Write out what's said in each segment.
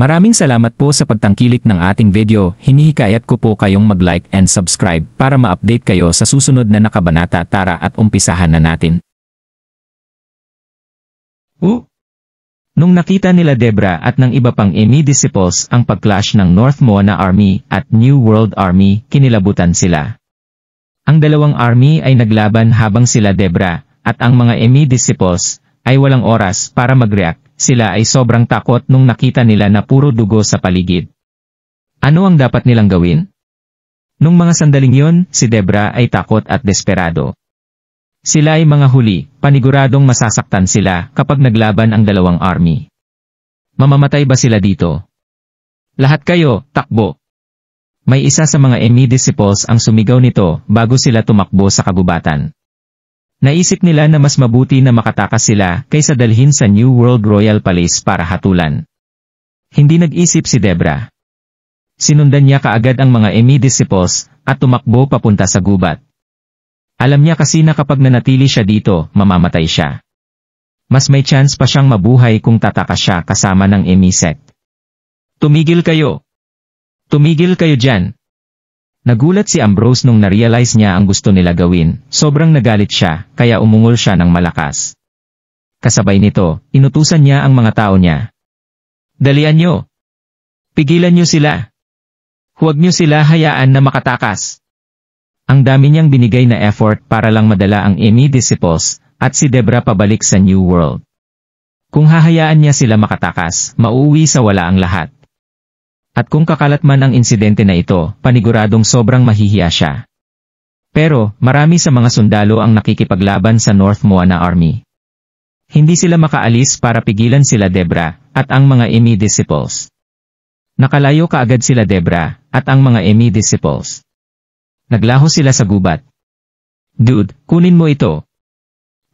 Maraming salamat po sa pagtangkilik ng ating video. Hinihikayat ko po kayong mag-like and subscribe para ma-update kayo sa susunod na nakabanata. Tara at umpisahan na natin. Nung nakita nila Debra at ng iba pang Emmy disciples ang pag-clash ng North Moana Army at New World Army, kinilabutan sila. Ang dalawang army ay naglaban habang sila Debra at ang mga Emmy disciples ay walang oras para mag-react. Sila ay sobrang takot nung nakita nila na puro dugo sa paligid. Ano ang dapat nilang gawin? Nung mga sandaling yon, si Debra ay takot at desperado. Sila ay mga huli, paniguradong masasaktan sila kapag naglaban ang dalawang army. Mamamatay ba sila dito? Lahat kayo, takbo! May isa sa mga Emmy disciples ang sumigaw nito bago sila tumakbo sa kagubatan. Naisip nila na mas mabuti na makatakas sila kaysa dalhin sa New World Royal Palace para hatulan. Hindi nag-isip si Debra. Sinundan niya kaagad ang mga Emmy disciples at tumakbo papunta sa gubat. Alam niya kasi na kapag nanatili siya dito, mamamatay siya. Mas may chance pa siyang mabuhay kung tatakas siya kasama ng Emmy sect. Tumigil kayo! Tumigil kayo dyan! Nagulat si Ambrose nung na-realize niya ang gusto nila gawin. Sobrang nagalit siya, kaya umungol siya ng malakas. Kasabay nito, inutusan niya ang mga tao niya. Dalian niyo! Pigilan niyo sila! Huwag niyo sila hayaan na makatakas! Ang dami niyang binigay na effort para lang madala ang Emmy disciples at si Debra pabalik sa New World. Kung hahayaan niya sila makatakas, mauuwi sa wala ang lahat. At kung kakalat man ang insidente na ito, paniguradong sobrang mahihiya siya. Pero, marami sa mga sundalo ang nakikipaglaban sa North Moana Army. Hindi sila makaalis para pigilan sila Debra at ang mga Emmy disciples. Nakalayo kaagad sila Debra at ang mga Emmy disciples. Naglaho sila sa gubat. Dude, kunin mo ito.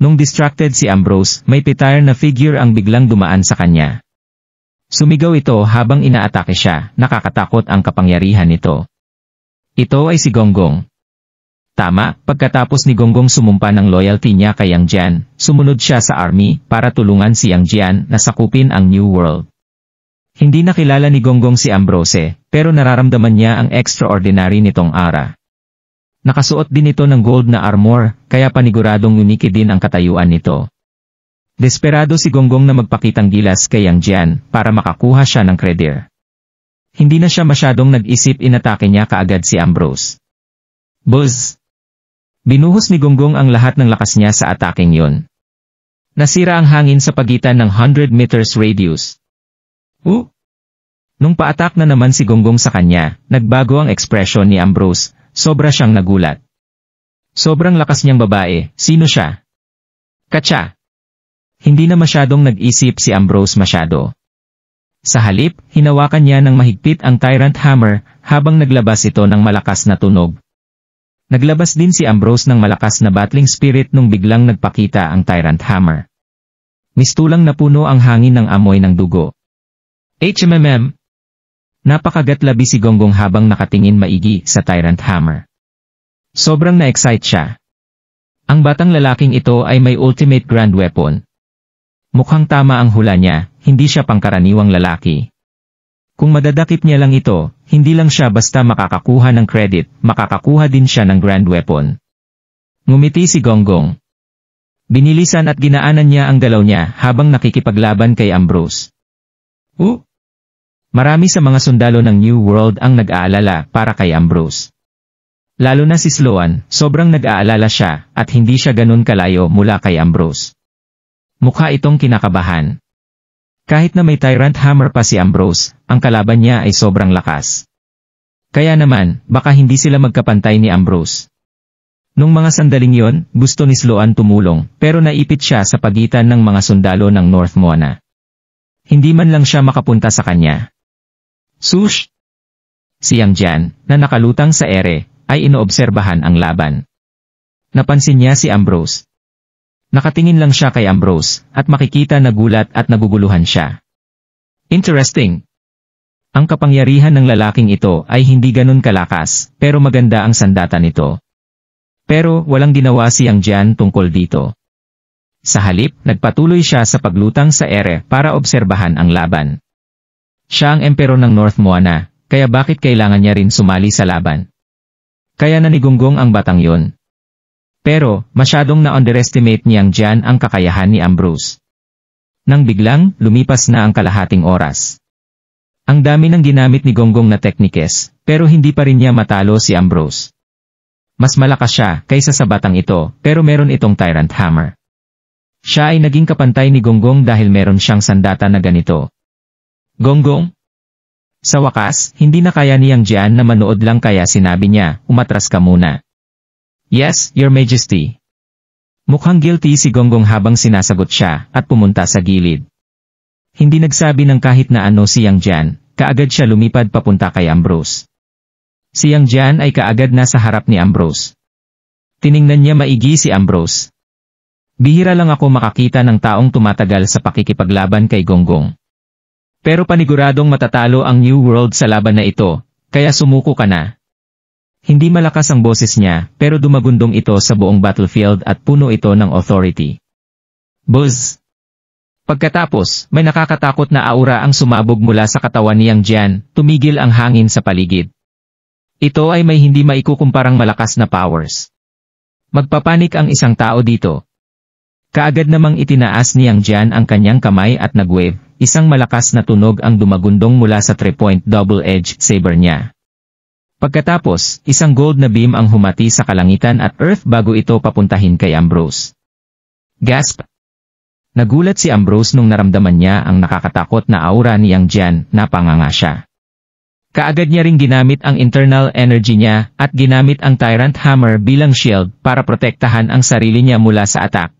Nung distracted si Ambrose, may petire na figure ang biglang dumaan sa kanya. Sumigaw ito habang inaatake siya, nakakatakot ang kapangyarihan nito. Ito ay si Gonggong. Tama, pagkatapos ni Gonggong sumumpa ng loyalty niya kay Yang Jian, sumunod siya sa army para tulungan si Yang Jian na sakupin ang New World. Hindi nakilala ni Gonggong si Ambrose, pero nararamdaman niya ang extraordinary nitong aura. Nakasuot din ito ng gold na armor, kaya paniguradong unique din ang katayuan nito. Desperado si Gonggong na magpakitang gilas kay Yang Jian para makakuha siya ng credit. Hindi na siya masyadong nag-isip, inatake niya kaagad si Ambrose. Buzz! Binuhos ni Gonggong ang lahat ng lakas niya sa ataking yon. Nasira ang hangin sa pagitan ng 100 meters radius. Nung paatak na naman si Gonggong sa kanya, nagbago ang ekspresyon ni Ambrose, sobra siyang nagulat. Sobrang lakas niyang babae, sino siya? Katsa! Hindi na masyadong nag-isip si Ambrose masyado. Sa halip, hinawakan niya ng mahigpit ang Tyrant Hammer habang naglabas ito ng malakas na tunog. Naglabas din si Ambrose ng malakas na battling spirit nung biglang nagpakita ang Tyrant Hammer. Mistulang napuno ang hangin ng amoy ng dugo. HMM! Napakagatlabi si Gonggong habang nakatingin maigi sa Tyrant Hammer. Sobrang na-excite siya. Ang batang lalaking ito ay may ultimate grand weapon. Mukhang tama ang hula niya, hindi siya pangkaraniwang lalaki. Kung madadakip niya lang ito, hindi lang siya basta makakakuha ng credit, makakakuha din siya ng grand weapon. Ngumiti si Gonggong. Binilisan at ginaanan niya ang galaw niya habang nakikipaglaban kay Ambrose. Marami sa mga sundalo ng New World ang nag-aalala para kay Ambrose. Lalo na si Sloan, sobrang nag-aalala siya at hindi siya ganun kalayo mula kay Ambrose. Mukha itong kinakabahan. Kahit na may Tyrant Hammer pa si Ambrose, ang kalaban niya ay sobrang lakas. Kaya naman, baka hindi sila magkapantay ni Ambrose. Nung mga sandaling yon, gusto ni Sloan tumulong, pero naipit siya sa pagitan ng mga sundalo ng North Moana. Hindi man lang siya makapunta sa kanya. Sush! Si Yang Jian, na nakalutang sa ere, ay inoobserbahan ang laban. Napansin niya si Ambrose. Nakatingin lang siya kay Ambrose, at makikita na gulat at naguguluhan siya. Interesting! Ang kapangyarihan ng lalaking ito ay hindi ganun kalakas, pero maganda ang sandata nito. Pero walang ginawa si Yang Jian tungkol dito. Sa halip, nagpatuloy siya sa paglutang sa ere para obserbahan ang laban. Siya ang emperor ng North Moana, kaya bakit kailangan niya rin sumali sa laban? Kaya nanigunggong ang batang yun. Pero, masyadong na-underestimate niyang Jian ang kakayahan ni Ambrose. Nang biglang, lumipas na ang kalahating oras. Ang dami ng ginamit ni Gonggong na teknikes, pero hindi pa rin niya matalo si Ambrose. Mas malakas siya kaysa sa batang ito, pero meron itong Tyrant Hammer. Siya ay naging kapantay ni Gonggong dahil meron siyang sandata na ganito. Gonggong? Sa wakas, hindi na kaya niyang Jian na manood lang kaya sinabi niya, umatras ka muna. Yes, Your Majesty. Mukhang guilty si Gonggong habang sinasagot siya at pumunta sa gilid. Hindi nagsabi ng kahit na ano si Yang Jian, kaagad siya lumipad papunta kay Ambrose. Si Yang Jian ay kaagad nasa harap ni Ambrose. Tiningnan niya maigi si Ambrose. Bihira lang ako makakita ng taong tumatagal sa pakikipaglaban kay Gonggong. Pero paniguradong matatalo ang New World sa laban na ito, kaya sumuko ka na. Hindi malakas ang boses niya, pero dumagundong ito sa buong battlefield at puno ito ng authority. Buzz! Pagkatapos, may nakakatakot na aura ang sumabog mula sa katawan ni Yang Jian, tumigil ang hangin sa paligid. Ito ay may hindi maikukumparang malakas na powers. Magpapanik ang isang tao dito. Kaagad namang itinaas ni Yang Jian ang kanyang kamay at nagwave, isang malakas na tunog ang dumagundong mula sa 3-point double-edged saber niya. Pagkatapos, isang gold na beam ang humati sa kalangitan at earth bago ito papuntahin kay Ambrose. Gasp! Nagulat si Ambrose nung naramdaman niya ang nakakatakot na aura ni Yang Jian na panganga siya. Kaagad niya ring ginamit ang internal energy niya at ginamit ang Tyrant Hammer bilang shield para protektahan ang sarili niya mula sa attack.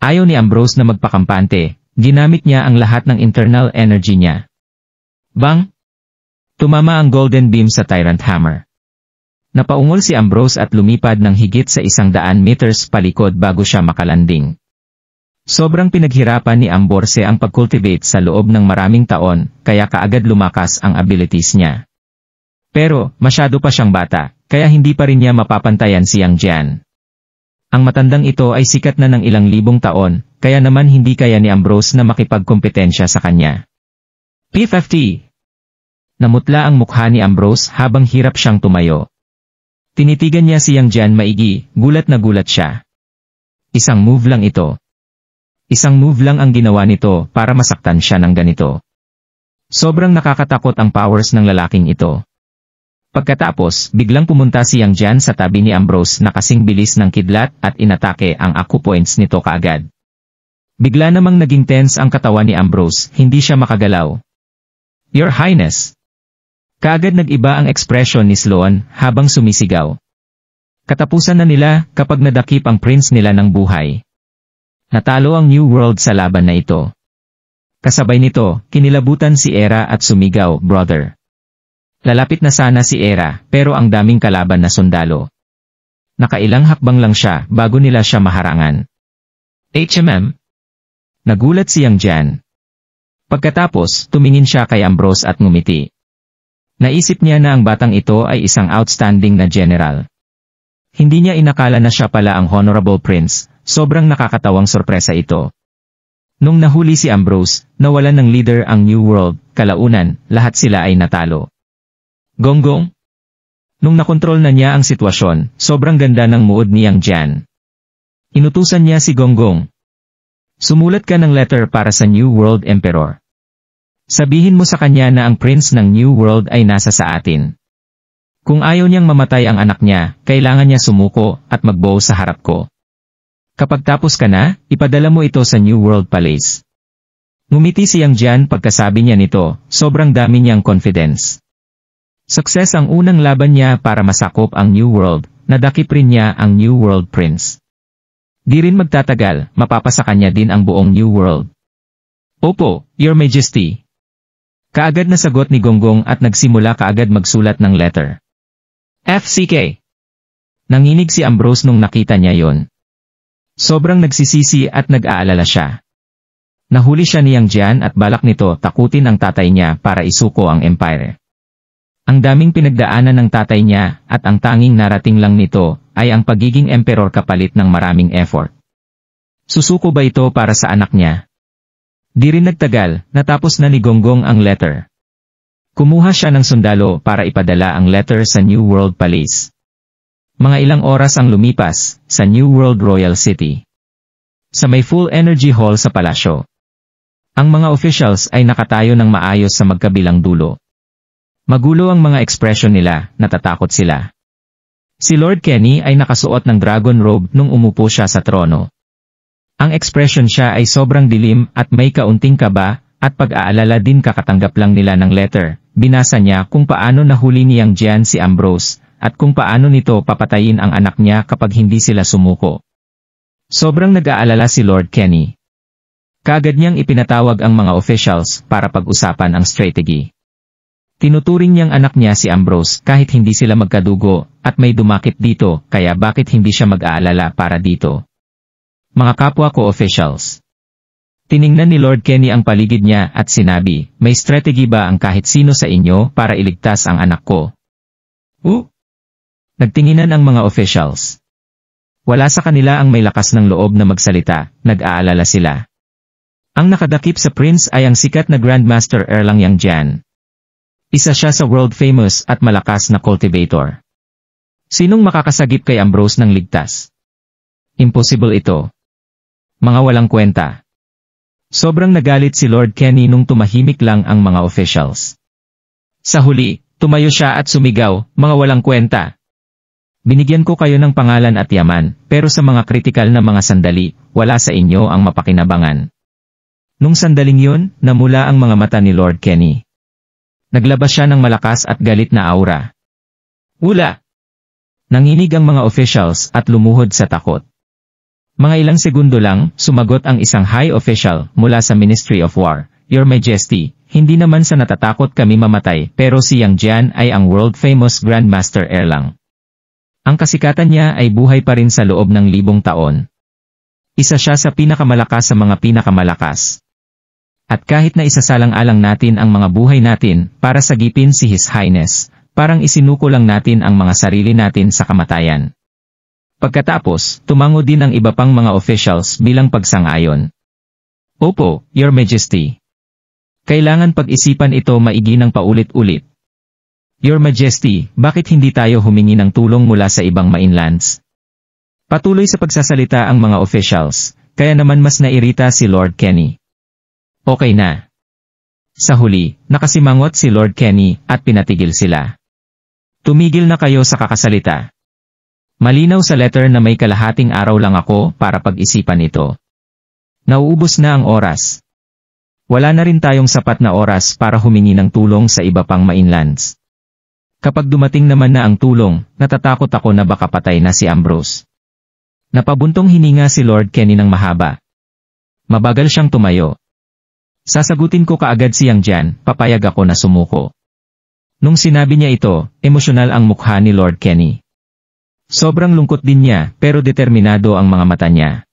Ayaw ni Ambrose na magpakampante, ginamit niya ang lahat ng internal energy niya. Bang! Tumama ang golden beam sa Tyrant Hammer. Napaungol si Ambrose at lumipad ng higit sa 100 meters palikod bago siya makalanding. Sobrang pinaghirapan ni Ambrose ang pag-cultivate sa loob ng maraming taon, kaya kaagad lumakas ang abilities niya. Pero, masyado pa siyang bata, kaya hindi pa rin niya mapapantayan si Yang Jian. Ang matandang ito ay sikat na ng ilang libong taon, kaya naman hindi kaya ni Ambrose na makipagkompetensya sa kanya. P50. Namutla ang mukha ni Ambrose habang hirap siyang tumayo. Tinitigan niya si Yang Jian maigi, gulat na gulat siya. Isang move lang ito. Isang move lang ang ginawa nito para masaktan siya ng ganito. Sobrang nakakatakot ang powers ng lalaking ito. Pagkatapos, biglang pumunta si Yang Jian sa tabi ni Ambrose na kasing bilis ng kidlat at inatake ang acupoints nito kaagad. Bigla namang naging tense ang katawan ni Ambrose, hindi siya makagalaw. Your Highness! Kaagad nag-iba ang ekspresyon ni Sloan habang sumisigaw. Katapusan na nila kapag nadakip ang prince nila ng buhay. Natalo ang New World sa laban na ito. Kasabay nito, kinilabutan si Era at sumigaw, brother. Lalapit na sana si Era, pero ang daming kalaban na sundalo. Nakailang hakbang lang siya bago nila siya maharangan. HMM? Nagulat si Yang Jian. Pagkatapos, tumingin siya kay Ambrose at ngumiti. Naisip niya na ang batang ito ay isang outstanding na general. Hindi niya inakala na siya pala ang Honorable Prince, sobrang nakakatawang sorpresa ito. Nung nahuli si Ambrose, nawalan ng leader ang New World, kalaunan, lahat sila ay natalo. Gonggong? Nung nakontrol na niya ang sitwasyon, sobrang ganda ng mood ni Yang Jian. Inutusan niya si Gonggong. Sumulat ka ng letter para sa New World Emperor. Sabihin mo sa kanya na ang prince ng New World ay nasa sa atin. Kung ayaw niyang mamatay ang anak niya, kailangan niya sumuko at magbow sa harap ko. Kapag tapos ka na, ipadala mo ito sa New World Palace. Ngumiti si Yang Jian pagkasabi niya nito, sobrang dami niyang confidence. Success ang unang laban niya para masakop ang New World, nadakip rin niya ang New World Prince. Di rin magtatagal, mapapasa kanya din ang buong New World. Opo, Your Majesty. Kaagad na sagot ni Gonggong at nagsimula kaagad magsulat ng letter. FCK. Nanginig si Ambrose nung nakita niya yon. Sobrang nagsisisi at nag-aalala siya. Nahuli siya ni Yang Jian at balak nito takutin ang tatay niya para isuko ang empire. Ang daming pinagdaanan ng tatay niya at ang tanging narating lang nito ay ang pagiging emperor kapalit ng maraming effort. Susuko ba ito para sa anak niya? Di rin nagtagal, natapos na ni Gonggong ang letter. Kumuha siya ng sundalo para ipadala ang letter sa New World Palace. Mga ilang oras ang lumipas sa New World Royal City. Sa may full energy hall sa palasyo. Ang mga officials ay nakatayo ng maayos sa magkabilang dulo. Magulo ang mga ekspresyon nila, natatakot sila. Si Lord Kenny ay nakasuot ng dragon robe nung umupo siya sa trono. Ang ekspresyon siya ay sobrang dilim at may kaunting kaba, at pag-aalala din kakatanggap lang nila ng letter. Binasa niya kung paano nahuli niyang Jian si Ambrose, at kung paano nito papatayin ang anak niya kapag hindi sila sumuko. Sobrang nag-aalala si Lord Kenny. Kaagad niyang ipinatawag ang mga officials para pag-usapan ang strategy. Tinuturing niyang anak niya si Ambrose kahit hindi sila magkadugo, at may dumakit dito, kaya bakit hindi siya mag-aalala para dito. Mga kapwa ko officials. Tiningnan ni Lord Kenny ang paligid niya at sinabi, may strategy ba ang kahit sino sa inyo para iligtas ang anak ko? Nagtinginan ang mga officials. Wala sa kanila ang may lakas ng loob na magsalita, nag-aalala sila. Ang nakadakip sa prince ay ang sikat na Grandmaster Erlang Yang Jian. Isa siya sa world-famous at malakas na cultivator. Sinong makakasagip kay Ambrose ng ligtas? Impossible ito. Mga walang kwenta. Sobrang nagalit si Lord Kenny nung tumahimik lang ang mga officials. Sa huli, tumayo siya at sumigaw, mga walang kwenta. Binigyan ko kayo ng pangalan at yaman, pero sa mga kritikal na mga sandali, wala sa inyo ang mapakinabangan. Nung sandaling yun, namula ang mga mata ni Lord Kenny. Naglabas siya ng malakas at galit na aura. Wala! Nanginig ang mga officials at lumuhod sa takot. Mga ilang segundo lang, sumagot ang isang high official mula sa Ministry of War. Your Majesty, hindi naman sa natatakot kami mamatay, pero si Yang Jian ay ang world-famous Grandmaster Erlang. Ang kasikatan niya ay buhay pa rin sa loob ng 1,000 taon. Isa siya sa pinakamalakas sa mga pinakamalakas. At kahit na isasalang-alang natin ang mga buhay natin para sagipin si His Highness, parang isinuko lang natin ang mga sarili natin sa kamatayan. Pagkatapos, tumango din ang iba pang mga officials bilang pagsang-ayon. Opo, Your Majesty. Kailangan pag-isipan ito maigi ng paulit-ulit. Your Majesty, bakit hindi tayo humingi ng tulong mula sa ibang mainlands? Patuloy sa pagsasalita ang mga officials, kaya naman mas nairita si Lord Kenny. Okay na. Sa huli, nakasimangot si Lord Kenny at pinatigil sila. Tumigil na kayo sa kakasalita. Malinaw sa letter na may kalahating araw lang ako para pag-isipan ito. Nauubos na ang oras. Wala na rin tayong sapat na oras para humingi ng tulong sa iba pang mainlands. Kapag dumating naman na ang tulong, natatakot ako na baka patay na si Ambrose. Napabuntong hininga si Lord Kenny ng mahaba. Mabagal siyang tumayo. Sasagutin ko kaagad si Yang Jian, papayag ako na sumuko. Nung sinabi niya ito, emosyonal ang mukha ni Lord Kenny. Sobrang lungkot din niya, pero determinado ang mga mata niya.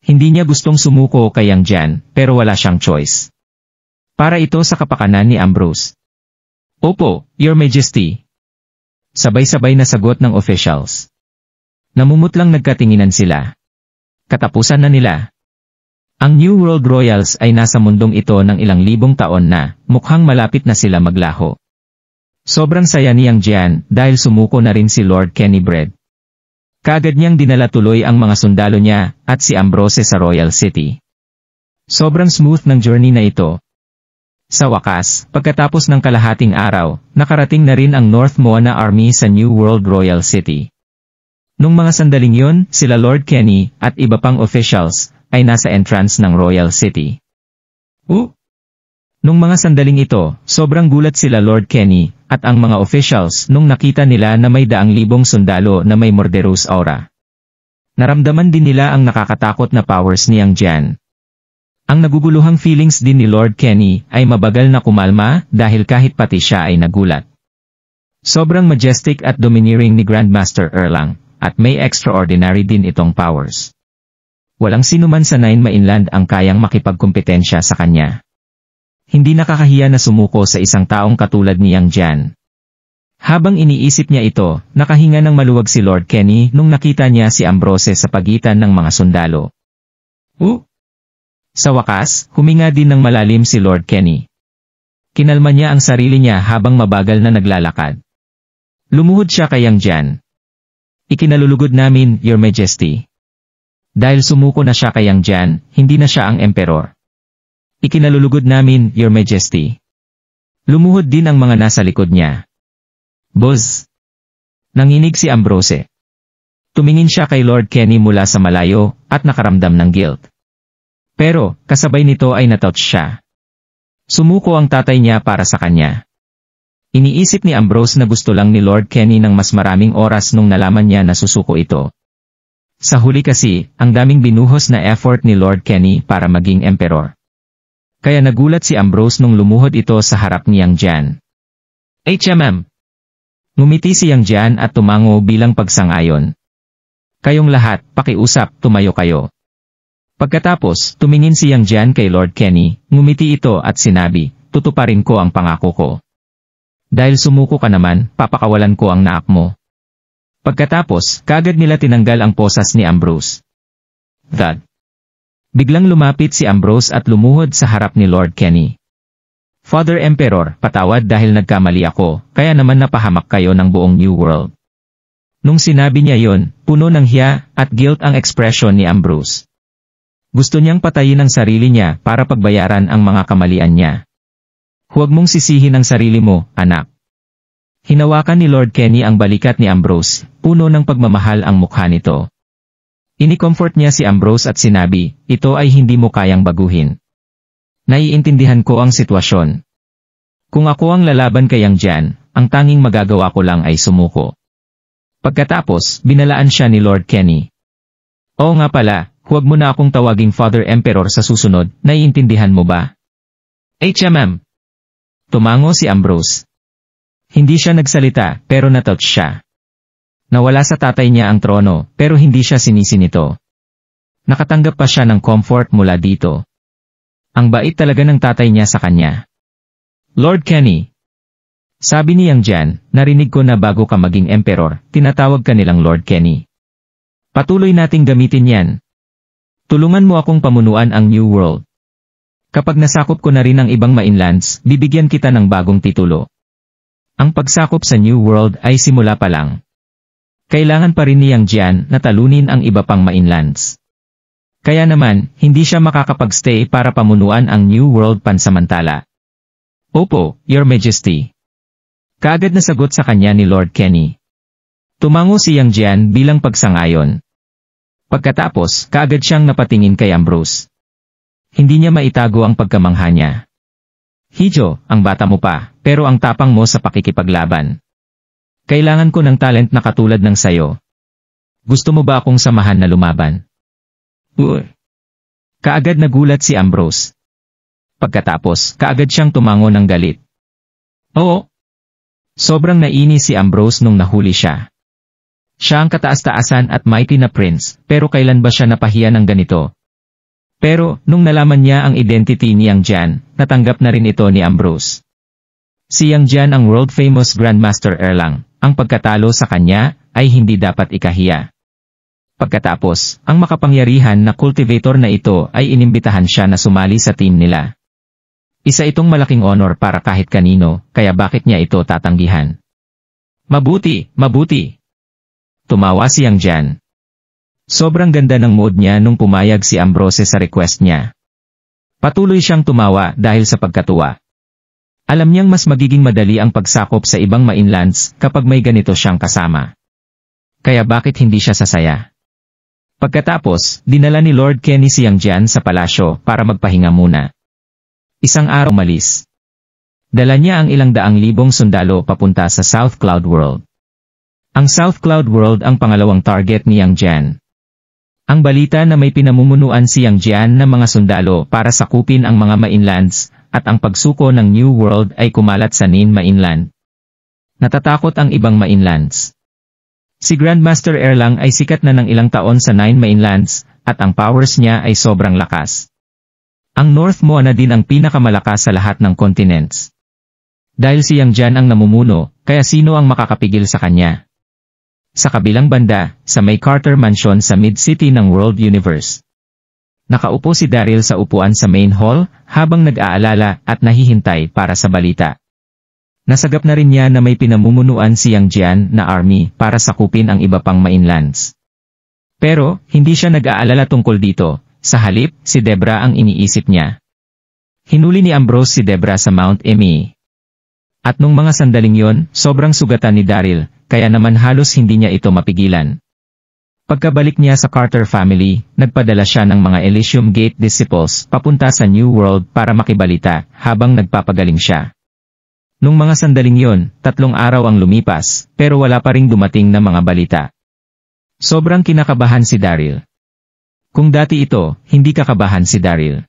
Hindi niya gustong sumuko kay Yang Jian, pero wala siyang choice. Para ito sa kapakanan ni Ambrose. Opo, Your Majesty. Sabay-sabay na sagot ng officials. Namumutlang nagkatinginan sila. Katapusan na nila. Ang New World Royals ay nasa mundong ito ng ilang libong taon na, mukhang malapit na sila maglaho. Sobrang saya ni Yang Jian dahil sumuko na rin si Lord Kenny Bread. Kaagad niyang dinala tuloy ang mga sundalo niya at si Ambrose sa Royal City. Sobrang smooth ng journey na ito. Sa wakas, pagkatapos ng kalahating araw, nakarating na rin ang North Moana Army sa New World Royal City. Nung mga sandaling yun, sila Lord Kenny at iba pang officials ay nasa entrance ng Royal City. Nung mga sandaling ito, sobrang gulat sila Lord Kenny at ang mga officials nung nakita nila na may 100,000 sundalo na may murderous aura. Naramdaman din nila ang nakakatakot na powers ni Yang Jian. Ang naguguluhang feelings din ni Lord Kenny ay mabagal na kumalma dahil kahit pati siya ay nagulat. Sobrang majestic at domineering ni Grandmaster Erlang, at may extraordinary din itong powers. Walang sinuman sa Nine Mainland ang kayang makipagkumpetensya sa kanya. Hindi nakakahiya na sumuko sa isang taong katulad ni Yang Jian. Habang iniisip niya ito, nakahinga ng maluwag si Lord Kenny nung nakita niya si Ambrose sa pagitan ng mga sundalo. Sa wakas, huminga din ng malalim si Lord Kenny. Kinalma niya ang sarili niya habang mabagal na naglalakad. Lumuhod siya kay Yang Jian. Ikinalulugod namin, Your Majesty. Dahil sumuko na siya kay Yang Jian, hindi na siya ang emperor. Ikinalulugod namin, Your Majesty. Lumuhod din ang mga nasa likod niya. Buzz! Nanginig si Ambrose. Tumingin siya kay Lord Kenny mula sa malayo at nakaramdam ng guilt. Pero, kasabay nito ay natouch siya. Sumuko ang tatay niya para sa kanya. Iniisip ni Ambrose na gusto lang ni Lord Kenny ng mas maraming oras nung nalaman niya na susuko ito. Sa huli kasi, ang daming binuhos na effort ni Lord Kenny para maging emperor. Kaya nagulat si Ambrose nung lumuhod ito sa harap ni Yang Jian. HMM! Ngumiti si Yang Jian at tumango bilang pagsangayon. Kayong lahat, pakiusap, tumayo kayo. Pagkatapos, tumingin si Yang Jian kay Lord Kenny, ngumiti ito at sinabi, tutuparin ko ang pangako ko. Dahil sumuko ka naman, papakawalan ko ang naak mo. Pagkatapos, kaagad nila tinanggal ang posas ni Ambrose. Thud. Biglang lumapit si Ambrose at lumuhod sa harap ni Lord Kenny. Father Emperor, patawad dahil nagkamali ako, kaya naman napahamak kayo ng buong New World. Nung sinabi niya yon, puno ng hiya at guilt ang ekspresyon ni Ambrose. Gusto niyang patayin ang sarili niya para pagbayaran ang mga kamalian niya. Huwag mong sisihin ang sarili mo, anak. Hinawakan ni Lord Kenny ang balikat ni Ambrose, puno ng pagmamahal ang mukha nito. Ini-comfort niya si Ambrose at sinabi, ito ay hindi mo kayang baguhin. Naiintindihan ko ang sitwasyon. Kung ako ang lalaban kay Yang Jian, ang tanging magagawa ko lang ay sumuko. Pagkatapos, binalaan siya ni Lord Kenny. Oo nga pala, huwag mo na akong tawaging Father Emperor sa susunod, naiintindihan mo ba? HMM. Tumango si Ambrose. Hindi siya nagsalita, pero natouch siya. Nawala sa tatay niya ang trono, pero hindi siya sinisi nito. Nakatanggap pa siya ng comfort mula dito. Ang bait talaga ng tatay niya sa kanya. Lord Kenny. Sabi ni Yang Jian, narinig ko na bago ka maging emperor, tinatawag ka nilang Lord Kenny. Patuloy nating gamitin yan. Tulungan mo akong pamunuan ang New World. Kapag nasakop ko na rin ang ibang mainlands, bibigyan kita ng bagong titulo. Ang pagsakop sa New World ay simula pa lang. Kailangan pa rin ni Yang Jian na talunin ang iba pang mainlands. Kaya naman, hindi siya makakapag-stay para pamunuan ang New World pansamantala. Opo, Your Majesty. Kaagad na sagot sa kanya ni Lord Kenny. Tumango si Yang Jian bilang pagsangayon. Pagkatapos, kaagad siyang napatingin kay Ambrose. Hindi niya maitago ang pagkamangha niya. Hijo, ang bata mo pa, pero ang tapang mo sa pakikipaglaban. Kailangan ko ng talent na katulad ng sayo. Gusto mo ba akong samahan na lumaban? Kaagad nagulat si Ambrose. Pagkatapos, kaagad siyang tumango ng galit. Oo. Sobrang nainis si Ambrose nung nahuli siya. Siya ang kataas-taasan at mighty na prince, pero kailan ba siya napahiya ng ganito? Pero, nung nalaman niya ang identity ni Yang Jian, natanggap na rin ito ni Ambrose. Si Yang Jian ang world-famous Grandmaster Erlang, ang pagkatalo sa kanya ay hindi dapat ikahiya. Pagkatapos, ang makapangyarihan na cultivator na ito ay inimbitahan siya na sumali sa team nila. Isa itong malaking honor para kahit kanino, kaya bakit niya ito tatanggihan? Mabuti, mabuti! Tumawa si Yang Jian. Sobrang ganda ng mood niya nung pumayag si Ambrose sa request niya. Patuloy siyang tumawa dahil sa pagkatuwa. Alam niyang mas magiging madali ang pagsakop sa ibang mainlands kapag may ganito siyang kasama. Kaya bakit hindi siya sasaya? Pagkatapos, dinala ni Lord Kenny si Yang Jian sa palasyo para magpahinga muna. Isang araw umalis. Dala niya ang ilang daang libong sundalo papunta sa South Cloud World. Ang South Cloud World ang pangalawang target ni Yang Jian. Ang balita na may pinamumunuan si Yang Jian ng mga sundalo para sakupin ang mga mainlands, at ang pagsuko ng New World ay kumalat sa Nin Mainland. Natatakot ang ibang mainlands. Si Grandmaster Erlang ay sikat na ng ilang taon sa Nine Mainlands, at ang powers niya ay sobrang lakas. Ang North Moana din ang pinakamalakas sa lahat ng continents. Dahil si Yang Jian ang namumuno, kaya sino ang makakapigil sa kanya? Sa kabilang banda, sa may Carter Mansion sa Mid-City ng World Universe. Nakaupo si Daryl sa upuan sa main hall, habang nag-aalala at nahihintay para sa balita. Nasagap na rin niya na may pinamumunuan si Yang Jian na army para sakupin ang iba pang mainlands. Pero, hindi siya nag-aalala tungkol dito, sa halip, si Debra ang iniisip niya. Hinuli ni Ambrose si Debra sa Mount Emmy. At nung mga sandaling yon, sobrang sugatan ni Daryl, kaya naman halos hindi niya ito mapigilan. Pagkabalik niya sa Carter family, nagpadala siya ng mga Elysium Gate disciples papunta sa New World para makibalita habang nagpapagaling siya. Nung mga sandaling yon, 3 araw ang lumipas, pero wala pa ring dumating na mga balita. Sobrang kinakabahan si Daryl. Kung dati ito, hindi kakabahan si Daryl.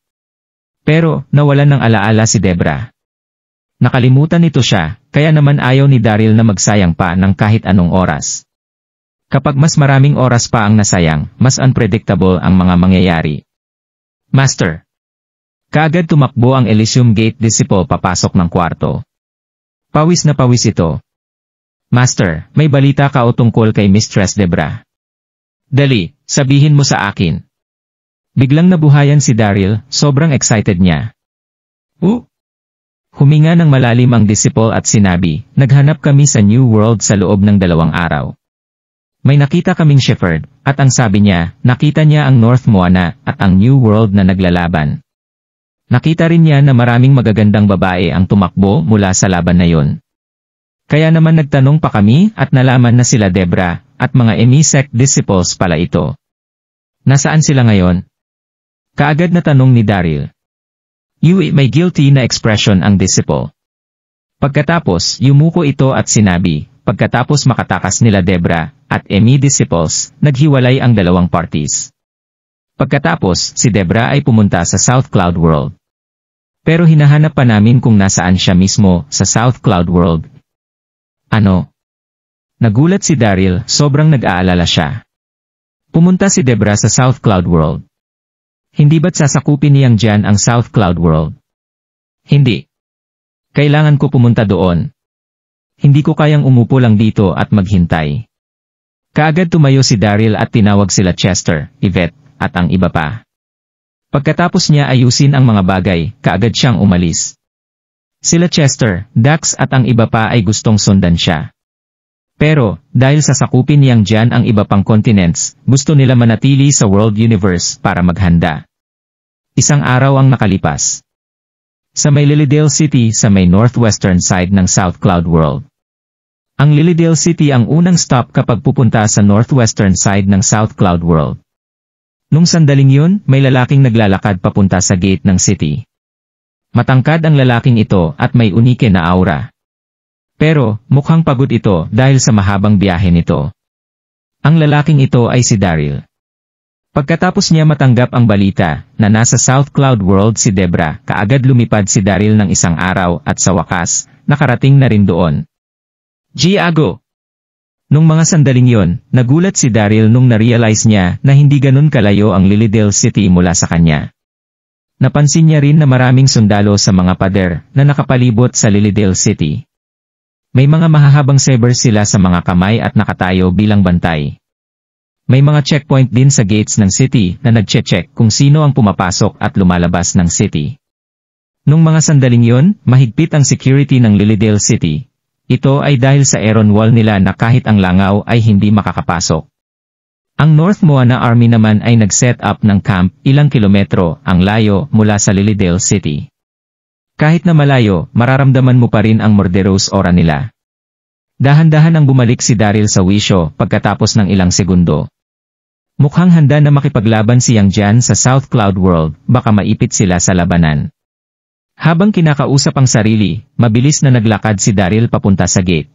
Pero, nawalan ng alaala si Debra. Nakalimutan nito siya, kaya naman ayaw ni Daryl na magsayang pa ng kahit anong oras. Kapag mas maraming oras pa ang nasayang, mas unpredictable ang mga mangyayari. Master. Kaagad tumakbo ang Elysium Gate disciple papasok ng kwarto. Pawis na pawis ito. Master, may balita ka o tungkol kay Mistress Debra? Dali, sabihin mo sa akin. Biglang nabuhayan si Daryl, sobrang excited niya. Huminga ng malalim ang disciple at sinabi, naghanap kami sa New World sa loob ng 2 araw. May nakita kaming shepherd, at ang sabi niya, nakita niya ang North Moana at ang New World na naglalaban. Nakita rin niya na maraming magagandang babae ang tumakbo mula sa laban na yon. Kaya naman nagtanong pa kami at nalaman na sila Debra, at mga Emmy-sect disciples pala ito. Nasaan sila ngayon? Kaagad na tanong ni Daryl. May guilty na expression ang disciple. Pagkatapos, yumuko ito at sinabi, pagkatapos makatakas nila Debra, at Emmy disciples, naghiwalay ang 2 parties. Pagkatapos, si Debra ay pumunta sa South Cloud World. Pero hinahanap pa namin kung nasaan siya mismo sa South Cloud World. Ano? Nagulat si Daryl, sobrang nag-aalala siya. Pumunta si Debra sa South Cloud World. Hindi ba't sasakupin niyang Jian ang South Cloud World? Hindi. Kailangan ko pumunta doon. Hindi ko kayang umupo lang dito at maghintay. Kaagad tumayo si Daryl at tinawag sila Chester, Yvette, at ang iba pa. Pagkatapos niya ayusin ang mga bagay, kaagad siyang umalis. Sila Chester, Dax at ang iba pa ay gustong sundan siya. Pero, dahil sasakupin niyang Jian ang iba pang continents, gusto nila manatili sa World Universe para maghanda. 1 araw ang nakalipas. Sa may Lilydale City sa may northwestern side ng South Cloud World. Ang Lilydale City ang unang stop kapag pupunta sa northwestern side ng South Cloud World. Nung sandaling yun, may lalaking naglalakad papunta sa gate ng city. Matangkad ang lalaking ito at may unike na aura. Pero, mukhang pagod ito dahil sa mahabang biyahe nito. Ang lalaking ito ay si Daryl. Pagkatapos niya matanggap ang balita na nasa South Cloud World si Debra, kaagad lumipad si Daryl ng 1 araw at sa wakas, nakarating na rin doon. Giago! Nung mga sandaling yon, nagulat si Daryl nung na-realize niya na hindi ganun kalayo ang Lilydale City mula sa kanya. Napansin niya rin na maraming sundalo sa mga pader na nakapalibot sa Lilydale City. May mga mahahabang sabers sila sa mga kamay at nakatayo bilang bantay. May mga checkpoint din sa gates ng city na nagche-check kung sino ang pumapasok at lumalabas ng city. Nung mga sandaling yon, mahigpit ang security ng Lilydale City. Ito ay dahil sa Iron Wall nila na kahit ang langaw ay hindi makakapasok. Ang North Moana Army naman ay nag-set up ng camp ilang kilometro ang layo mula sa Lilydale City. Kahit na malayo, mararamdaman mo pa rin ang murderous aura nila. Dahan-dahan ang bumalik si Daryl sa wisyo pagkatapos ng ilang segundo. Mukhang handa na makipaglaban si Yang Jian sa South Cloud World, baka maipit sila sa labanan. Habang kinakausap ang sarili, mabilis na naglakad si Daryl papunta sa gate.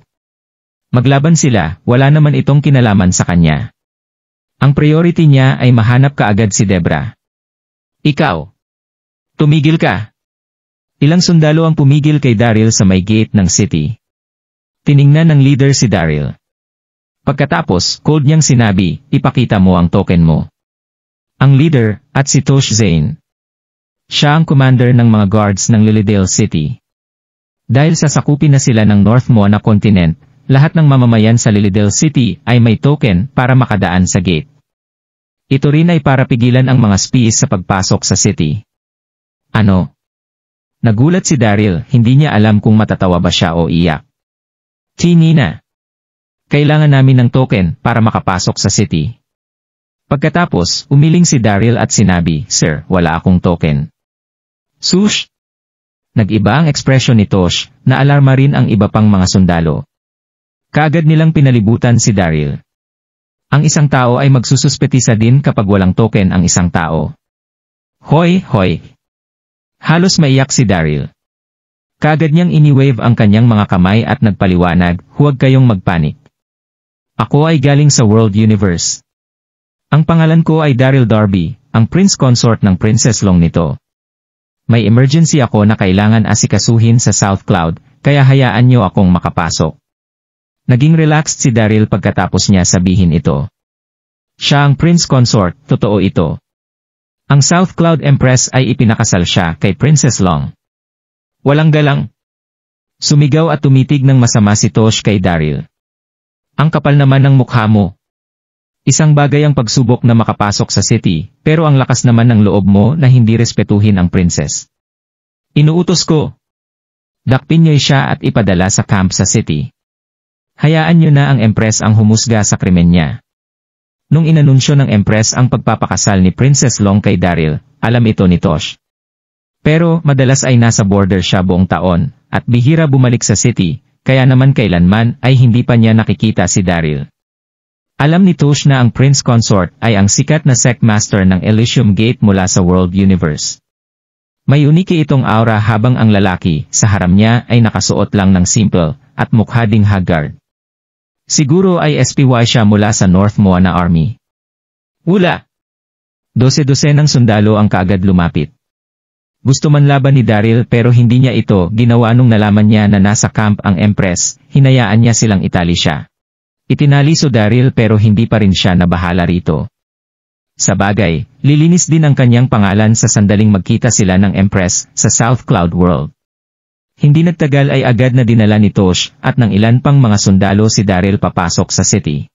Maglaban sila, wala naman itong kinalaman sa kanya. Ang priority niya ay mahanap kaagad si Debra. Ikaw! Tumigil ka! Ilang sundalo ang pumigil kay Daryl sa may gate ng city. Tiningnan ng leader si Daryl. Pagkatapos, cold niyang sinabi, ipakita mo ang token mo. Ang leader, at si Tosh Zane. Siya ang commander ng mga guards ng Lilydale City. Dahil sasakupin na sila ng North Moana Continent, lahat ng mamamayan sa Lilydale City ay may token para makadaan sa gate. Ito rin ay para pigilan ang mga spies sa pagpasok sa city. Ano? Nagulat si Daryl, hindi niya alam kung matatawa ba siya o iyak. Nina. Kailangan namin ng token para makapasok sa city. Pagkatapos, umiling si Daryl at sinabi, Sir, wala akong token. Sush! Nag-iba ang ekspresyon ni Tosh, naalarma rin ang iba pang mga sundalo. Kaagad nilang pinalibutan si Daryl. Ang isang tao ay magsususpetisa din kapag walang token ang isang tao. Hoy, hoy! Halos maiyak si Daryl. Kaagad niyang iniwave ang kanyang mga kamay at nagpaliwanag, huwag kayong magpanik. Ako ay galing sa World Universe. Ang pangalan ko ay Daryl Darby, ang prince consort ng Princess Long nito. May emergency ako na kailangan asikasuhin sa South Cloud, kaya hayaan niyo akong makapasok. Naging relaxed si Daryl pagkatapos niya sabihin ito. Siya ang prince consort, totoo ito. Ang South Cloud Empress ay ipinakasal siya kay Princess Long. Walang galang. Sumigaw at tumitig ng masama si Tosh kay Daryl. Ang kapal naman ng mukha mo. Isang bagay ang pagsubok na makapasok sa city, pero ang lakas naman ng loob mo na hindi respetuhin ang princess. Inuutos ko. Dakpin niyo siya at ipadala sa camp sa city. Hayaan niyo na ang Empress ang humusga sa krimen niya. Nung inanunsyo ng Empress ang pagpapakasal ni Princess Long kay Daryl, alam ito ni Tosh. Pero madalas ay nasa border siya buong taon, at bihira bumalik sa city, kaya naman kailanman ay hindi pa niya nakikita si Daryl. Alam ni Tosh na ang Prince Consort ay ang sikat na sect master ng Elysium Gate mula sa World Universe. May uniki itong aura habang ang lalaki sa harap niya ay nakasuot lang ng simple at mukha ding haggard. Siguro ay SPY siya mula sa North Moana Army. Wala! 12 ng sundalo ang kaagad lumapit. Gusto man laban ni Daryl pero hindi niya ito ginawa nung nalaman niya na nasa camp ang Empress, hinayaan niya silang itali siya. Itinali si Daryl pero hindi pa rin siya nabahala rito. Sa bagay, lilinis din ang kanyang pangalan sa sandaling magkita sila ng Empress sa South Cloud World. Hindi nagtagal ay agad na dinala ni Tosh at ng ilan pang mga sundalo si Daryl papasok sa city.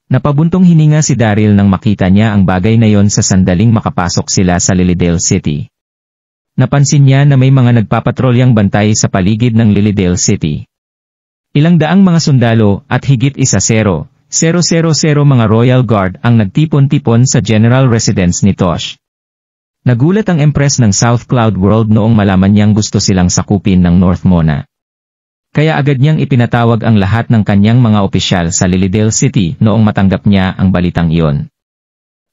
Napabuntong hininga si Daryl nang makita niya ang bagay na yon sa sandaling makapasok sila sa Lilydale City. Napansin niya na may mga nagpapatrolyang bantay sa paligid ng Lilydale City. Ilang daang mga sundalo at higit 1,000 mga Royal Guard ang nagtipon-tipon sa General Residence ni Tosh. Nagulat ang Empress ng South Cloud World noong malaman niyang gusto silang sakupin ng North Moana. Kaya agad niyang ipinatawag ang lahat ng kanyang mga opisyal sa Lilydale City noong matanggap niya ang balitang iyon.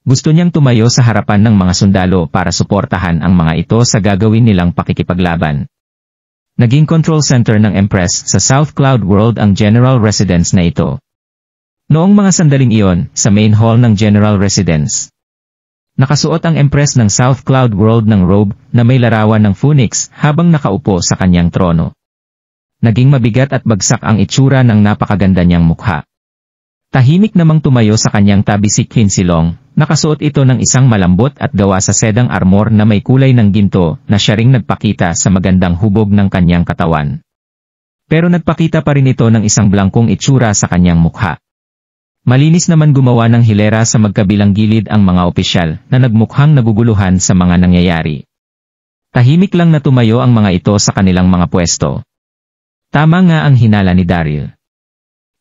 Gusto niyang tumayo sa harapan ng mga sundalo para suportahan ang mga ito sa gagawin nilang pakikipaglaban. Naging control center ng Empress sa South Cloud World ang General Residence na ito. Noong mga sandaling iyon, sa main hall ng General Residence, nakasuot ang Empress ng South Cloud World ng robe na may larawan ng phoenix habang nakaupo sa kanyang trono. Naging mabigat at bagsak ang itsura ng napakaganda niyang mukha. Tahimik namang tumayo sa kanyang tabi si Queen Silong, nakasuot ito ng isang malambot at gawa sa sedang armor na may kulay ng ginto na siya ring nagpakita sa magandang hubog ng kanyang katawan. Pero nagpakita pa rin ito ng isang blangkong itsura sa kanyang mukha. Malinis naman gumawa ng hilera sa magkabilang gilid ang mga opisyal na nagmukhang naguguluhan sa mga nangyayari. Tahimik lang na tumayo ang mga ito sa kanilang mga pwesto. Tama nga ang hinala ni Daryl.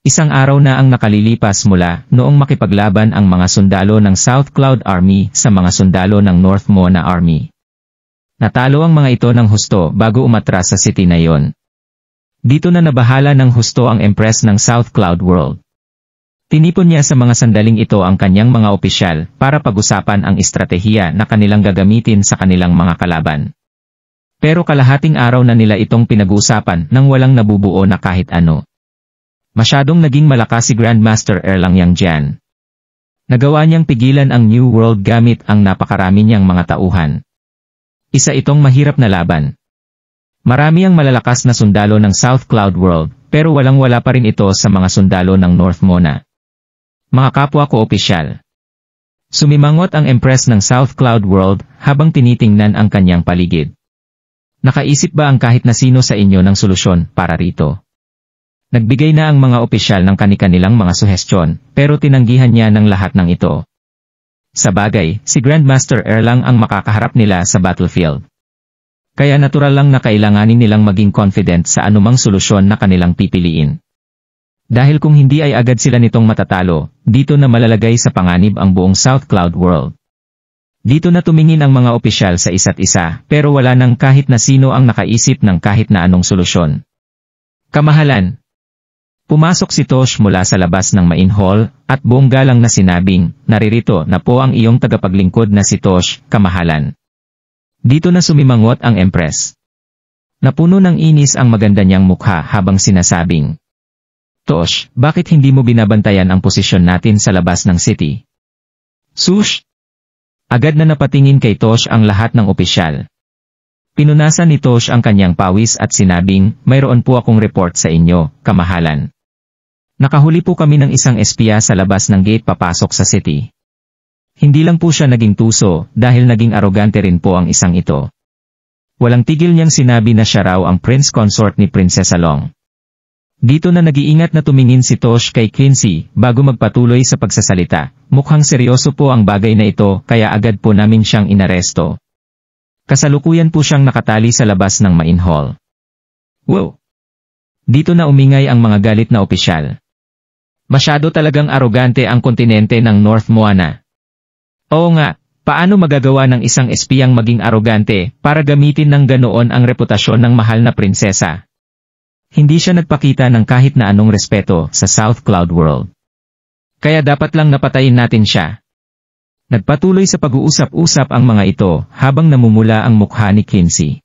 Isang araw na ang nakalilipas mula noong makipaglaban ang mga sundalo ng South Cloud Army sa mga sundalo ng North Moana Army. Natalo ang mga ito ng husto bago umatras sa city na yon. Dito na nabahala ng husto ang Empress ng South Cloud World. Tinipon niya sa mga sandaling ito ang kanyang mga opisyal para pag-usapan ang estratehiya na kanilang gagamitin sa kanilang mga kalaban. Pero kalahating araw na nila itong pinag-uusapan nang walang nabubuo na kahit ano. Masyadong naging malakas si Grandmaster Erlang Yang Jian. Nagawa niyang pigilan ang New World gamit ang napakarami niyang mga tauhan. Isa itong mahirap na laban. Marami ang malalakas na sundalo ng South Cloud World, pero walang-wala pa rin ito sa mga sundalo ng North Moana. Mga kapwa ko opisyal. Sumimangot ang Empress ng South Cloud World habang tinitingnan ang kanyang paligid. Nakaisip ba ang kahit na sino sa inyo ng solusyon para rito? Nagbigay na ang mga opisyal ng kani-kanilang mga suhestyon, pero tinanggihan niya ng lahat ng ito. Sa bagay, si Grandmaster Erlang ang makakaharap nila sa battlefield. Kaya natural lang na kailanganin nilang maging confident sa anumang solusyon na kanilang pipiliin. Dahil kung hindi ay agad sila nitong matatalo, dito na malalagay sa panganib ang buong South Cloud World. Dito na tumingin ang mga opisyal sa isa't isa, pero wala nang kahit na sino ang nakaisip ng kahit na anong solusyon. Kamahalan. Pumasok si Tosh mula sa labas ng main hall, at buong galang na sinabing, naririto na po ang iyong tagapaglingkod na si Tosh, kamahalan. Dito na sumimangot ang Empress. Napuno ng inis ang maganda niyang mukha habang sinasabing, Tosh, bakit hindi mo binabantayan ang posisyon natin sa labas ng city? Sush! Agad na napatingin kay Tosh ang lahat ng opisyal. Pinunasan ni Tosh ang kanyang pawis at sinabing, mayroon po akong report sa inyo, kamahalan. Nakahuli po kami ng isang espiya sa labas ng gate papasok sa city. Hindi lang po siya naging tuso, dahil naging arogante rin po ang isang ito. Walang tigil niyang sinabi na siya raw ang prince consort ni Prinsesa Long. Dito na nag-iingat na tumingin si Tosh kay Quincy, bago magpatuloy sa pagsasalita. Mukhang seryoso po ang bagay na ito, kaya agad po namin siyang inaresto. Kasalukuyan po siyang nakatali sa labas ng main hall. Wow! Dito na umingay ang mga galit na opisyal. Masyado talagang arogante ang kontinente ng North Moana. Oo nga, paano magagawa ng isang espiyang maging arogante para gamitin ng ganoon ang reputasyon ng mahal na prinsesa? Hindi siya nagpakita ng kahit na anong respeto sa South Cloud World. Kaya dapat lang napatayin natin siya. Nagpatuloy sa pag-uusap-usap ang mga ito habang namumula ang mukha ni Quincy.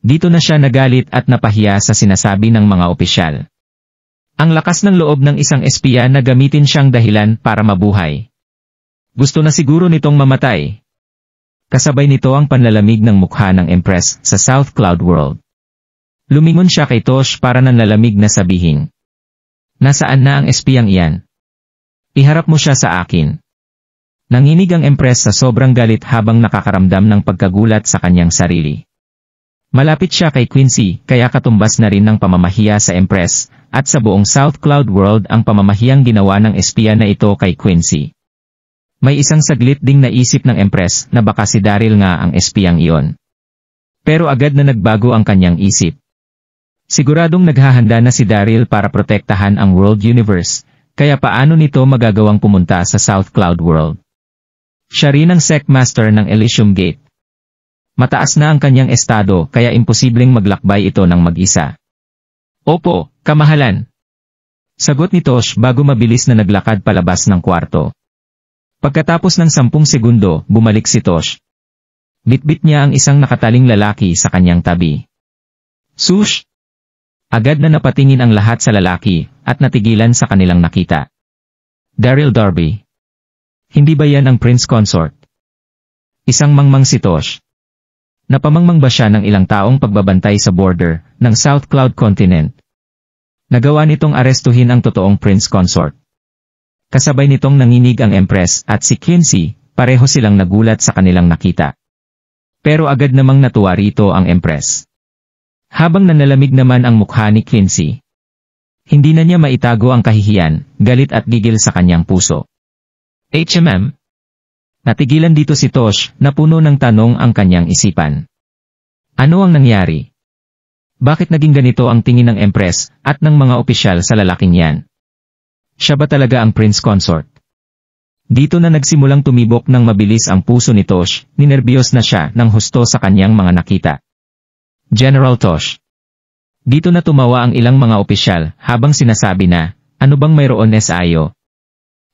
Dito na siya nagalit at napahiya sa sinasabi ng mga opisyal. Ang lakas ng loob ng isang espiya na gamitin siyang dahilan para mabuhay. Gusto na siguro nitong mamatay. Kasabay nito ang panlalamig ng mukha ng Empress sa South Cloud World. Lumingon siya kay Tosh para nanlalamig na sabihin. Nasaan na ang espiyang iyan? Iharap mo siya sa akin. Nanginig ang Empress sa sobrang galit habang nakakaramdam ng pagkagulat sa kanyang sarili. Malapit siya kay Quincy, kaya katumbas na rin ng pamamahiya sa Empress, at sa buong South Cloud World ang pamamahiyang ginawa ng espiya na ito kay Quincy. May isang saglit ding naisip ng Empress na baka si Daryl nga ang espiyang iyon. Pero agad na nagbago ang kanyang isip. Siguradong naghahanda na si Daryl para protektahan ang World Universe, kaya paano nito magagawang pumunta sa South Cloud World? Siya rin ang Secmaster ng Elysium Gate. Mataas na ang kanyang estado kaya imposibleng maglakbay ito ng mag-isa. Opo, kamahalan. Sagot ni Tosh bago mabilis na naglakad palabas ng kwarto. Pagkatapos ng 10 segundo, bumalik si Tosh. Bitbit niya ang isang nakataling lalaki sa kanyang tabi. Sush! Agad na napatingin ang lahat sa lalaki at natigilan sa kanilang nakita. Daryl Darby. Hindi ba yan ang Prince Consort? Isang mangmang si Tosh. Napamangmang ba siya ng ilang taong pagbabantay sa border ng South Cloud Continent? Nagawa nitong arestuhin ang totoong Prince Consort. Kasabay nitong nanginig ang Empress at si Quincy, pareho silang nagulat sa kanilang nakita. Pero agad namang natuwa rito ang Empress. Habang nanalamig naman ang mukha ni Quincy. Hindi na niya maitago ang kahihiyan, galit at gigil sa kanyang puso. HMM? Natigilan dito si Tosh na puno ng tanong ang kanyang isipan. Ano ang nangyari? Bakit naging ganito ang tingin ng Empress at ng mga opisyal sa lalaking yan? Siya ba talaga ang Prince Consort? Dito na nagsimulang tumibok ng mabilis ang puso ni Tosh, ninerbiyos na siya ng husto sa kanyang mga nakita. General Tosh. Dito na tumawa ang ilang mga opisyal habang sinasabi na, ano bang mayroon ayo?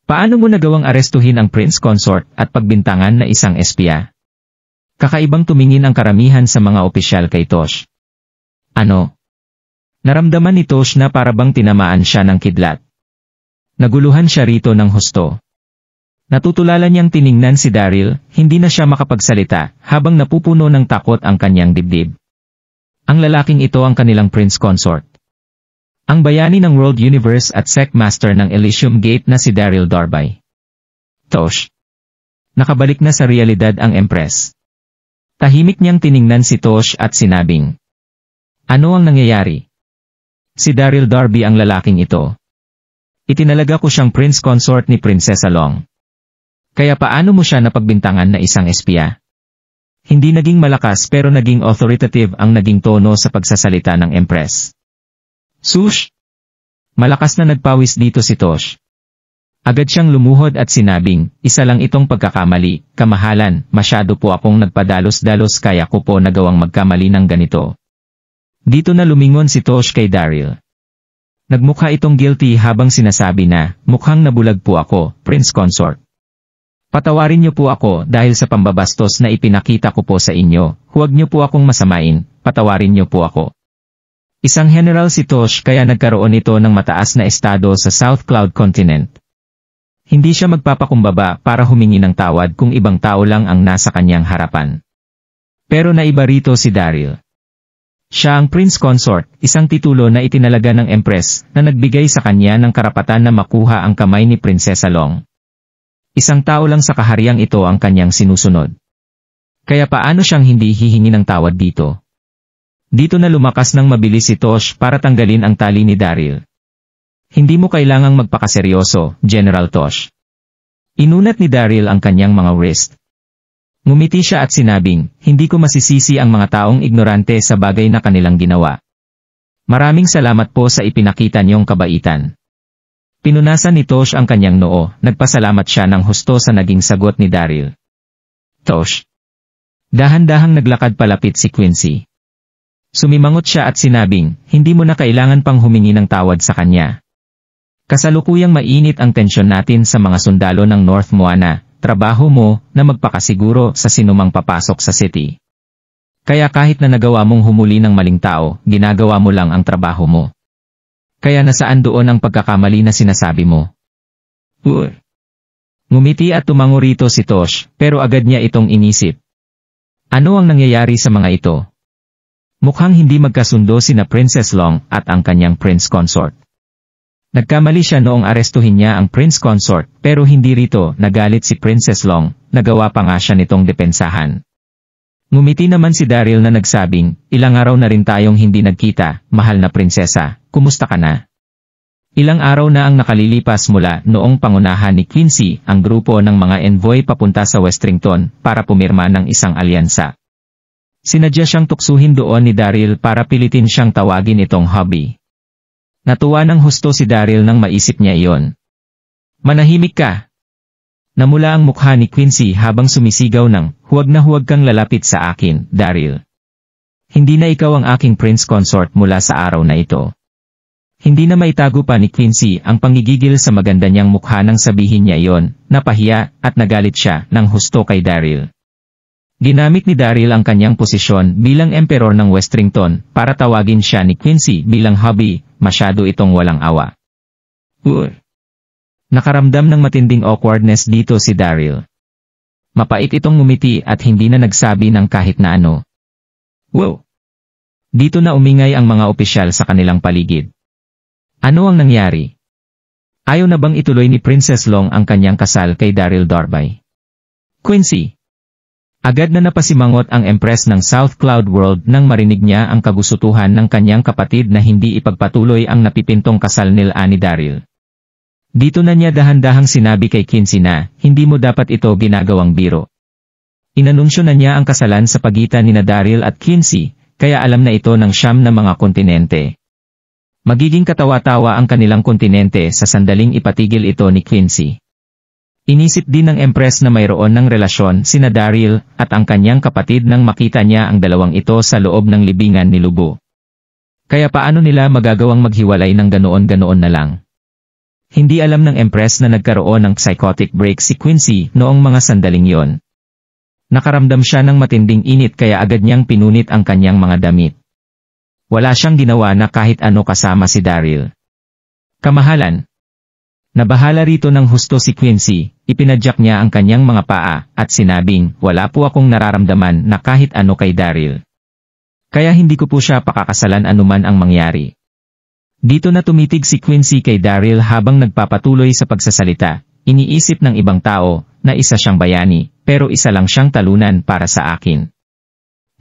Paano mo nagawang arestuhin ang Prince Consort at pagbintangan na isang espiya? Kakaibang tumingin ang karamihan sa mga opisyal kay Tosh. Ano? Naramdaman ni Tosh na parabang tinamaan siya ng kidlat. Naguluhan siya rito ng husto. Natutulala niyang tiningnan si Daryl, hindi na siya makapagsalita habang napupuno ng takot ang kanyang dibdib. Ang lalaking ito ang kanilang Prince Consort. Ang bayani ng World Universe at Secmaster ng Elysium Gate na si Daryl Darby. Tosh. Nakabalik na sa realidad ang Empress. Tahimik niyang tiningnan si Tosh at sinabing, ano ang nangyayari? Si Daryl Darby ang lalaking ito. Itinalaga ko siyang prince consort ni Prinsesa Long. Kaya paano mo siya napagbintangan na isang espiya? Hindi naging malakas pero naging authoritative ang naging tono sa pagsasalita ng Empress. Sush! Malakas na nagpawis dito si Tosh. Agad siyang lumuhod at sinabing, isa lang itong pagkakamali, kamahalan, masyado po akong nagpadalos-dalos kaya ko po nagawang magkamali ng ganito. Dito na lumingon si Tosh kay Daryl. Nagmukha itong guilty habang sinasabi na, mukhang nabulag po ako, Prince Consort. Patawarin niyo po ako dahil sa pambabastos na ipinakita ko po sa inyo, huwag niyo po akong masamain, patawarin niyo po ako. Isang general si Tosh kaya nagkaroon ito ng mataas na estado sa South Cloud Continent. Hindi siya magpapakumbaba para humingi ng tawad kung ibang tao lang ang nasa kanyang harapan. Pero naiba rito si Daryl. Siya ang Prince Consort, isang titulo na itinalaga ng Empress na nagbigay sa kanya ng karapatan na makuha ang kamay ni Prinsesa Long. Isang tao lang sa kahariang ito ang kanyang sinusunod. Kaya paano siyang hindi hihingi ng tawad dito? Dito na lumakas ng mabilis si Tosh para tanggalin ang tali ni Daryl. Hindi mo kailangang magpakaseryoso, General Tosh. Inunat ni Daryl ang kanyang mga wrist. Ngumiti siya at sinabing, hindi ko masisisi ang mga taong ignorante sa bagay na kanilang ginawa. Maraming salamat po sa ipinakita niyong kabaitan. Pinunasan ni Tosh ang kanyang noo, nagpasalamat siya ng husto sa naging sagot ni Daryl. Tosh. Dahan-dahang naglakad palapit si Quincy. Sumimangot siya at sinabing, hindi mo na kailangan pang humingi ng tawad sa kanya. Kasalukuyang mainit ang tensyon natin sa mga sundalo ng North Moana, trabaho mo na magpakasiguro sa sinumang papasok sa city. Kaya kahit na nagawa mong humuli ng maling tao, ginagawa mo lang ang trabaho mo. Kaya nasaan doon ang pagkakamali na sinasabi mo? Ngumiti at tumango rito si Tosh, pero agad niya itong inisip. Ano ang nangyayari sa mga ito? Mukhang hindi magkasundo sina Princess Long at ang kanyang Prince Consort. Nagkamali siya noong arestuhin niya ang Prince Consort pero hindi rito nagalit si Princess Long, nagawa pa nga siya nitong depensahan. Ngumiti naman si Daryl na nagsabing, ilang araw na rin tayong hindi nagkita, mahal na prinsesa, kumusta ka na? Ilang araw na ang nakalilipas mula noong pangunahan ni Quincy ang grupo ng mga envoy papunta sa Westrington para pumirma ng isang alyansa. Sinadya siyang tuksuhin doon ni Daryl para pilitin siyang tawagin itong hobby. Natuwa ng husto si Daryl nang maisip niya iyon. Manahimik ka! Namula ang mukha ni Quincy habang sumisigaw ng, huwag na huwag kang lalapit sa akin, Daryl. Hindi na ikaw ang aking Prince Consort mula sa araw na ito. Hindi na maitago pa ni Quincy ang pangigigil sa maganda niyang mukha nang sabihin niya iyon, napahiya at nagalit siya ng husto kay Daryl. Ginamit ni Daryl ang kanyang posisyon bilang emperor ng Westrington para tawagin siya ni Quincy bilang hobby, masyado itong walang awa. Nakaramdam ng matinding awkwardness dito si Daryl. Mapait itong ngumiti at hindi na nagsabi ng kahit na ano. Wow! Dito na umingay ang mga opisyal sa kanilang paligid. Ano ang nangyari? Ayaw na bang ituloy ni Princess Long ang kanyang kasal kay Daryl Darby? Quincy! Agad na napasimangot ang Empress ng South Cloud World nang marinig niya ang kagustuhan ng kanyang kapatid na hindi ipagpatuloy ang napipintong kasal nila ni Daryl. Dito na niya dahan-dahang sinabi kay Quincy na, hindi mo dapat ito ginagawang biro. Inanunsyo na niya ang kasalan sa pagitan ni Daryl at Quincy, kaya alam na ito ng siyam na mga kontinente. Magiging katawa-tawa ang kanilang kontinente sa sandaling ipatigil ito ni Quincy. Inisip din ng Empress na mayroon ng relasyon sina Daryl at ang kanyang kapatid nang makita niya ang dalawang ito sa loob ng libingan ni Lubo. Kaya paano nila magagawang maghiwalay ng ganoon-ganoon na lang? Hindi alam ng Empress na nagkaroon ng psychotic break si Quincy noong mga sandaling yon. Nakaramdam siya ng matinding init kaya agad niyang pinunit ang kanyang mga damit. Wala siyang ginawa na kahit ano kasama si Daryl. Kamahalan. Nabahala rito ng husto si Quincy, ipinadyak niya ang kanyang mga paa at sinabing, wala po akong nararamdaman na kahit ano kay Daryl. Kaya hindi ko po siya pakakasalan anuman ang mangyari. Dito na tumitig si Quincy kay Daryl habang nagpapatuloy sa pagsasalita, iniisip ng ibang tao na isa siyang bayani, pero isa lang siyang talunan para sa akin.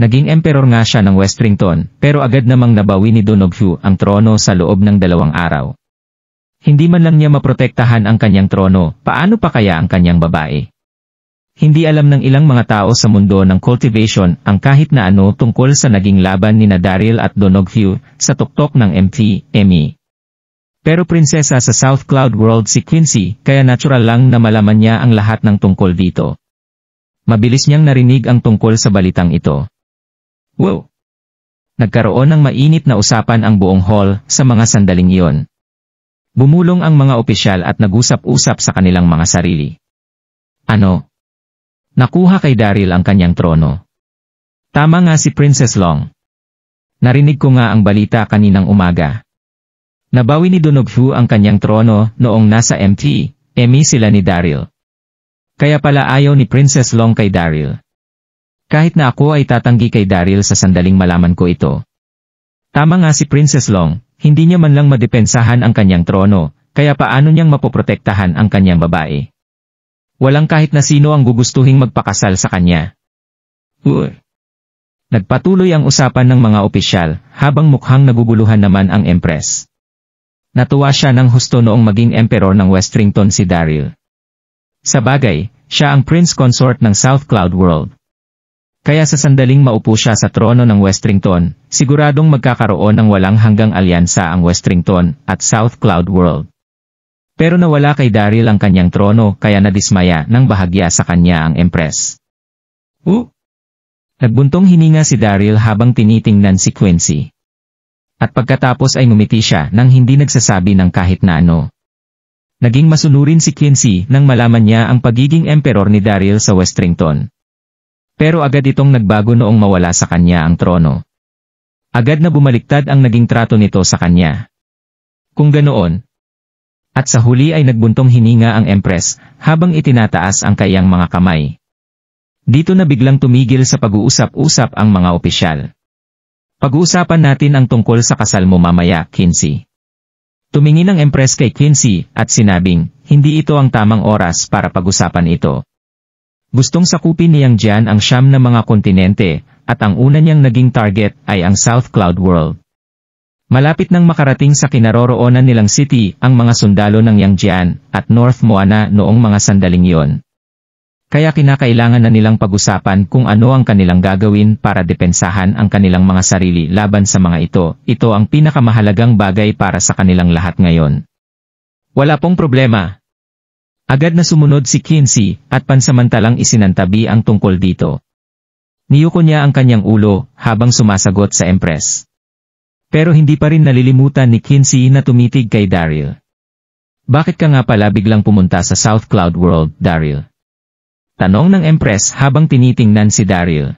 Naging emperor nga siya ng Westrington, pero agad namang nabawi ni Donoghu ang trono sa loob ng 2 araw. Hindi man lang niya maprotektahan ang kanyang trono, paano pa kaya ang kanyang babae? Hindi alam ng ilang mga tao sa mundo ng cultivation ang kahit na ano tungkol sa naging laban ni Daryl at Donoghu sa tuktok ng Emmy. Pero prinsesa sa South Cloud World si Quincy, kaya natural lang na malaman niya ang lahat ng tungkol dito. Mabilis niyang narinig ang tungkol sa balitang ito. Wow! Nagkaroon ng mainit na usapan ang buong hall sa mga sandaling iyon. Bumulong ang mga opisyal at nag-usap-usap sa kanilang mga sarili. Ano? Nakuha kay Daryl ang kanyang trono. Tama nga si Princess Long. Narinig ko nga ang balita kaninang umaga. Nabawi ni Donoghu ang kanyang trono noong nasa Emmy sila ni Daryl. Kaya pala ayaw ni Princess Long kay Daryl. Kahit na ako ay tatanggi kay Daryl sa sandaling malaman ko ito. Tama nga si Princess Long, hindi niya man lang madepensahan ang kanyang trono, kaya paano niyang mapoprotektahan ang kanyang babae? Walang kahit na sino ang gugustuhing magpakasal sa kanya. Nagpatuloy ang usapan ng mga opisyal, habang mukhang naguguluhan naman ang Empress. Natuwa siya ng husto noong maging emperor ng Westrington si Daryl. Sa bagay, siya ang prince consort ng South Cloud World. Kaya sa sandaling maupo siya sa trono ng Westrington, siguradong magkakaroon ng walang hanggang alyansa ang Westrington at South Cloud World. Pero nawala kay Daryl ang kanyang trono kaya nadismaya ng bahagya sa kanya ang Empress. Nagbuntong hininga si Daryl habang tinitingnan si Quincy. At pagkatapos ay ngumiti siya nang hindi nagsasabi ng kahit na ano. Naging masunurin si Quincy nang malaman niya ang pagiging emperor ni Daryl sa Westrington. Pero agad itong nagbago noong mawala sa kanya ang trono. Agad na bumaliktad ang naging trato nito sa kanya. Kung ganoon, at sa huli ay nagbuntong hininga ang Empress habang itinataas ang kanyang mga kamay. Dito na biglang tumigil sa pag-uusap-usap ang mga opisyal. Pag-uusapan natin ang tungkol sa kasal mo mamaya, Quincy. Tumingin ang Empress kay Quincy at sinabing, hindi ito ang tamang oras para pag-usapan ito. Gustong sakupin niyang Jian ang 9 na mga kontinente, at ang una niyang naging target ay ang South Cloud World. Malapit nang makarating sa kinaroroonan nilang city ang mga sundalo ng Yangjian at North Moana noong mga sandaling iyon. Kaya kinakailangan na nilang pag-usapan kung ano ang kanilang gagawin para depensahan ang kanilang mga sarili laban sa mga ito. Ito ang pinakamahalagang bagay para sa kanilang lahat ngayon. Wala pong problema. Agad na sumunod si Quincy at pansamantalang isinantabi ang tungkol dito. Niyuko niya ang kanyang ulo habang sumasagot sa Empress. Pero hindi pa rin nalilimutan ni Quincy na tumitig kay Daryl. Bakit ka nga pala biglang pumunta sa South Cloud World, Daryl? Tanong ng Empress habang tinitingnan si Daryl.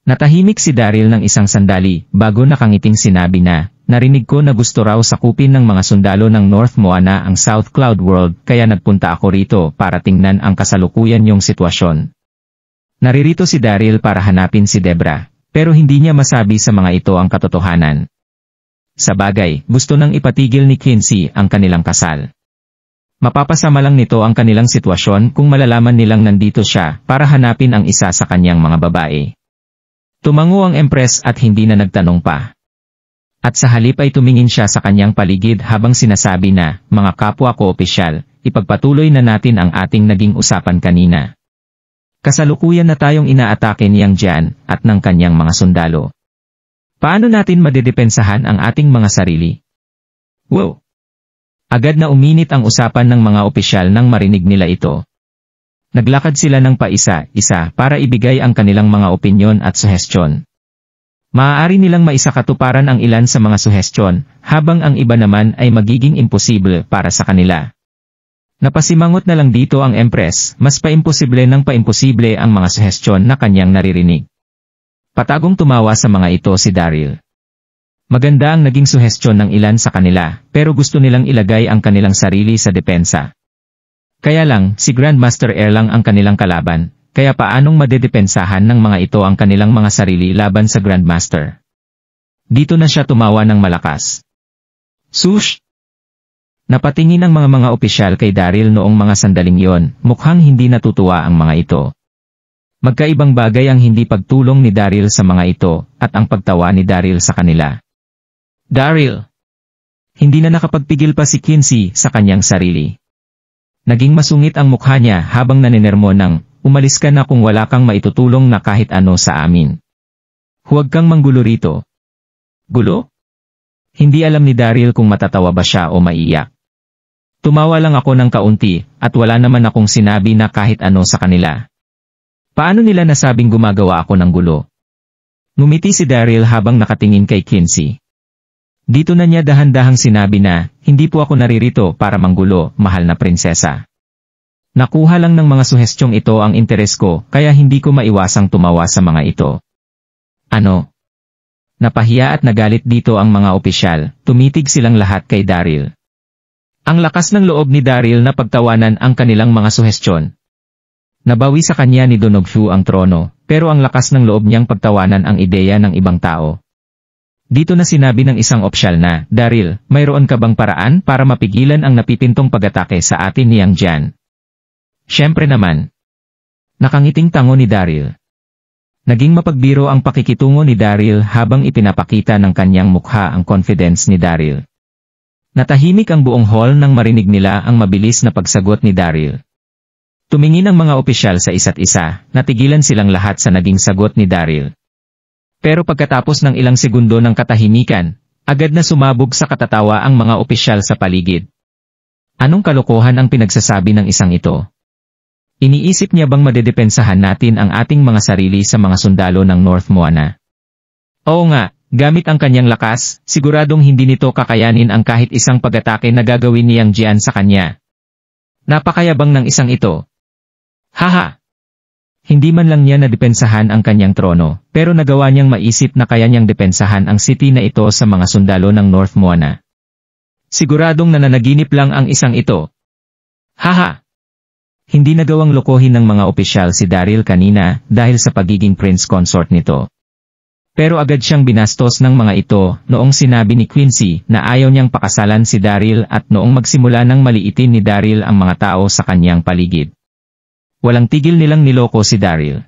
Natahimik si Daryl ng isang sandali bago nakangiting sinabi na, narinig ko na gusto raw sakupin ng mga sundalo ng North Moana ang South Cloud World kaya nagpunta ako rito para tingnan ang kasalukuyan yung sitwasyon. Naririto si Daryl para hanapin si Debra. Pero hindi niya masabi sa mga ito ang katotohanan. Sa bagay, gusto nang ipatigil ni Quincy ang kanilang kasal. Mapapasama lang nito ang kanilang sitwasyon kung malalaman nilang nandito siya para hanapin ang isa sa kanyang mga babae. Tumango ang Empress at hindi na nagtanong pa. At sa halip ay tumingin siya sa kanyang paligid habang sinasabi na, mga kapwa ko opisyal, ipagpatuloy na natin ang ating naging usapan kanina. Kasalukuyan na tayong inaatake ni Yang Jian at ng kanyang mga sundalo. Paano natin madedepensahan ang ating mga sarili? Wow! Agad na uminit ang usapan ng mga opisyal nang marinig nila ito. Naglakad sila ng paisa-isa para ibigay ang kanilang mga opinyon at suhestyon. Maaari nilang maisakatuparan ang ilan sa mga suhestyon, habang ang iba naman ay magiging imposible para sa kanila. Napasimangot na lang dito ang Empress, mas paimposible ng paimposible ang mga suhestyon na kanyang naririnig. Patagong tumawa sa mga ito si Daryl. Maganda ang naging suhestyon ng ilan sa kanila, pero gusto nilang ilagay ang kanilang sarili sa depensa. Kaya lang, si Grandmaster Erlang ang kanilang kalaban, kaya paanong madedepensahan ng mga ito ang kanilang mga sarili laban sa Grandmaster? Dito na siya tumawa ng malakas. Sush! Napatingin ang mga opisyal kay Daryl noong mga sandaling iyon, mukhang hindi natutuwa ang mga ito. Magkaibang bagay ang hindi pagtulong ni Daryl sa mga ito, at ang pagtawa ni Daryl sa kanila. Daryl! Hindi na nakapagpigil pa si Quincy sa kanyang sarili. Naging masungit ang mukha niya habang naninermo ng, umalis ka na kung wala kang maitutulong na kahit ano sa amin. Huwag kang manggulo rito. Gulo? Hindi alam ni Daryl kung matatawa ba siya o maiiyak. Tumawa lang ako ng kaunti, at wala naman akong sinabi na kahit ano sa kanila. Paano nila nasabing gumagawa ako ng gulo? Ngumiti si Daryl habang nakatingin kay Quincy. Dito na niya dahan-dahang sinabi na, hindi po ako naririto para manggulo, mahal na prinsesa. Nakuha lang ng mga suhestyong ito ang interes ko, kaya hindi ko maiwasang tumawa sa mga ito. Ano? Napahiya at nagalit dito ang mga opisyal, tumitig silang lahat kay Daryl. Ang lakas ng loob ni Daryl na pagtawanan ang kanilang mga suhestyon. Nabawi sa kanya ni Donogfu ang trono, pero ang lakas ng loob niyang pagtawanan ang ideya ng ibang tao. Dito na sinabi ng isang opisyal na, Daryl, mayroon ka bang paraan para mapigilan ang napipintong pag-atake sa atin ni Yang Jian? Siyempre naman. Nakangiting tango ni Daryl. Naging mapagbiro ang pakikitungo ni Daryl habang ipinapakita ng kanyang mukha ang confidence ni Daryl. Natahimik ang buong hall nang marinig nila ang mabilis na pagsagot ni Daryl. Tumingin ang mga opisyal sa isa't isa, natigilan silang lahat sa naging sagot ni Daryl. Pero pagkatapos ng ilang segundo ng katahimikan, agad na sumabog sa katatawa ang mga opisyal sa paligid. Anong kalokohan ang pinagsasabi ng isang ito? Iniisip niya bang madedepensahan natin ang ating mga sarili sa mga sundalo ng North Moana? Oo nga, gamit ang kanyang lakas, siguradong hindi nito kakayanin ang kahit isang pag-atake na gagawin ni Yang Jian sa kanya. Napakayabang ng isang ito. Haha! Hindi man lang niya nadepensahan ang kanyang trono, pero nagawa niyang maisip na kaya niyang depensahan ang city na ito sa mga sundalo ng North Moana. Siguradong nananaginip lang ang isang ito. Haha! Hindi nagawang lokohin ng mga opisyal si Daryl kanina dahil sa pagiging prince consort nito. Pero agad siyang binastos ng mga ito noong sinabi ni Quincy na ayaw niyang pakasalan si Daryl at noong magsimula ng maliitin ni Daryl ang mga tao sa kanyang paligid. Walang tigil nilang niloko si Daryl.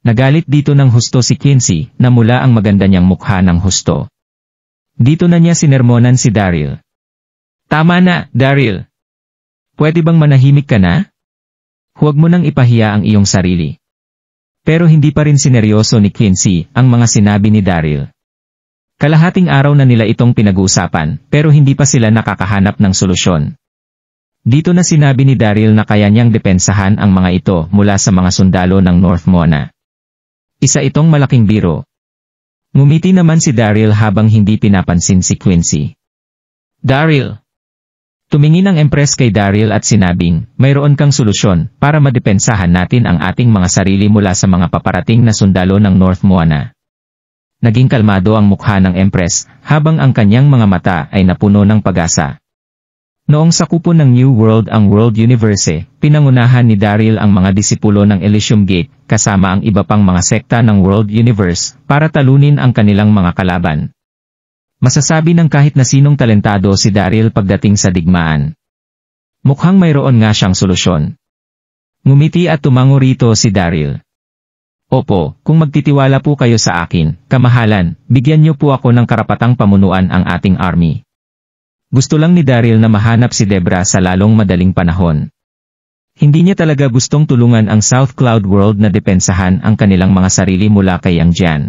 Nagalit dito ng husto si Quincy na mula ang maganda niyang mukha ng husto. Dito na niya sinermonan si Daryl. Tama na, Daryl. Pwede bang manahimik ka na? Huwag mo nang ipahiya ang iyong sarili. Pero hindi pa rin sineryoso ni Quincy ang mga sinabi ni Daryl. Kalahating araw na nila itong pinag-uusapan, pero hindi pa sila nakakahanap ng solusyon. Dito na sinabi ni Daryl na kaya niyang depensahan ang mga ito mula sa mga sundalo ng North Moana. Isa itong malaking biro. Ngumiti naman si Daryl habang hindi pinapansin si Quincy. Daryl! Tumingin ang Empress kay Daryl at sinabing, mayroon kang solusyon para madepensahan natin ang ating mga sarili mula sa mga paparating na sundalo ng North Moana. Naging kalmado ang mukha ng Empress habang ang kanyang mga mata ay napuno ng pag-asa. Noong sakupon ng New World ang World Universe, pinangunahan ni Daryl ang mga disipulo ng Elysium Gate, kasama ang iba pang mga sekta ng World Universe, para talunin ang kanilang mga kalaban. Masasabi ng kahit na sinong talentado si Daryl pagdating sa digmaan. Mukhang mayroon nga siyang solusyon. Ngumiti at tumango rito si Daryl. Opo, kung magtitiwala po kayo sa akin, kamahalan, bigyan niyo po ako ng karapatang pamunuan ang ating army. Gusto lang ni Daryl na mahanap si Debra sa lalong madaling panahon. Hindi niya talaga gustong tulungan ang South Cloud World na depensahan ang kanilang mga sarili mula kay Yang Jian.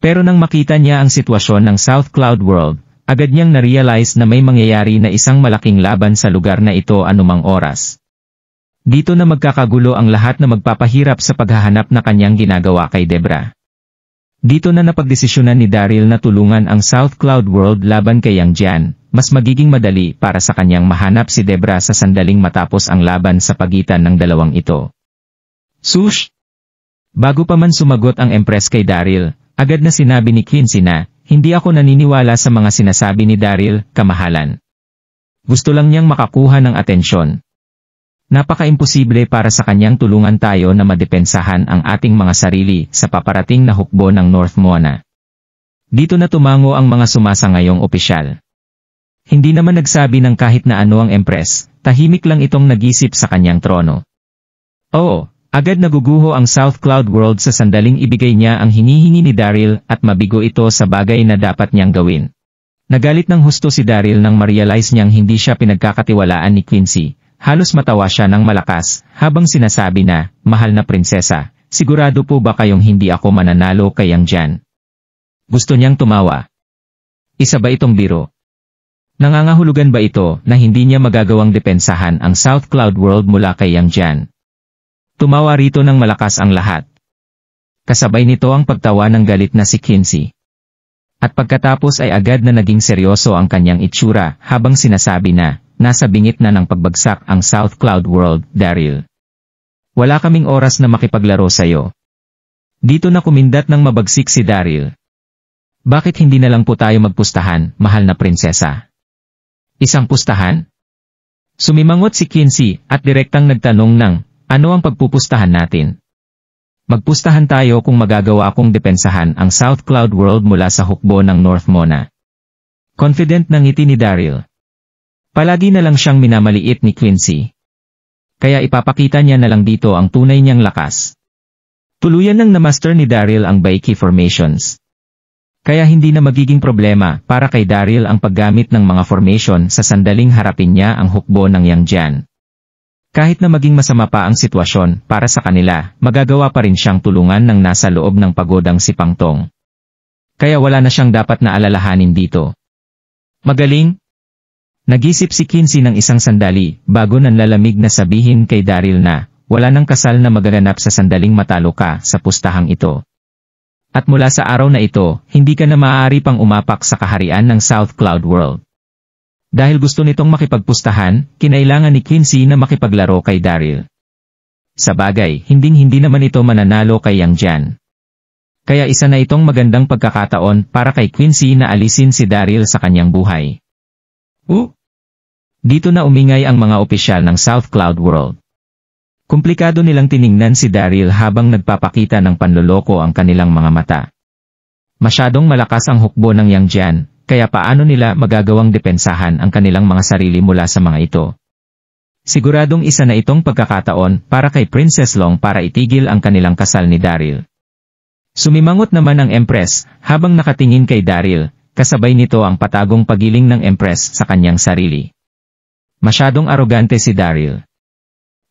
Pero nang makita niya ang sitwasyon ng South Cloud World, agad niyang na-realize na may mangyayari na isang malaking laban sa lugar na ito anumang oras. Dito na magkakagulo ang lahat na magpapahirap sa paghahanap na kanyang ginagawa kay Debra. Dito na napagdesisyonan ni Daryl na tulungan ang South Cloud World laban kay Yang Jian. Mas magiging madali para sa kanyang mahanap si Debra sa sandaling matapos ang laban sa pagitan ng dalawang ito. Sush! Bago pa man sumagot ang Empress kay Daryl, agad na sinabi ni Quincy na, hindi ako naniniwala sa mga sinasabi ni Daryl, kamahalan. Gusto lang niyang makakuha ng atensyon. Napaka-imposible para sa kanyang tulungan tayo na madepensahan ang ating mga sarili sa paparating na hukbo ng North Moana. Dito na tumango ang mga sumasangayong opisyal. Hindi naman nagsabi ng kahit na ano ang Empress, tahimik lang itong nag-isip sa kanyang trono. Oo, Agad naguguho ang South Cloud World sa sandaling ibigay niya ang hinihingi ni Daryl at mabigo ito sa bagay na dapat niyang gawin. Nagalit ng husto si Daryl nang ma-realize niyang hindi siya pinagkakatiwalaan ni Quincy. Halos matawa siya ng malakas, habang sinasabi na, "Mahal na prinsesa, sigurado po ba kayong hindi ako mananalo kay Yang Jian?" Gusto niyang tumawa. Isa ba itong biro? Nangangahulugan ba ito na hindi niya magagawang depensahan ang South Cloud World mula kay Yang Jian? Tumawa rito ng malakas ang lahat. Kasabay nito ang pagtawa ng galit na si Quincy. At pagkatapos ay agad na naging seryoso ang kanyang itsura habang sinasabi na, "Nasa bingit na ng pagbagsak ang South Cloud World, Daryl. Wala kaming oras na makipaglaro sa'yo." Dito na kumindat ng mabagsik si Daryl. "Bakit hindi na lang po tayo magpustahan, mahal na prinsesa?" "Isang pustahan?" Sumimangot si Quincy at direktang nagtanong ng, "Ano ang pagpupustahan natin?" "Magpustahan tayo kung magagawa akong depensahan ang South Cloud World mula sa hukbo ng North Mona." Confident ng ngiti ni Daryl. Palagi na lang siyang minamaliit ni Quincy. Kaya ipapakita niya na lang dito ang tunay niyang lakas. Tuluyan nang na-master ni Daryl ang Baiki formations. Kaya hindi na magiging problema para kay Daryl ang paggamit ng mga formation sa sandaling harapin niya ang hukbo ng Yang Jian. Kahit na maging masama pa ang sitwasyon para sa kanila, magagawa pa rin siyang tulungan ng nasa loob ng pagodang si Pang Tong. Kaya wala na siyang dapat na alalahanin dito. Magaling? Nag-isip si Quincy ng isang sandali bago nanlalamig na sabihin kay Daryl na wala nang kasal na magaganap sa sandaling matalo ka sa pustahang ito. At mula sa araw na ito, hindi ka na maaari pang umapak sa kaharian ng South Cloud World. Dahil gusto nitong makipagpustahan, kinailangan ni Quincy na makipaglaro kay Daryl. Sa bagay, hindi naman ito mananalo kay Yang Jian. Kaya isa na itong magandang pagkakataon para kay Quincy na alisin si Daryl sa kanyang buhay. Dito na umingay ang mga opisyal ng South Cloud World. Komplikado nilang tiningnan si Daryl habang nagpapakita ng panloloko ang kanilang mga mata. Masyadong malakas ang hukbo ng Yang Jian, kaya paano nila magagawang depensahan ang kanilang mga sarili mula sa mga ito? Siguradong isa na itong pagkakataon para kay Princess Long para itigil ang kanilang kasal ni Daryl. Sumimangot naman ang Empress habang nakatingin kay Daryl. Kasabay nito ang patagong pagiling ng Empress sa kanyang sarili. Masyadong arogante si Daryl.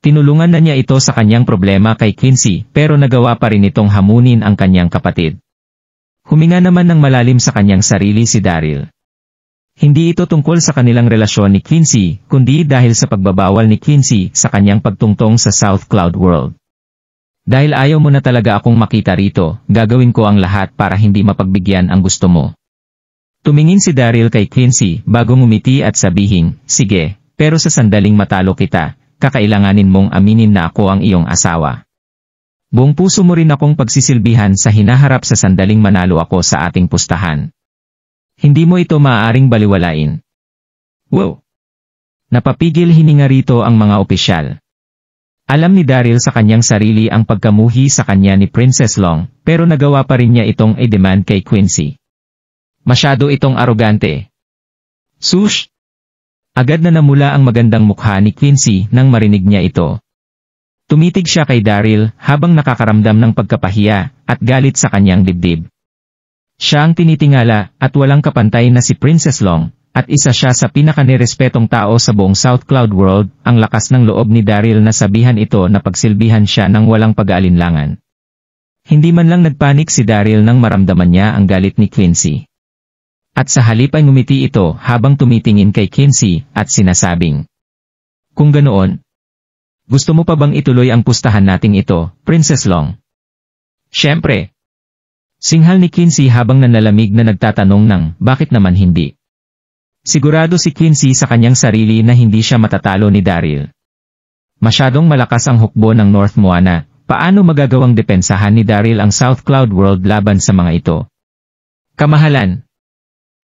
Tinulungan na niya ito sa kanyang problema kay Quincy pero nagawa pa rin itong hamunin ang kanyang kapatid. Huminga naman ng malalim sa kanyang sarili si Daryl. Hindi ito tungkol sa kanilang relasyon ni Quincy kundi dahil sa pagbabawal ni Quincy sa kanyang pagtungtong sa South Cloud World. Dahil ayaw mo na talaga akong makita rito, gagawin ko ang lahat para hindi mapagbigyan ang gusto mo. Tumingin si Daryl kay Quincy bago ngumiti at sabihin, "Sige, pero sa sandaling matalo kita, kakailanganin mong aminin na ako ang iyong asawa. Buong puso mo rin akong pagsisilbihan sa hinaharap sa sandaling manalo ako sa ating pustahan. Hindi mo ito maaaring baliwalain." Wow! Napapigil hininga rito ang mga opisyal. Alam ni Daryl sa kanyang sarili ang pagkamuhi sa kanya ni Princess Long, pero nagawa pa rin niya itong i-demand kay Quincy. Masyado itong arogante. Sush! Agad na namula ang magandang mukha ni Quincy nang marinig niya ito. Tumitig siya kay Daryl habang nakakaramdam ng pagkapahiya at galit sa kanyang dibdib. Siya ang tinitingala at walang kapantay na si Princess Long, at isa siya sa pinakanirespetong tao sa buong South Cloud World. Ang lakas ng loob ni Daryl na sabihan ito na pagsilbihan siya ng walang pag-aalinlangan. Hindi man lang nagpanik si Daryl nang maramdaman niya ang galit ni Quincy. At sa halip ay ngumiti ito habang tumitingin kay Quincy at sinasabing, "Kung ganoon, gusto mo pa bang ituloy ang pustahan nating ito, Princess Long?" "Siyempre." Singhal ni Quincy habang nanlalamig na nagtatanong ng, bakit naman hindi? Sigurado si Quincy sa kanyang sarili na hindi siya matatalo ni Daryl. Masyadong malakas ang hukbo ng North Moana, paano magagawang depensahan ni Daryl ang South Cloud World laban sa mga ito? "Kamahalan."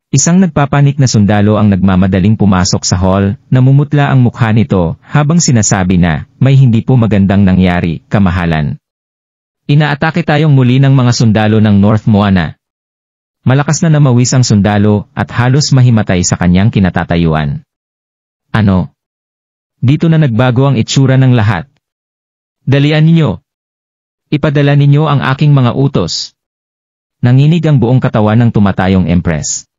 Isang nagpapanik na sundalo ang nagmamadaling pumasok sa hall, namumutla ang mukha nito habang sinasabi na, "May hindi po magandang nangyari, kamahalan. Inaatake tayong muli ng mga sundalo ng North Moana." Malakas na namawis ang sundalo at halos mahimatay sa kanyang kinatatayuan. "Ano? Dito na nagbago ang itsura ng lahat. Dalian ninyo." Ipadala ninyo ang aking mga utos. Nanginig ang buong katawan ng tumatayong Empress.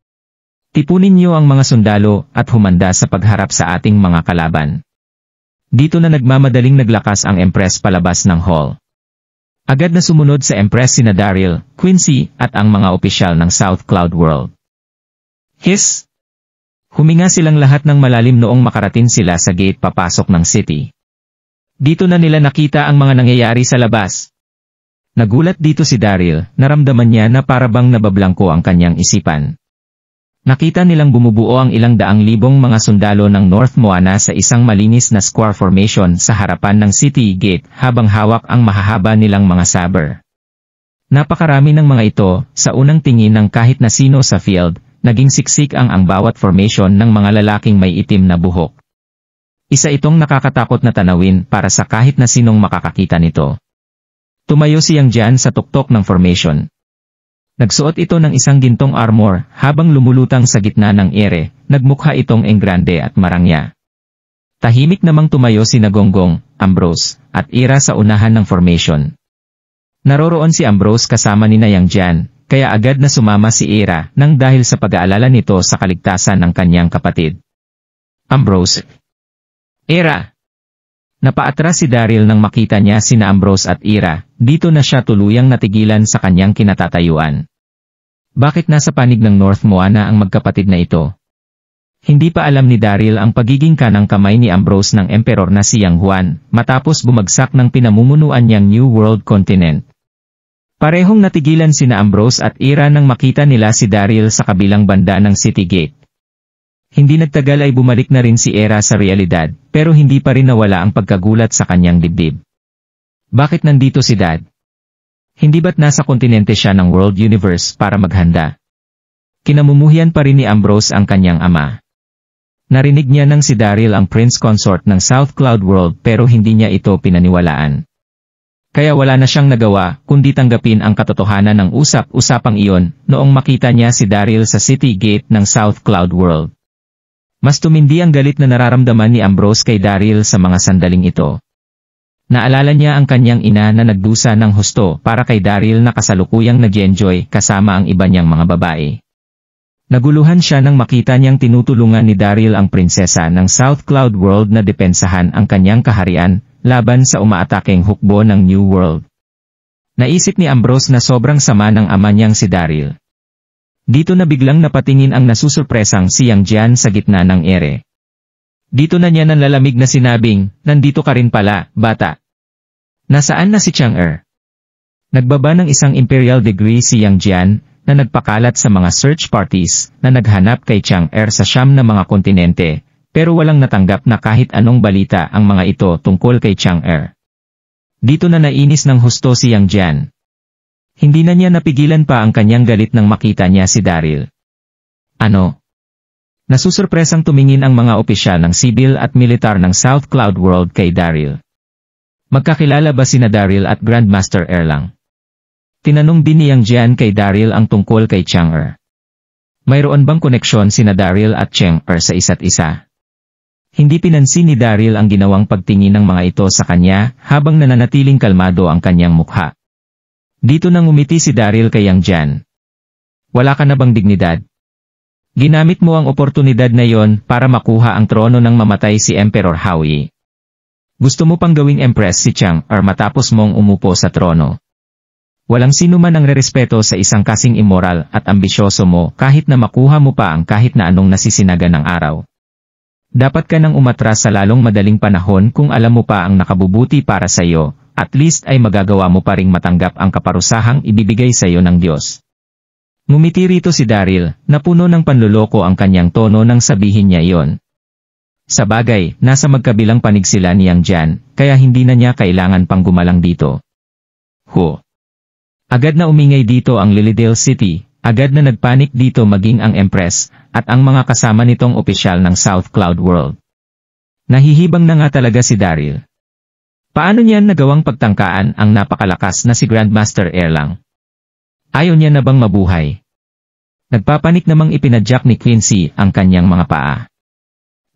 Tipunin niyo ang mga sundalo at humanda sa pagharap sa ating mga kalaban. Dito na nagmamadaling naglakas ang Empress palabas ng hall. Agad na sumunod sa Empress sina Daryl, Quincy at ang mga opisyal ng South Cloud World. Hiss! Huminga silang lahat ng malalim noong makarating sila sa gate papasok ng city. Dito na nila nakita ang mga nangyayari sa labas. Nagulat dito si Daryl, naramdaman niya na parabang nabablangko ang kanyang isipan. Nakita nilang bumubuo ang ilang daang libong mga sundalo ng North Moana sa isang malinis na square formation sa harapan ng city gate habang hawak ang mahahaba nilang mga saber. Napakarami ng mga ito, sa unang tingin ng kahit na sino sa field, naging siksik ang bawat formation ng mga lalaking may itim na buhok. Isa itong nakakatakot na tanawin para sa kahit na sinong makakakita nito. Tumayo si Yang Jian sa tuktok ng formation. Nagsuot ito ng isang gintong armor, habang lumulutang sa gitna ng ere, nagmukha itong enggrande at marangya. Tahimik namang tumayo si Gonggong, Ambrose, at Ira sa unahan ng formation. Naroroon si Ambrose kasama ni Yang Jian, kaya agad na sumama si Ira nang dahil sa pag-aalala nito sa kaligtasan ng kanyang kapatid. Ambrose. Ira! Napaatras si Daryl nang makita niya sina Ambrose at Ira, dito na siya tuluyang natigilan sa kanyang kinatatayuan. Bakit nasa panig ng North Moana ang magkapatid na ito? Hindi pa alam ni Daryl ang pagiging kanang kamay ni Ambrose ng emperor na si Yang Huan, matapos bumagsak ng pinamumunuan niyang New World Continent. Parehong natigilan sina Ambrose at Ira nang makita nila si Daryl sa kabilang banda ng city gate. Hindi nagtagal ay bumalik na rin si Ira sa realidad, pero hindi pa rin nawala ang pagkagulat sa kanyang dibdib. Bakit nandito si Dad? Hindi ba't nasa kontinente siya ng World Universe para maghanda? Kinamumuhian pa rin ni Ambrose ang kanyang ama. Narinig niya nang si Daryl ang Prince Consort ng South Cloud World pero hindi niya ito pinaniwalaan. Kaya wala na siyang nagawa kundi tanggapin ang katotohanan ng usap-usapang iyon noong makita niya si Daryl sa city gate ng South Cloud World. Mas tumindi ang galit na nararamdaman ni Ambrose kay Daryl sa mga sandaling ito. Naalala niya ang kanyang ina na nagdusa ng husto para kay Daryl na kasalukuyang nag-enjoy kasama ang iba niyang mga babae. Naguluhan siya nang makita niyang tinutulungan ni Daryl ang prinsesa ng South Cloud World na depensahan ang kanyang kaharian laban sa umaatakeng hukbo ng New World. Naisip ni Ambrose na sobrang sama ng ama niyang si Daryl. Dito na biglang napatingin ang nasusurpresang si Yang Jian sa gitna ng ere. Dito na niya nanlalamig na sinabing, "Nandito ka rin pala, bata." Nasaan na si Chang'er? Nagbaba ng isang imperial degree si Yang Jian, na nagpakalat sa mga search parties, na naghanap kay Chang'er sa siyam na mga kontinente, pero walang natanggap na kahit anong balita ang mga ito tungkol kay Chang'er. Dito na nainis ng husto si Yang Jian. Hindi na niya napigilan pa ang kanyang galit nang makita niya si Daryl. Ano? Nasusurpresang tumingin ang mga opisyal ng sibil at militar ng South Cloud World kay Daryl. Magkakilala ba sina Daryl at Grandmaster Erlang? Tinanong din ni Yang Jian kay Daryl ang tungkol kay Chang'er. Mayroon bang koneksyon sina Daryl at Chang'er sa isa't isa? Hindi pinansin ni Daryl ang ginawang pagtingin ng mga ito sa kanya habang nananatiling kalmado ang kanyang mukha. Dito nang umiti si Daryl kay Yang Jian. Wala ka na bang dignidad? Ginamit mo ang oportunidad na yon para makuha ang trono ng mamatay si Emperor Howie. Gusto mo pang gawing empress si Chang'er matapos mong umupo sa trono. Walang sino man ang rerespeto sa isang kasing immoral at ambisyoso mo kahit na makuha mo pa ang kahit na anong nasisinaga ng araw. Dapat ka nang umatras sa lalong madaling panahon kung alam mo pa ang nakabubuti para sa iyo. At least ay magagawa mo pa ring matanggap ang kaparusahang ibibigay sa iyo ng Diyos. Ngumiti rito si Daryl, na puno ng panluloko ang kanyang tono nang sabihin niya iyon. Sa bagay, nasa magkabilang panig sila ni Yang Jian, kaya hindi na niya kailangan pang gumalang dito. Agad na umingay dito ang Lilydale City, agad na nagpanik dito maging ang Empress, at ang mga kasama nitong opisyal ng South Cloud World. Nahihibang na nga talaga si Daryl. Paano niyan nagawang pagtangkaan ang napakalakas na si Grandmaster Erlang? Ayaw niya na bang mabuhay? Nagpapanik namang ipinadyak ni Quincy ang kanyang mga paa.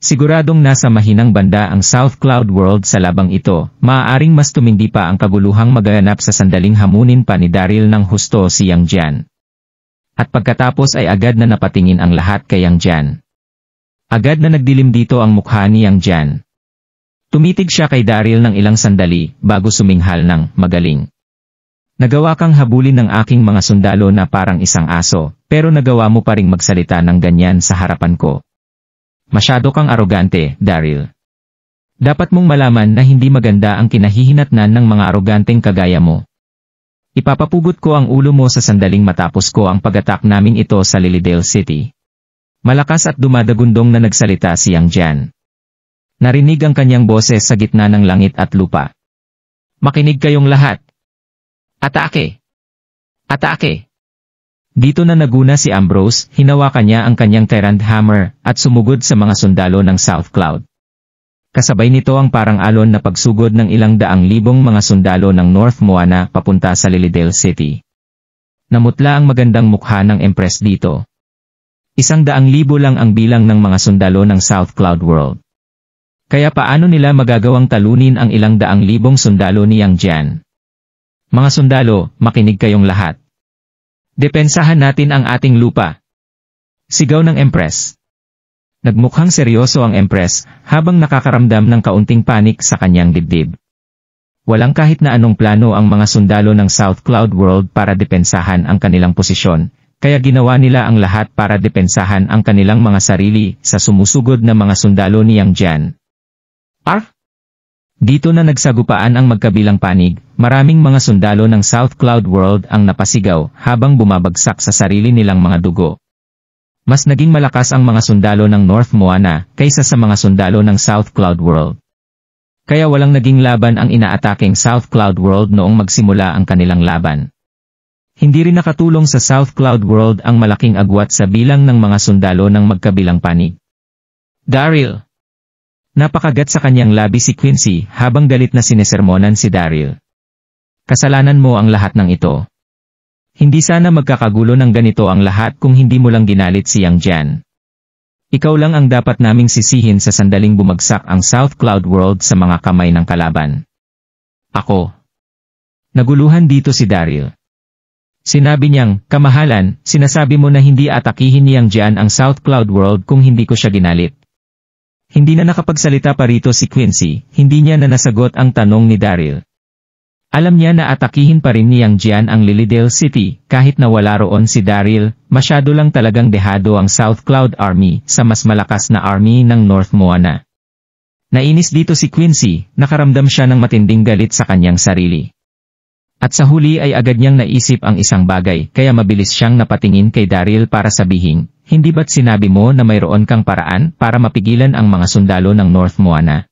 Siguradong nasa mahinang banda ang South Cloud World sa labang ito, maaaring mas tumindi pa ang kaguluhang maganap sa sandaling hamunin pa ni Daryl ng husto si Yang Jian. At pagkatapos ay agad na napatingin ang lahat kay Yang Jian. Agad na nagdilim dito ang mukha ni Yang Jian. Tumitig siya kay Daryl ng ilang sandali bago suminghal ng magaling. Nagawa kang habulin ng aking mga sundalo na parang isang aso, pero nagawa mo pa ring magsalita ng ganyan sa harapan ko. Masyado kang arogante, Daryl. Dapat mong malaman na hindi maganda ang kinahihinatnan ng mga aroganteng kagaya mo. Ipapapugot ko ang ulo mo sa sandaling matapos ko ang pag-attack naming ito sa Lilydale City. Malakas at dumadagundong na nagsalita si Yang Jian. Narinig ang kanyang boses sa gitna ng langit at lupa. Makinig kayong lahat. Atake! Atake! Dito na naguna si Ambrose, hinawakan niya ang kanyang Tyrant Hammer, at sumugod sa mga sundalo ng South Cloud. Kasabay nito ang parang alon na pagsugod ng ilang daang libong mga sundalo ng North Moana papunta sa Lilydale City. Namutla ang magandang mukha ng Empress dito. 100,000 lang ang bilang ng mga sundalo ng South Cloud World. Kaya paano nila magagawang talunin ang ilang daang libong sundalo ni Yang Jian? Mga sundalo, makinig kayong lahat. Depensahan natin ang ating lupa. Sigaw ng Empress. Nagmukhang seryoso ang Empress, habang nakakaramdam ng kaunting panik sa kanyang dibdib. Walang kahit na anong plano ang mga sundalo ng South Cloud World para depensahan ang kanilang posisyon, kaya ginawa nila ang lahat para depensahan ang kanilang mga sarili sa sumusugod na mga sundalo ni Yang Jian. Dito na nagsagupaan ang magkabilang panig, maraming mga sundalo ng South Cloud World ang napasigaw habang bumabagsak sa sarili nilang mga dugo. Mas naging malakas ang mga sundalo ng North Moana kaysa sa mga sundalo ng South Cloud World. Kaya walang naging laban ang inaataking South Cloud World noong magsimula ang kanilang laban. Hindi rin nakatulong sa South Cloud World ang malaking agwat sa bilang ng mga sundalo ng magkabilang panig. Daryl! Napakagat sa kanyang labi si Quincy habang galit na sinesermonan si Daryl. Kasalanan mo ang lahat ng ito. Hindi sana magkakagulo ng ganito ang lahat kung hindi mo lang ginalit si Yang Jian. Ikaw lang ang dapat naming sisihin sa sandaling bumagsak ang South Cloud World sa mga kamay ng kalaban. Ako. Naguluhan dito si Daryl. Sinabi niyang, kamahalan, sinasabi mo na hindi atakihin ni Yang Jian ang South Cloud World kung hindi ko siya ginalit. Hindi na nakapagsalita pa rito si Quincy, hindi niya na nasagot ang tanong ni Daryl. Alam niya na atakihin pa rin ni Yang Jian ang Lilydale City, kahit na wala roon si Daryl, masyado lang talagang dehado ang South Cloud Army sa mas malakas na army ng North Moana. Nainis dito si Quincy, nakaramdam siya ng matinding galit sa kanyang sarili. At sa huli ay agad niyang naisip ang isang bagay, kaya mabilis siyang napatingin kay Daryl para sabihin, hindi ba't sinabi mo na mayroon kang paraan para mapigilan ang mga sundalo ng North Moana?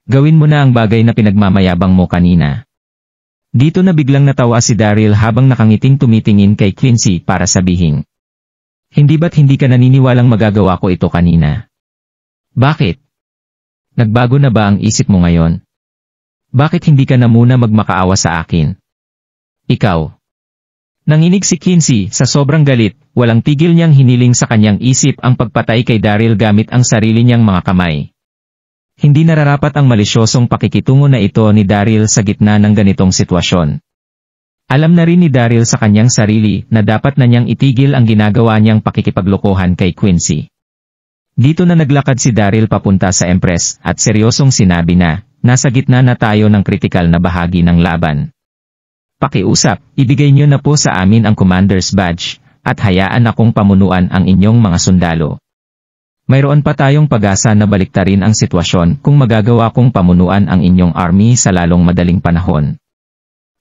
Gawin mo na ang bagay na pinagmamayabang mo kanina. Dito na biglang natawa si Daryl habang nakangiting tumitingin kay Quincy para sabihin. Hindi ba't hindi ka naniniwalang magagawa ko ito kanina? Bakit? Nagbago na ba ang isip mo ngayon? Bakit hindi ka na muna magmakaawa sa akin? Ikaw. Nanginig si Quincy sa sobrang galit, walang tigil niyang hiniling sa kanyang isip ang pagpatay kay Daryl gamit ang sarili niyang mga kamay. Hindi nararapat ang malisyosong pakikitungo na ito ni Daryl sa gitna ng ganitong sitwasyon. Alam na rin ni Daryl sa kanyang sarili na dapat na niyang itigil ang ginagawa niyang pakikipaglokohan kay Quincy. Dito na naglakad si Daryl papunta sa Empress at seryosong sinabi na, nasa gitna na tayo ng kritikal na bahagi ng laban. Pakiusap, ibigay niyo na po sa amin ang Commander's Badge, at hayaan akong pamunuan ang inyong mga sundalo. Mayroon pa tayong pag-asa na baliktarin ang sitwasyon kung magagawa kong pamunuan ang inyong army sa lalong madaling panahon.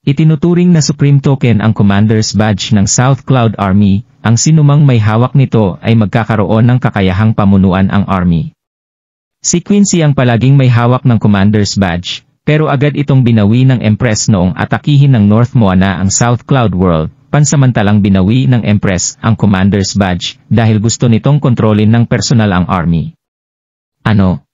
Itinuturing na Supreme Token ang Commander's Badge ng South Cloud Army, ang sinumang may hawak nito ay magkakaroon ng kakayahang pamunuan ang army. Si Quincy ang palaging may hawak ng Commander's Badge, pero agad itong binawi ng Empress noong atakihin ng North Moana ang South Cloud World. Pansamantalang binawi ng Empress ang Commander's Badge dahil gusto nitong kontrolin ng personal ang army. Ano?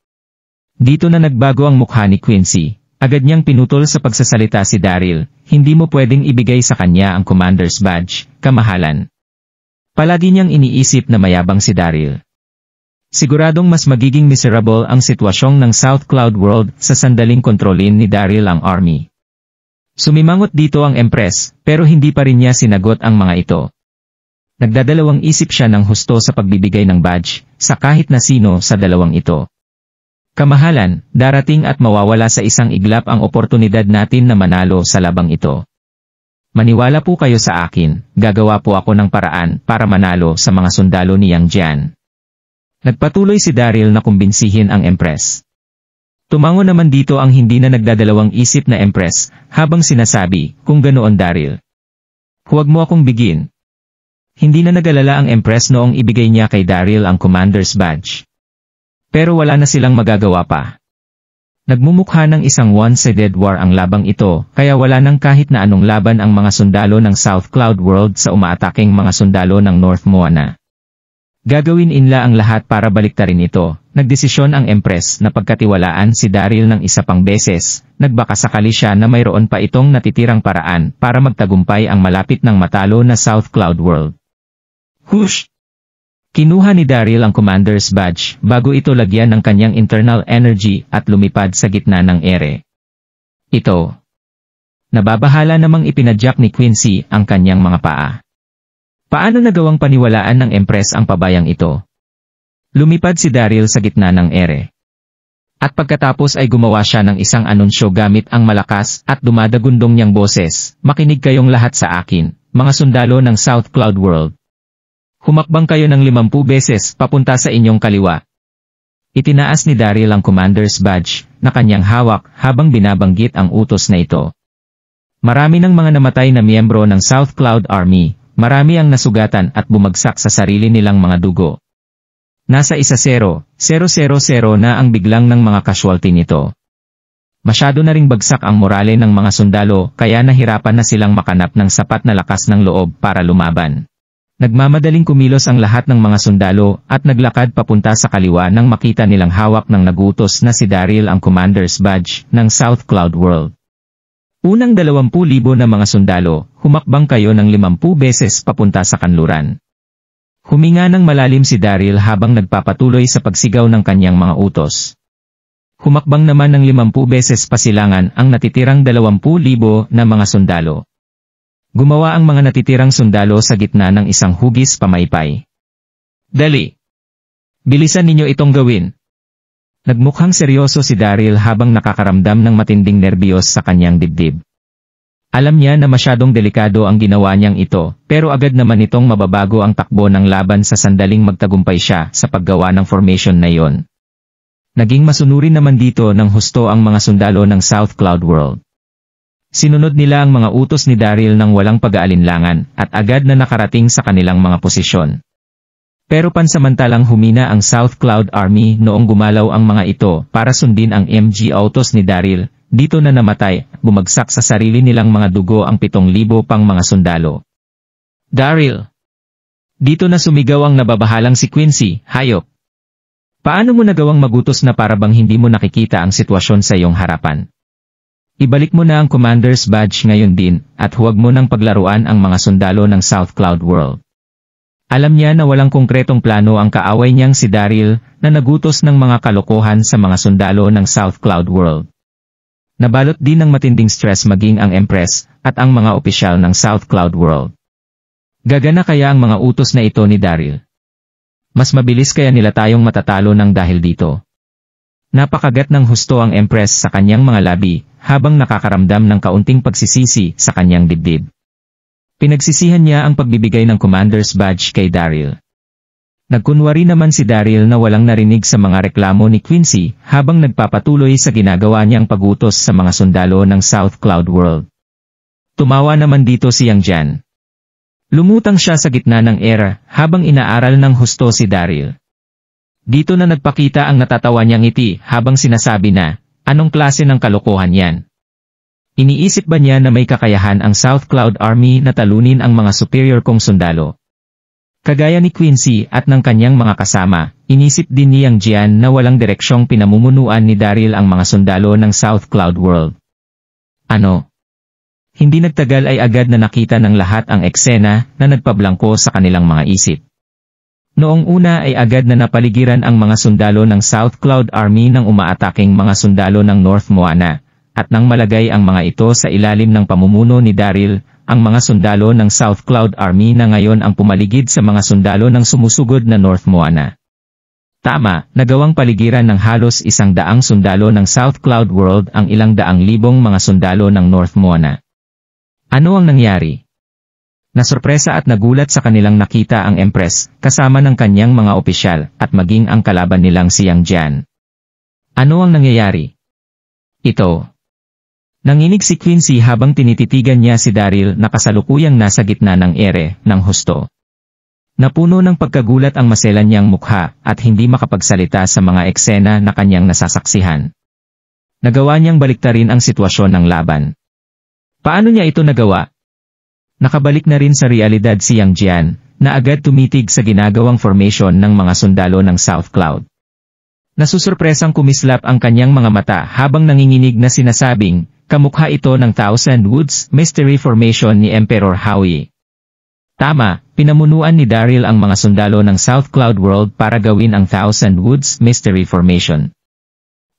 Dito na nagbago ang mukha ni Quincy. Agad niyang pinutol sa pagsasalita si Daryl, hindi mo pwedeng ibigay sa kanya ang Commander's Badge, kamahalan. Palagi niyang iniisip na mayabang si Daryl. Siguradong mas magiging miserable ang sitwasyong ng South Cloud World sa sandaling kontrolin ni Daryl ang army. Sumimangot dito ang Empress, pero hindi pa rin niya sinagot ang mga ito. Nagdadalawang isip siya ng husto sa pagbibigay ng badge, sa kahit na sino sa dalawang ito. Kamahalan, darating at mawawala sa isang iglap ang oportunidad natin na manalo sa labang ito. Maniwala po kayo sa akin, gagawa po ako ng paraan para manalo sa mga sundalo ni Yang Jian. Nagpatuloy si Daryl na kumbinsihin ang Empress. Tumango naman dito ang hindi na nagdadalawang isip na Empress, habang sinasabi, kung ganoon Daryl. Huwag mo akong bigin. Hindi na nagalala ang Empress noong ibigay niya kay Daryl ang Commander's Badge. Pero wala na silang magagawa pa. Nagmumukha ng isang one-sided war ang labang ito, kaya wala nang kahit na anong laban ang mga sundalo ng South Cloud World sa umaataking mga sundalo ng North Moana. Gagawin nila ang lahat para baliktarin ito. Nagdesisyon ang Empress na pagkatiwalaan si Daryl ng isa pang beses, nagbaka sakali siya na mayroon pa itong natitirang paraan para magtagumpay ang malapit ng matalo na South Cloud World. Hush! Kinuha ni Daryl ang Commander's Badge bago ito lagyan ng kanyang internal energy at lumipad sa gitna ng ere. Ito. Nababahala namang ipinadyak ni Quincy ang kanyang mga paa. Paano nagawang paniwalaan ng Empress ang pabayang ito? Lumipad si Daryl sa gitna ng ere. At pagkatapos ay gumawa siya ng isang anunsyo gamit ang malakas at dumadagundong niyang boses, makinig kayong lahat sa akin, mga sundalo ng South Cloud World. Humakbang kayo ng 50 beses papunta sa inyong kaliwa. Itinaas ni Daryl ang Commander's Badge na kanyang hawak habang binabanggit ang utos na ito. Marami ng mga namatay na miyembro ng South Cloud Army, marami ang nasugatan at bumagsak sa sarili nilang mga dugo. Nasa 1-0, 0-0-0 na ang biglang ng mga casualty nito. Masyado na ring bagsak ang morale ng mga sundalo kaya nahirapan na silang makanap ng sapat na lakas ng loob para lumaban. Nagmamadaling kumilos ang lahat ng mga sundalo at naglakad papunta sa kaliwa nang makita nilang hawak ng nagutos na si Daryl ang Commander's Badge ng South Cloud World. Unang 20,000 na mga sundalo, humakbang kayo ng 50 beses papunta sa kanluran. Huminga ng malalim si Daryl habang nagpapatuloy sa pagsigaw ng kanyang mga utos. Humakbang naman ng 50 beses pasilangan ang natitirang 20,000 na mga sundalo. Gumawa ang mga natitirang sundalo sa gitna ng isang hugis pamaypay. Dali! Bilisan ninyo itong gawin! Nagmukhang seryoso si Daryl habang nakakaramdam ng matinding nerbiyos sa kanyang dibdib. Alam niya na masyadong delikado ang ginawa niyang ito, pero agad naman itong mababago ang takbo ng laban sa sandaling magtagumpay siya sa paggawa ng formation na iyon. Naging masunurin naman dito ng husto ang mga sundalo ng South Cloud World. Sinunod nila ang mga utos ni Daryl ng walang pag-aalinlangan at agad na nakarating sa kanilang mga posisyon. Pero pansamantalang humina ang South Cloud Army noong gumalaw ang mga ito para sundin ang MG autos ni Daryl, dito na namatay, bumagsak sa sarili nilang mga dugo ang 7,000 pang mga sundalo. Daryl! Dito na sumigaw ang nababahalang si Quincy, hayop! Paano mo nagawang magutos na para bang hindi mo nakikita ang sitwasyon sa iyong harapan? Ibalik mo na ang Commander's Badge ngayon din, at huwag mo nang paglaruan ang mga sundalo ng South Cloud World. Alam niya na walang konkretong plano ang kaaway niyang si Daryl, na nagutos ng mga kalokohan sa mga sundalo ng South Cloud World. Nabalot din ng matinding stress maging ang Empress, at ang mga opisyal ng South Cloud World. Gagana kaya ang mga utos na ito ni Daryl? Mas mabilis kaya nila tayong matatalo ng dahil dito? Napakagat ng husto ang Empress sa kanyang mga labi, habang nakakaramdam ng kaunting pagsisisi sa kanyang dibdib. Pinagsisihan niya ang pagbibigay ng Commander's Badge kay Daryl. Nagkunwari naman si Daryl na walang narinig sa mga reklamo ni Quincy habang nagpapatuloy sa ginagawa niyang pagutos sa mga sundalo ng South Cloud World. Tumawa naman dito si Yang Jian. Lumutang siya sa gitna ng era habang inaaral ng husto si Daryl. Dito na nagpakita ang natatawa niyang ngiti habang sinasabi na, anong klase ng kalokohan yan? Iniisip ba niya na may kakayahan ang South Cloud Army na talunin ang mga superior kong sundalo? Kagaya ni Quincy at ng kanyang mga kasama, inisip din ni Yang Jian na walang direksyong pinamumunuan ni Daryl ang mga sundalo ng South Cloud World. Ano? Hindi nagtagal ay agad na nakita ng lahat ang eksena na nagpablangko sa kanilang mga isip. Noong una ay agad na napaligiran ang mga sundalo ng South Cloud Army ng umaataking mga sundalo ng North Moana, at nang malagay ang mga ito sa ilalim ng pamumuno ni Daryl, ang mga sundalo ng South Cloud Army na ngayon ang pumaligid sa mga sundalo ng sumusugod na North Moana. Tama, nagawang paligiran ng halos 100 sundalo ng South Cloud World ang ilang daang libong mga sundalo ng North Moana. Ano ang nangyari? Nasurpresa at nagulat sa kanilang nakita ang Empress, kasama ng kanyang mga opisyal, at maging ang kalaban nilang si Yang Jian. Ano ang nangyayari? Ito. Nanginig si Quincy habang tinititigan niya si Daryl na kasalukuyang nasa gitna ng ere, ng husto. Napuno ng pagkagulat ang maselan niyang mukha, at hindi makapagsalita sa mga eksena na kanyang nasasaksihan. Nagawa niyang baliktarin ang sitwasyon ng laban. Paano niya ito nagawa? Nakabalik na rin sa realidad si Yang Jian, na agad tumitig sa ginagawang formation ng mga sundalo ng South Cloud. Nasusurpresang kumislap ang kanyang mga mata habang nanginginig na sinasabing, kamukha ito ng Thousand Woods Mystery Formation ni Emperor Howie. Tama, pinamunuan ni Daryl ang mga sundalo ng South Cloud World para gawin ang Thousand Woods Mystery Formation.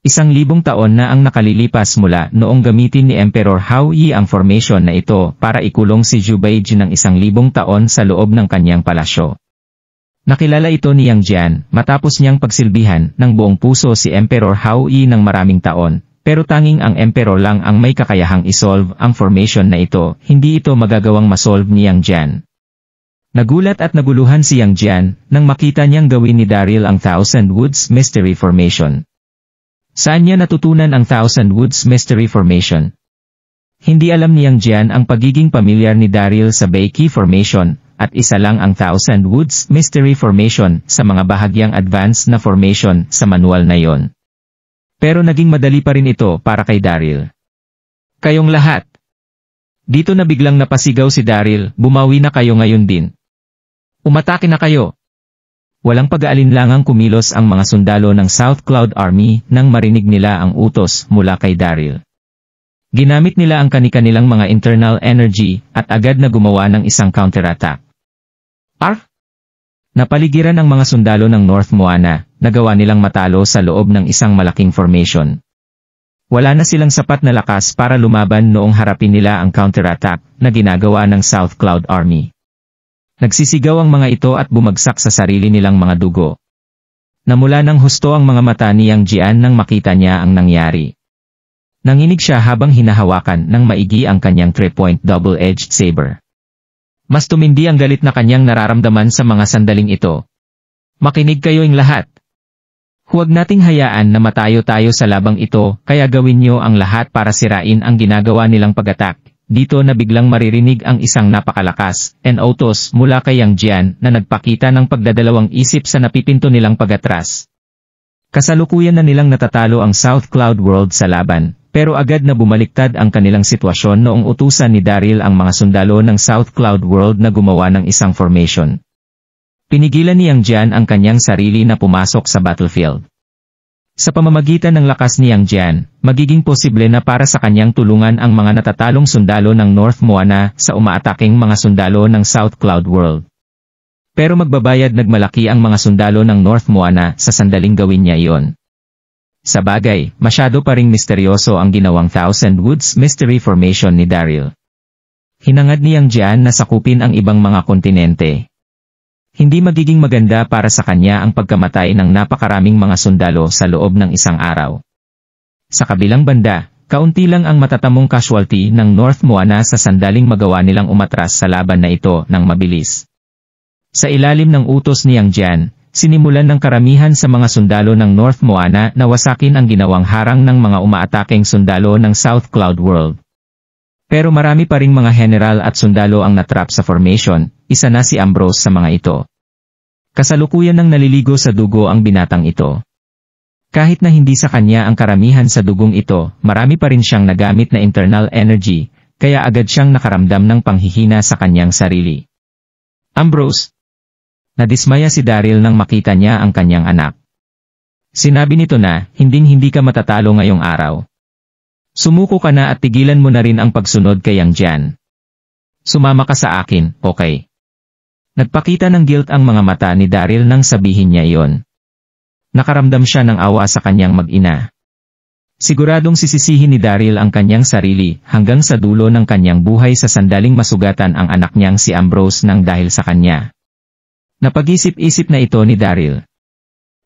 1,000 taon na ang nakalilipas mula noong gamitin ni Emperor Howie ang formation na ito para ikulong si Zhu Baiji ng 1,000 taon sa loob ng kanyang palasyo. Nakilala ito ni Yang Jian matapos niyang pagsilbihan ng buong puso si Emperor Howie ng maraming taon, pero tanging ang Emperor lang ang may kakayahang isolve ang formation na ito, hindi ito magagawang masolve ni Yang Jian. Nagulat at naguluhan si Yang Jian nang makita niyang gawin ni Daryl ang Thousand Woods Mystery Formation. Saan niya natutunan ang Thousand Woods Mystery Formation? Hindi alam ni Yang Jian ang pagiging pamilyar ni Daryl sa Baiki Formation, at isa lang ang Thousand Woods Mystery Formation sa mga bahagyang advanced na formation sa manual na yon. Pero naging madali pa rin ito para kay Daryl. Kayong lahat. Dito na biglang napasigaw si Daryl, bumawi na kayo ngayon din. Umatake na kayo. Walang pag-aalinlangang kumilos ang mga sundalo ng South Cloud Army nang marinig nila ang utos mula kay Daryl. Ginamit nila ang kani-kanilang mga internal energy at agad na gumawa ng isang counterattack. Napaligiran ang mga sundalo ng North Moana, nagawa nilang matalo sa loob ng isang malaking formation. Wala na silang sapat na lakas para lumaban noong harapin nila ang counterattack na ginagawa ng South Cloud Army. Nagsisigaw ang mga ito at bumagsak sa sarili nilang mga dugo. Namula ng husto ang mga mata ni Yang Jian nang makita niya ang nangyari. Nanginig siya habang hinahawakan ng maigi ang kanyang 3-point double-edged saber. Mas tumindi ang galit na kanyang nararamdaman sa mga sandaling ito. Makinig kayo'y lahat. Huwag nating hayaan na matayo tayo sa labang ito, kaya gawin niyo ang lahat para sirain ang ginagawa nilang pag-attack. Dito na biglang maririnig ang isang napakalakas and utos mula kay Yang Jian na nagpakita ng pagdadalawang isip sa napipinto nilang pag-atras. Kasalukuyan na nilang natatalo ang South Cloud World sa laban, pero agad na bumaliktad ang kanilang sitwasyon noong utusan ni Daryl ang mga sundalo ng South Cloud World na gumawa ng isang formation. Pinigilan ni Yang Jian ang kanyang sarili na pumasok sa battlefield. Sa pamamagitan ng lakas ni Yang Jian, magiging posible na para sa kanyang tulungan ang mga natatalong sundalo ng North Moana sa umaataking mga sundalo ng South Cloud World. Pero magbabayad nagmalaki ang mga sundalo ng North Moana sa sandaling gawin niya iyon. Sa bagay, masyado pa ring misteryoso ang ginawang Thousand Woods Mystery Formation ni Daryl. Hinangad ni Yang Jian na sakupin ang ibang mga kontinente. Hindi magiging maganda para sa kanya ang pagkamatay ng napakaraming mga sundalo sa loob ng isang araw. Sa kabilang banda, kaunti lang ang matatamong casualty ng North Moana sa sandaling magawa nilang umatras sa laban na ito ng mabilis. Sa ilalim ng utos ni Yang Jian, sinimulan ng karamihan sa mga sundalo ng North Moana na wasakin ang ginawang harang ng mga umaataking sundalo ng South Cloud World. Pero marami pa ring mga general at sundalo ang natrap sa formation, isa na si Ambrose sa mga ito. Kasalukuyan ng naliligo sa dugo ang binatang ito. Kahit na hindi sa kanya ang karamihan sa dugong ito, marami pa rin siyang nagamit na internal energy, kaya agad siyang nakaramdam ng panghihina sa kanyang sarili. Ambrose! Nadismaya si Daryl nang makita niya ang kanyang anak. Sinabi nito na, hinding-hindi ka matatalo ngayong araw. Sumuko ka na at tigilan mo na rin ang pagsunod kay Yang Jian. Sumama ka sa akin, okay? Nagpakita ng guilt ang mga mata ni Daryl nang sabihin niya iyon. Nakaramdam siya ng awa sa kanyang mag-ina. Siguradong sisisihin ni Daryl ang kanyang sarili hanggang sa dulo ng kanyang buhay sa sandaling masugatan ang anak niyang si Ambrose nang dahil sa kanya. Napag-isip-isip na ito ni Daryl.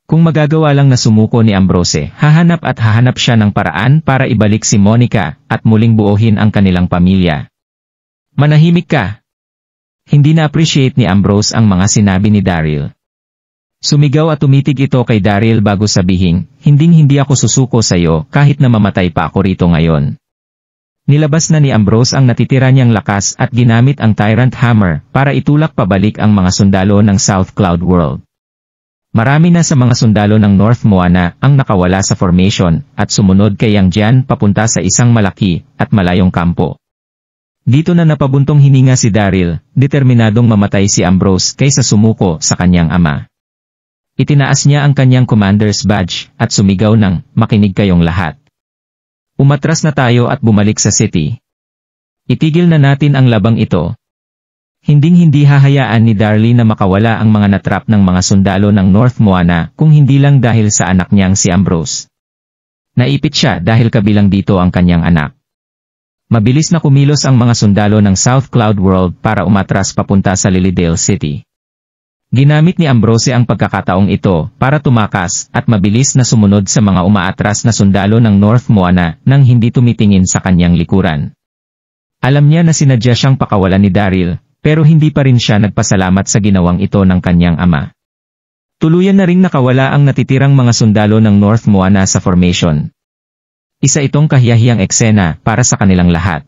Kung magagawa lang na sumuko ni Ambrose, hahanap siya ng paraan para ibalik si Monica at muling buuhin ang kanilang pamilya. Manahimik ka! Hindi na-appreciate ni Ambrose ang mga sinabi ni Daryl. Sumigaw at tumitig ito kay Daryl bago sabihin, hindi ako susuko sa iyo kahit na mamatay pa ako rito ngayon. Nilabas na ni Ambrose ang natitira niyang lakas at ginamit ang Tyrant Hammer para itulak pabalik ang mga sundalo ng South Cloud World. Marami na sa mga sundalo ng North Moana ang nakawala sa formation at sumunod kay Yang Jian papunta sa isang malaki at malayong kampo. Dito na napabuntong hininga si Daryl, determinadong mamatay si Ambrose kaysa sumuko sa kanyang ama. Itinaas niya ang kanyang commander's badge at sumigaw ng, makinig kayong lahat. Umatras na tayo at bumalik sa city. Itigil na natin ang labang ito. Hinding-hindi hahayaan ni Darlie na makawala ang mga natrap ng mga sundalo ng North Moana kung hindi lang dahil sa anak niyang si Ambrose. Naipit siya dahil kabilang dito ang kanyang anak. Mabilis na kumilos ang mga sundalo ng South Cloud World para umatras papunta sa Lilydale City. Ginamit ni Ambrose ang pagkakataong ito para tumakas at mabilis na sumunod sa mga umaatras na sundalo ng North Moana nang hindi tumitingin sa kanyang likuran. Alam niya na sinadya siyang pakawalan ni Daryl, pero hindi pa rin siya nagpasalamat sa ginawang ito ng kanyang ama. Tuluyan na ring nakawala ang natitirang mga sundalo ng North Moana sa formation. Isa itong kahiyahiyang eksena para sa kanilang lahat.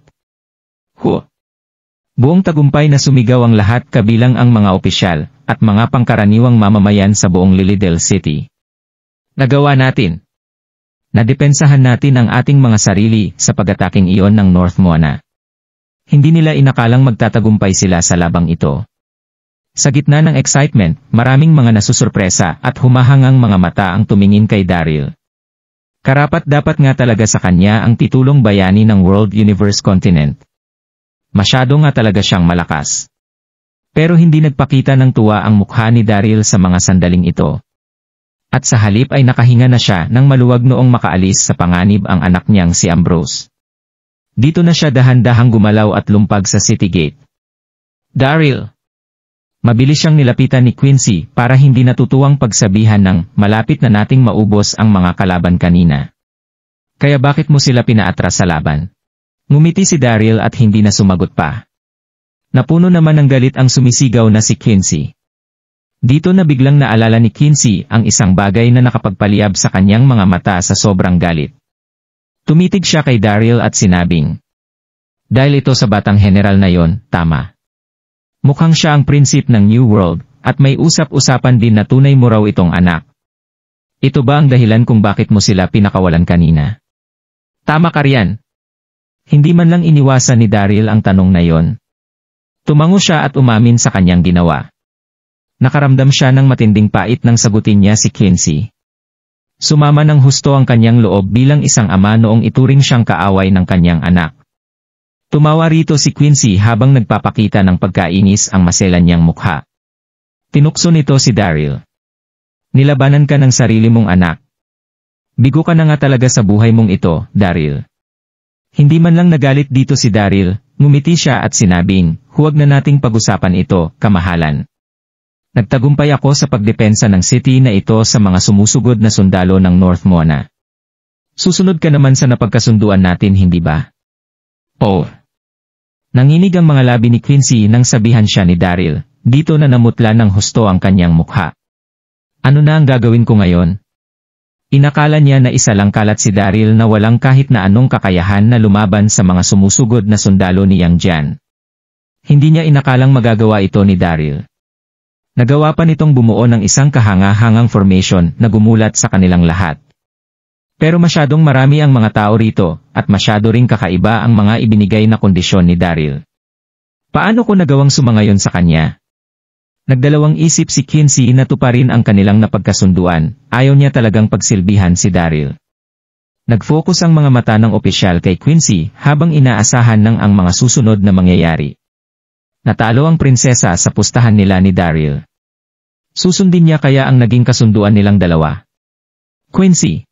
Buong tagumpay na sumigaw ang lahat kabilang ang mga opisyal at mga pangkaraniwang mamamayan sa buong Lilydale City. Nagawa natin. Nadepensahan natin ang ating mga sarili sa pag-ataking iyon ng North Moana. Hindi nila inakalang magtatagumpay sila sa labang ito. Sa gitna ng excitement, maraming mga nasusurpresa at humahangang mga mata ang tumingin kay Daryl. Karapat-dapat nga talaga sa kanya ang titulong bayani ng World Universe Continent. Masyado nga talaga siyang malakas. Pero hindi nagpakita ng tuwa ang mukha ni Daryl sa mga sandaling ito. At sa halip ay nakahinga na siya nang maluwag noong makaalis sa panganib ang anak niyang si Ambrose. Dito na siya dahan-dahang gumalaw at lumpag sa city gate. Daryl! Mabilis siyang nilapitan ni Quincy para hindi natutuwang pagsabihan ng malapit na nating maubos ang mga kalaban kanina. Kaya bakit mo sila pinaatras sa laban? Ngumiti si Daryl at hindi na sumagot pa. Napuno naman ng galit ang sumisigaw na si Quincy. Dito na biglang naalala ni Quincy ang isang bagay na nakapagpaliyab sa kanyang mga mata sa sobrang galit. Tumitig siya kay Daryl at sinabing, dahil ito sa batang general na yon, tama. Mukhang siya ang prinsip ng New World, at may usap-usapan din na tunay mo raw itong anak. Ito ba ang dahilan kung bakit mo sila pinakawalan kanina? Tama ka riyan. Hindi man lang iniwasan ni Daryl ang tanong na yon. Tumango siya at umamin sa kanyang ginawa. Nakaramdam siya ng matinding pait nang sagutin niya si Quincy. Sumama ng husto ang kanyang loob bilang isang ama noong ituring siyang kaaway ng kanyang anak. Tumawa rito si Quincy habang nagpapakita ng pagkainis ang maselan niyang mukha. Tinukso nito si Daryl. Nilabanan ka ng sarili mong anak. Bigo ka na nga talaga sa buhay mong ito, Daryl. Hindi man lang nagalit dito si Daryl, ngumiti siya at sinabing, huwag na nating pag-usapan ito, kamahalan. Nagtagumpay ako sa pagdepensa ng city na ito sa mga sumusugod na sundalo ng North Moana. Susunod ka naman sa napagkasunduan natin, hindi ba? Oh. Nanginig ang mga labi ni Quincy nang sabihan siya ni Daryl, dito na namutla ng husto ang kanyang mukha. Ano na ang gagawin ko ngayon? Inakala niya na isa lang kalat si Daryl na walang kahit na anong kakayahan na lumaban sa mga sumusugod na sundalo ni Yang Jian. Hindi niya inakalang magagawa ito ni Daryl. Nagawa pa nitong bumuo ng isang kahanga-hangang formation na gumulat sa kanilang lahat. Pero masyadong marami ang mga tao rito, at masyado ring kakaiba ang mga ibinigay na kondisyon ni Daryl. Paano ko nagawang sumangayon sa kanya? Nagdalawang isip si Quincy na tuparin ang kanilang napagkasunduan, ayaw niya talagang pagsilbihan si Daryl. Nag-focus ang mga mata ng opisyal kay Quincy habang inaasahan ng ang mga susunod na mangyayari. Natalo ang prinsesa sa pustahan nila ni Daryl. Susundin niya kaya ang naging kasunduan nilang dalawa. Quincy.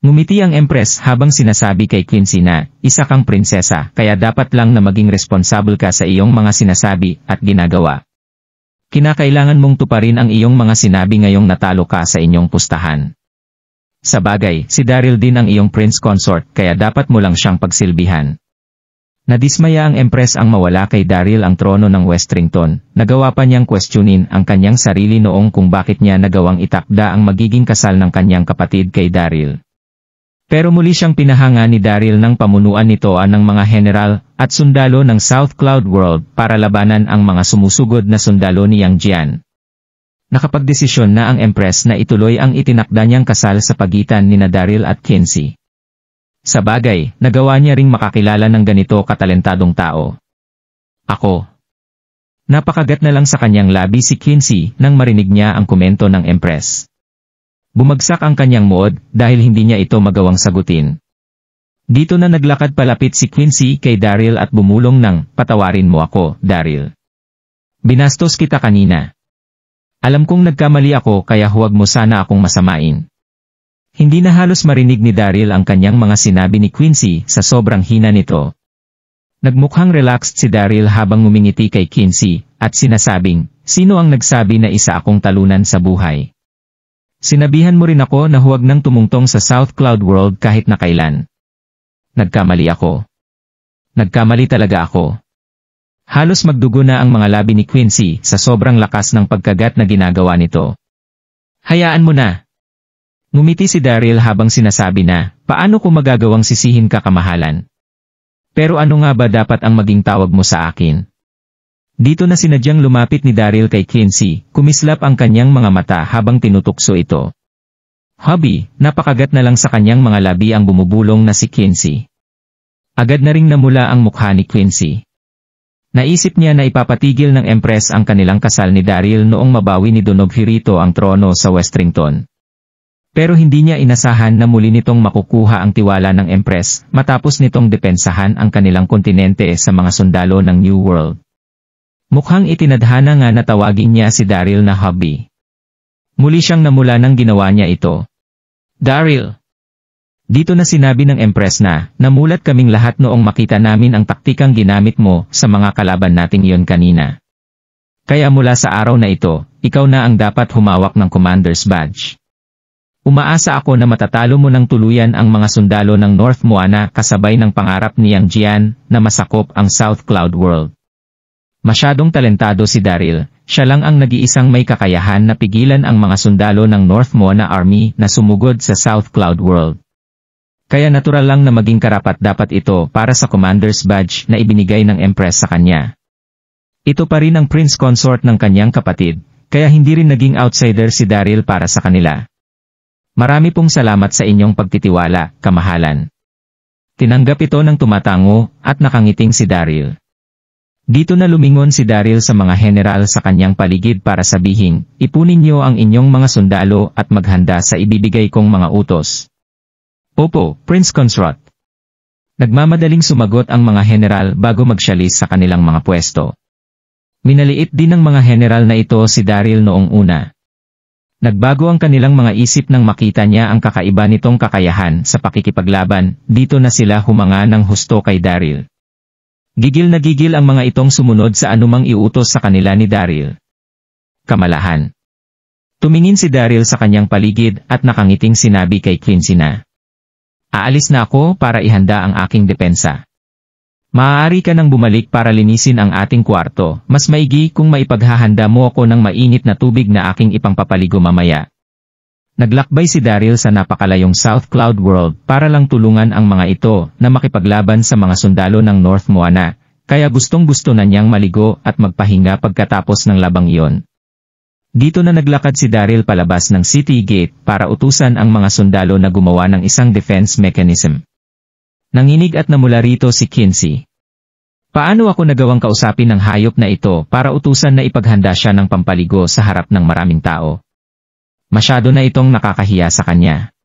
Ngumiti ang Empress habang sinasabi kay Quincy na, isa kang prinsesa kaya dapat lang na maging responsable ka sa iyong mga sinasabi at ginagawa. Kinakailangan mong tuparin ang iyong mga sinabi ngayong natalo ka sa inyong pustahan. Sa bagay, si Daryl din ang iyong prince consort kaya dapat mo lang siyang pagsilbihan. Nadismaya ang Empress ang mawala kay Daryl ang trono ng Westrington, nagawa pa niyang questionin ang kanyang sarili noong kung bakit niya nagawang itakda ang magiging kasal ng kanyang kapatid kay Daryl. Pero muli siyang pinahanga ni Daryl ng pamunuan nito ng mga general at sundalo ng South Cloud World para labanan ang mga sumusugod na sundalo ni Yang Jian. Nakapagdesisyon na ang Empress na ituloy ang itinakda niyang kasal sa pagitan ni Daryl at Quincy. Sa bagay, nagawa niya ring makakilala ng ganito katalentadong tao. Ako. Napakagat na lang sa kanyang labi si Quincy nang marinig niya ang komento ng Empress. Bumagsak ang kanyang mood dahil hindi niya ito magawang sagutin. Dito na naglakad palapit si Quincy kay Daryl at bumulong ng, "Patawarin mo ako, Daryl. Binastos kita kanina. Alam kong nagkamali ako kaya huwag mo sana akong masamain." Hindi na halos marinig ni Daryl ang kanyang mga sinabi ni Quincy sa sobrang hina nito. Nagmukhang relaxed si Daryl habang ngumingiti kay Quincy at sinasabing, "Sino ang nagsabi na isa akong talunan sa buhay? Sinabihan mo rin ako na huwag nang tumungtong sa South Cloud World kahit na kailan. Nagkamali ako. Nagkamali talaga ako." Halos magdugo na ang mga labi ni Quincy sa sobrang lakas ng pagkagat na ginagawa nito. "Hayaan mo na." Ngumiti si Daryl habang sinasabi na, "Paano ko magagawang sisihin ka, kamahalan? Pero ano nga ba dapat ang maging tawag mo sa akin?" Dito na sinadyang lumapit ni Daryl kay Quincy, kumislap ang kanyang mga mata habang tinutukso ito. Hubby, napakagat na lang sa kanyang mga labi ang bumubulong na si Quincy. Agad na ring namula ang mukha ni Quincy. Naisip niya na ipapatigil ng Empress ang kanilang kasal ni Daryl noong mabawi ni Don Hirito ang trono sa Westrington. Pero hindi niya inasahan na muli nitong makukuha ang tiwala ng Empress matapos nitong depensahan ang kanilang kontinente sa mga sundalo ng New World. Mukhang itinadhana nga na tawagin niya si Daryl na hubby. Muli siyang namula nang ginawa niya ito. "Daryl." Dito na sinabi ng Empress na, "Namulat kaming lahat noong makita namin ang taktikang ginamit mo sa mga kalaban nating iyon kanina. Kaya mula sa araw na ito, ikaw na ang dapat humawak ng Commander's Badge. Umaasa ako na matatalo mo ng tuluyan ang mga sundalo ng North Moana kasabay ng pangarap ni Yang Jian na masakop ang South Cloud World." Masyadong talentado si Daryl, siya lang ang nag-iisang may kakayahan na pigilan ang mga sundalo ng North Moana Army na sumugod sa South Cloud World. Kaya natural lang na maging karapat-dapat ito para sa Commander's Badge na ibinigay ng Empress sa kanya. Ito pa rin ang Prince Consort ng kanyang kapatid, kaya hindi rin naging outsider si Daryl para sa kanila. "Marami pong salamat sa inyong pagtitiwala, kamahalan." Tinanggap ito ng tumatango at nakangiting si Daryl. Dito na lumingon si Daryl sa mga general sa kanyang paligid para sabihin, "Ipunin niyo ang inyong mga sundalo at maghanda sa ibibigay kong mga utos." "Opo, Prince Consort." Nagmamadaling sumagot ang mga general bago magsyalis sa kanilang mga pwesto. Minaliit din ng mga general na ito si Daryl noong una. Nagbago ang kanilang mga isip nang makita niya ang kakaiba nitong kakayahan sa pakikipaglaban, dito na sila humanga ng husto kay Daryl. Gigil na gigil ang mga itong sumunod sa anumang iutos sa kanila ni Daryl. "Kamalahan." Tumingin si Daryl sa kanyang paligid at nakangiting sinabi kay Quincy na, "Aalis na ako para ihanda ang aking depensa. Maaari ka nang bumalik para linisin ang ating kwarto, mas maigi kung maipaghahanda mo ako ng mainit na tubig na aking ipangpapaligo mamaya." Naglakbay si Daryl sa napakalayong South Cloud World para lang tulungan ang mga ito na makipaglaban sa mga sundalo ng North Moana, kaya gustong-gusto na niyang maligo at magpahinga pagkatapos ng labang iyon. Dito na naglakad si Daryl palabas ng City Gate para utusan ang mga sundalo na gumawa ng isang defense mechanism. Nanginig at namula rito si Quincy. "Paano ako nagawang kausapin ng hayop na ito para utusan na ipaghanda siya ng pampaligo sa harap ng maraming tao? Masyado na itong nakakahiya sa kanya."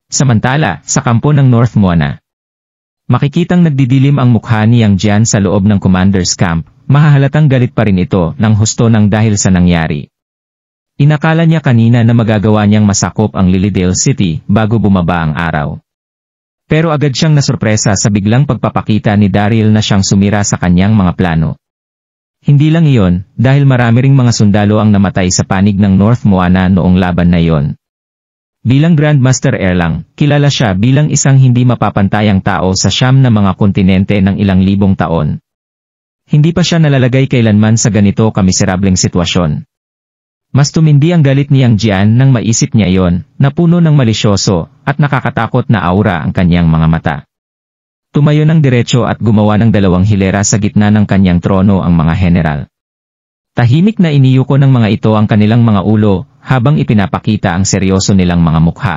Samantala, sa kampo ng North Moana, makikitang nagdidilim ang mukha ni Yang Jian sa loob ng Commander's Camp, mahahalatang galit pa rin ito ng husto ng dahil sa nangyari. Inakala niya kanina na magagawa niyang masakop ang Lilydale City bago bumaba ang araw. Pero agad siyang nasurpresa sa biglang pagpapakita ni Daryl na siyang sumira sa kanyang mga plano. Hindi lang iyon, dahil marami ring mga sundalo ang namatay sa panig ng North Moana noong laban na iyon. Bilang Grandmaster Erlang, kilala siya bilang isang hindi mapapantayang tao sa siyam na mga kontinente ng ilang libong taon. Hindi pa siya nalalagay kailanman sa ganito kamiserableng sitwasyon. Mas tumindi ang galit ni Yang Jian nang maisip niya iyon, na puno ng malisyoso at nakakatakot na aura ang kanyang mga mata. Tumayo ng diretso at gumawa ng dalawang hilera sa gitna ng kanyang trono ang mga general. Tahimik na iniyuko ng mga ito ang kanilang mga ulo, habang ipinapakita ang seryoso nilang mga mukha.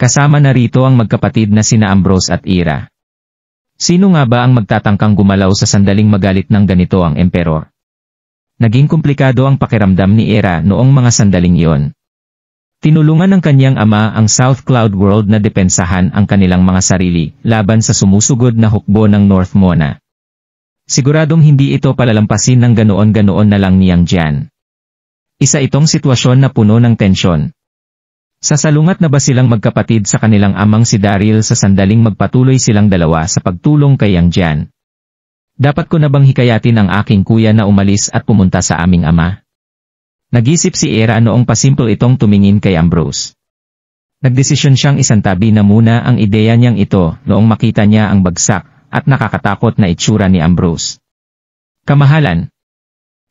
Kasama na rito ang magkapatid na sina Ambrose at Ira. Sino nga ba ang magtatangkang gumalaw sa sandaling magalit ng ganito ang emperor? Naging komplikado ang pakiramdam ni Ira noong mga sandaling iyon. Tinulungan ng kanyang ama ang South Cloud World na depensahan ang kanilang mga sarili laban sa sumusugod na hukbo ng North Moana. Siguradong hindi ito palalampasin ng ganoon-ganoon na lang ni Yang Jian. Isa itong sitwasyon na puno ng tensyon. Sasalungat na ba silang magkapatid sa kanilang amang si Daryl sa sandaling magpatuloy silang dalawa sa pagtulong kay Yang Jian? Dapat ko na bang hikayatin ang aking kuya na umalis at pumunta sa aming ama? Nag-isip si Ira noong pasimple itong tumingin kay Ambrose. Nagdesisyon siyang isantabi na muna ang ideya niyang ito noong makita niya ang bagsak at nakakatakot na itsura ni Ambrose. Kamahalan.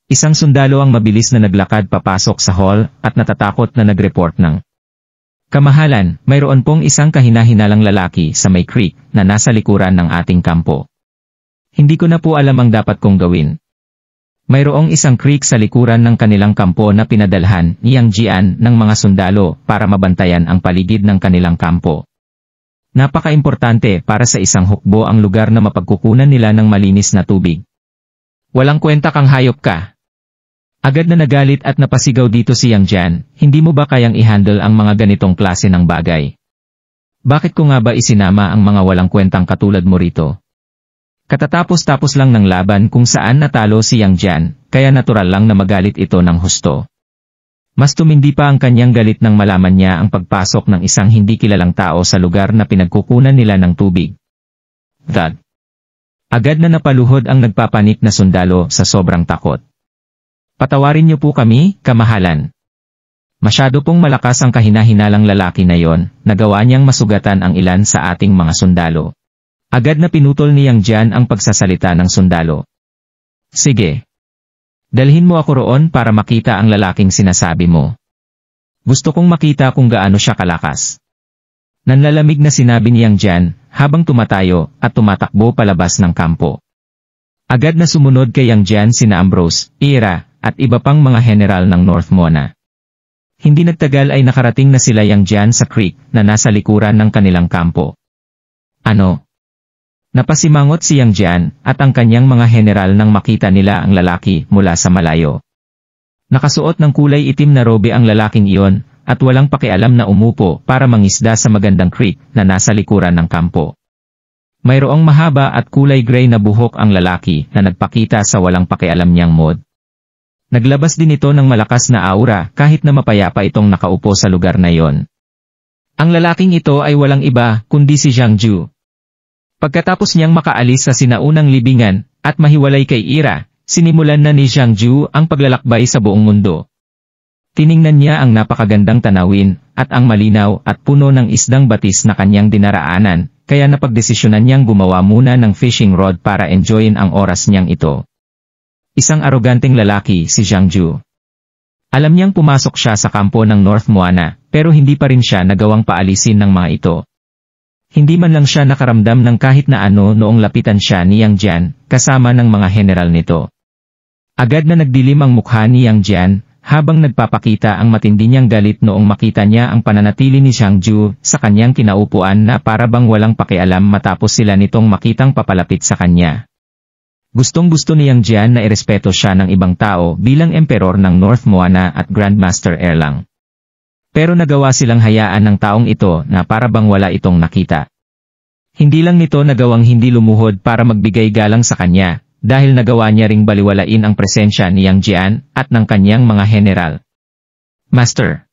Isang sundalo ang mabilis na naglakad papasok sa hall at natatakot na nag-report ng kamahalan, mayroon pong isang kahinahinalang lalaki sa may creek na nasa likuran ng ating kampo. Hindi ko na po alam ang dapat kong gawin. Mayroong isang creek sa likuran ng kanilang kampo na pinadalhan ni Yang Jian ng mga sundalo para mabantayan ang paligid ng kanilang kampo. Napaka-importante para sa isang hukbo ang lugar na mapagkukunan nila ng malinis na tubig. Walang kwenta kang hayop ka. Agad na nagalit at napasigaw dito si Yang Jian, hindi mo ba kayang i-handle ang mga ganitong klase ng bagay? Bakit ko nga ba isinama ang mga walang kwentang katulad mo rito? Katatapos-tapos lang ng laban kung saan natalo si Yang Jian, kaya natural lang na magalit ito ng husto. Mas tumindi pa ang kanyang galit nang malaman niya ang pagpasok ng isang hindi kilalang tao sa lugar na pinagkukunan nila ng tubig. Thud. Agad na napaluhod ang nagpapanik na sundalo sa sobrang takot. Patawarin niyo po kami, kamahalan. Masyado pong malakas ang kahinahinalang lalaki na yon, nagawa niyang masugatan ang ilan sa ating mga sundalo. Agad na pinutol ni Yang Jian ang pagsasalita ng sundalo. Sige. Dalhin mo ako roon para makita ang lalaking sinasabi mo. Gusto kong makita kung gaano siya kalakas. Nanlalamig na sinabi ni Yang Jian, habang tumatayo at tumatakbo palabas ng kampo. Agad na sumunod kay Yang Jian sina Ambrose, Ira, at iba pang mga general ng North Moana. Hindi nagtagal ay nakarating na sila Yang Jian sa creek na nasa likuran ng kanilang kampo. Ano? Napasimangot si Yang Jian at ang kanyang mga general nang makita nila ang lalaki mula sa malayo. Nakasuot ng kulay itim na robe ang lalaking iyon at walang pakialam na umupo para mangisda sa magandang creek na nasa likuran ng kampo. Mayroong mahaba at kulay gray na buhok ang lalaki na nagpakita sa walang pakialam niyang mod. Naglabas din ito ng malakas na aura kahit na mapayapa itong nakaupo sa lugar na iyon. Ang lalaking ito ay walang iba kundi si Zhang Ju. Pagkatapos niyang makaalis sa sinaunang libingan at mahiwalay kay Ira, sinimulan na ni Zhang Ju ang paglalakbay sa buong mundo. Tiningnan niya ang napakagandang tanawin at ang malinaw at puno ng isdang batis na kanyang dinaraanan, kaya napagdesisyonan niyang gumawa muna ng fishing rod para enjoyin ang oras niyang ito. Isang aroganteng lalaki si Zhang Ju. Alam niyang pumasok siya sa kampo ng North Moana, pero hindi pa rin siya nagawang paalisin ng mga ito. Hindi man lang siya nakaramdam ng kahit na ano noong lapitan siya ni Yang Jian, kasama ng mga general nito. Agad na nagdilim ang mukha ni Yang Jian, habang nagpapakita ang matindi niyang galit noong makita niya ang pananatili ni Zhang Ju sa kanyang kinaupuan na para bang walang pakialam matapos sila nitong makitang papalapit sa kanya. Gustong-gusto ni Yang Jian na irespeto siya ng ibang tao bilang emperor ng North Moana at Grandmaster Erlang. Pero nagawa silang hayaan ng taong ito na para bang wala itong nakita. Hindi lang nito nagawang hindi lumuhod para magbigay galang sa kanya, dahil nagawa niya ring baliwalain ang presensya ni Yang Jian at ng kanyang mga general. Master.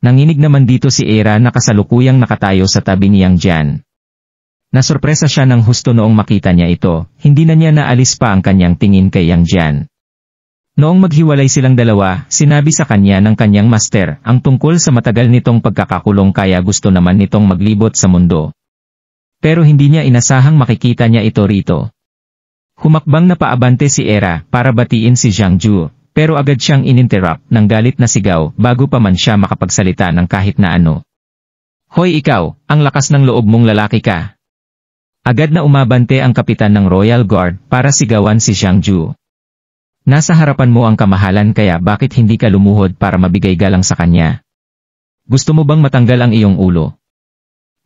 Nanginig naman dito si Era na kasalukuyang nakatayo sa tabi ni Yang Jian. Nasurpresa siya nang husto noong makita niya ito, hindi na niya naalis pa ang kanyang tingin kay Yang Jian. Noong maghiwalay silang dalawa, sinabi sa kanya ng kanyang master ang tungkol sa matagal nitong pagkakakulong kaya gusto naman nitong maglibot sa mundo. Pero hindi niya inasahang makikita niya ito rito. Humakbang na paabante si Era para batiin si Zhang Ju, pero agad siyang ininterrupt ng galit na sigaw bago pa man siya makapagsalita ng kahit na ano. Hoy ikaw, ang lakas ng loob mong lalaki ka. Agad na umabante ang kapitan ng Royal Guard para sigawan si Zhang Ju. Nasa harapan mo ang kamahalan kaya bakit hindi ka lumuhod para mabigay galang sa kanya? Gusto mo bang matanggal ang iyong ulo?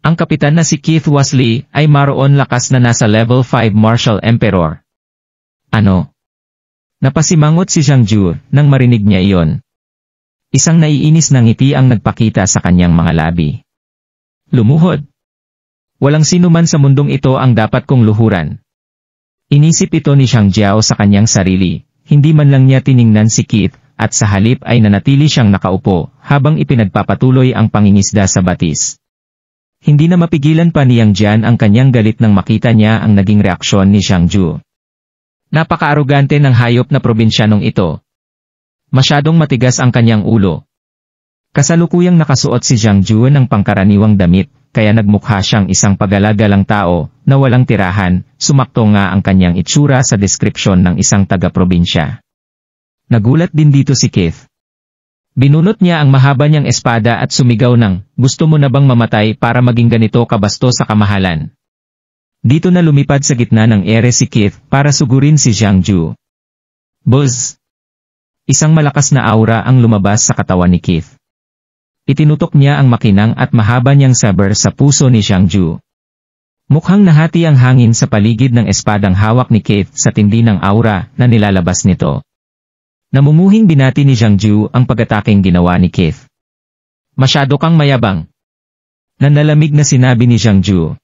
Ang kapitan na si Keith Wesley ay maroon lakas na nasa level 5 Martial Emperor. Ano? Napasimangot si Zhang Ju nang marinig niya iyon. Isang naiinis na ngiti ang nagpakita sa kanyang mga labi. Lumuhod? Walang sino man sa mundong ito ang dapat kong luhuran. Inisip ito ni Zhang Jiao sa kanyang sarili. Hindi man lang niya tiningnan si Keith, at sa halip ay nanatili siyang nakaupo, habang ipinagpapatuloy ang pangingisda sa batis. Hindi na mapigilan pa ni Yang Jian ang kanyang galit nang makita niya ang naging reaksyon ni Zhang Ju. Napaka-arugante ng hayop na probinsyanong ito. Masyadong matigas ang kanyang ulo. Kasalukuyang nakasuot si Zhang Ju ng pangkaraniwang damit, kaya nagmukha siyang isang pagalagalang tao, na walang tirahan, sumakto nga ang kanyang itsura sa deskripsyon ng isang taga-probinsya. Nagulat din dito si Keith. Binunot niya ang mahaba niyang espada at sumigaw ng, gusto mo na bang mamatay para maging ganito kabasto sa kamahalan? Dito na lumipad sa gitna ng ere si Keith para sugurin si Zhang Ju. Buzz! Isang malakas na aura ang lumabas sa katawan ni Keith. Itinutok niya ang makinang at mahaba niyang saber sa puso ni Zhang Ju. Mukhang nahati ang hangin sa paligid ng espadang hawak ni Keith sa tindi ng aura na nilalabas nito. Namumuhing binati ni Zhang Ju ang pag-ataking ginawa ni Keith. Masyado kang mayabang. Nanalamig na sinabi ni Zhang Ju.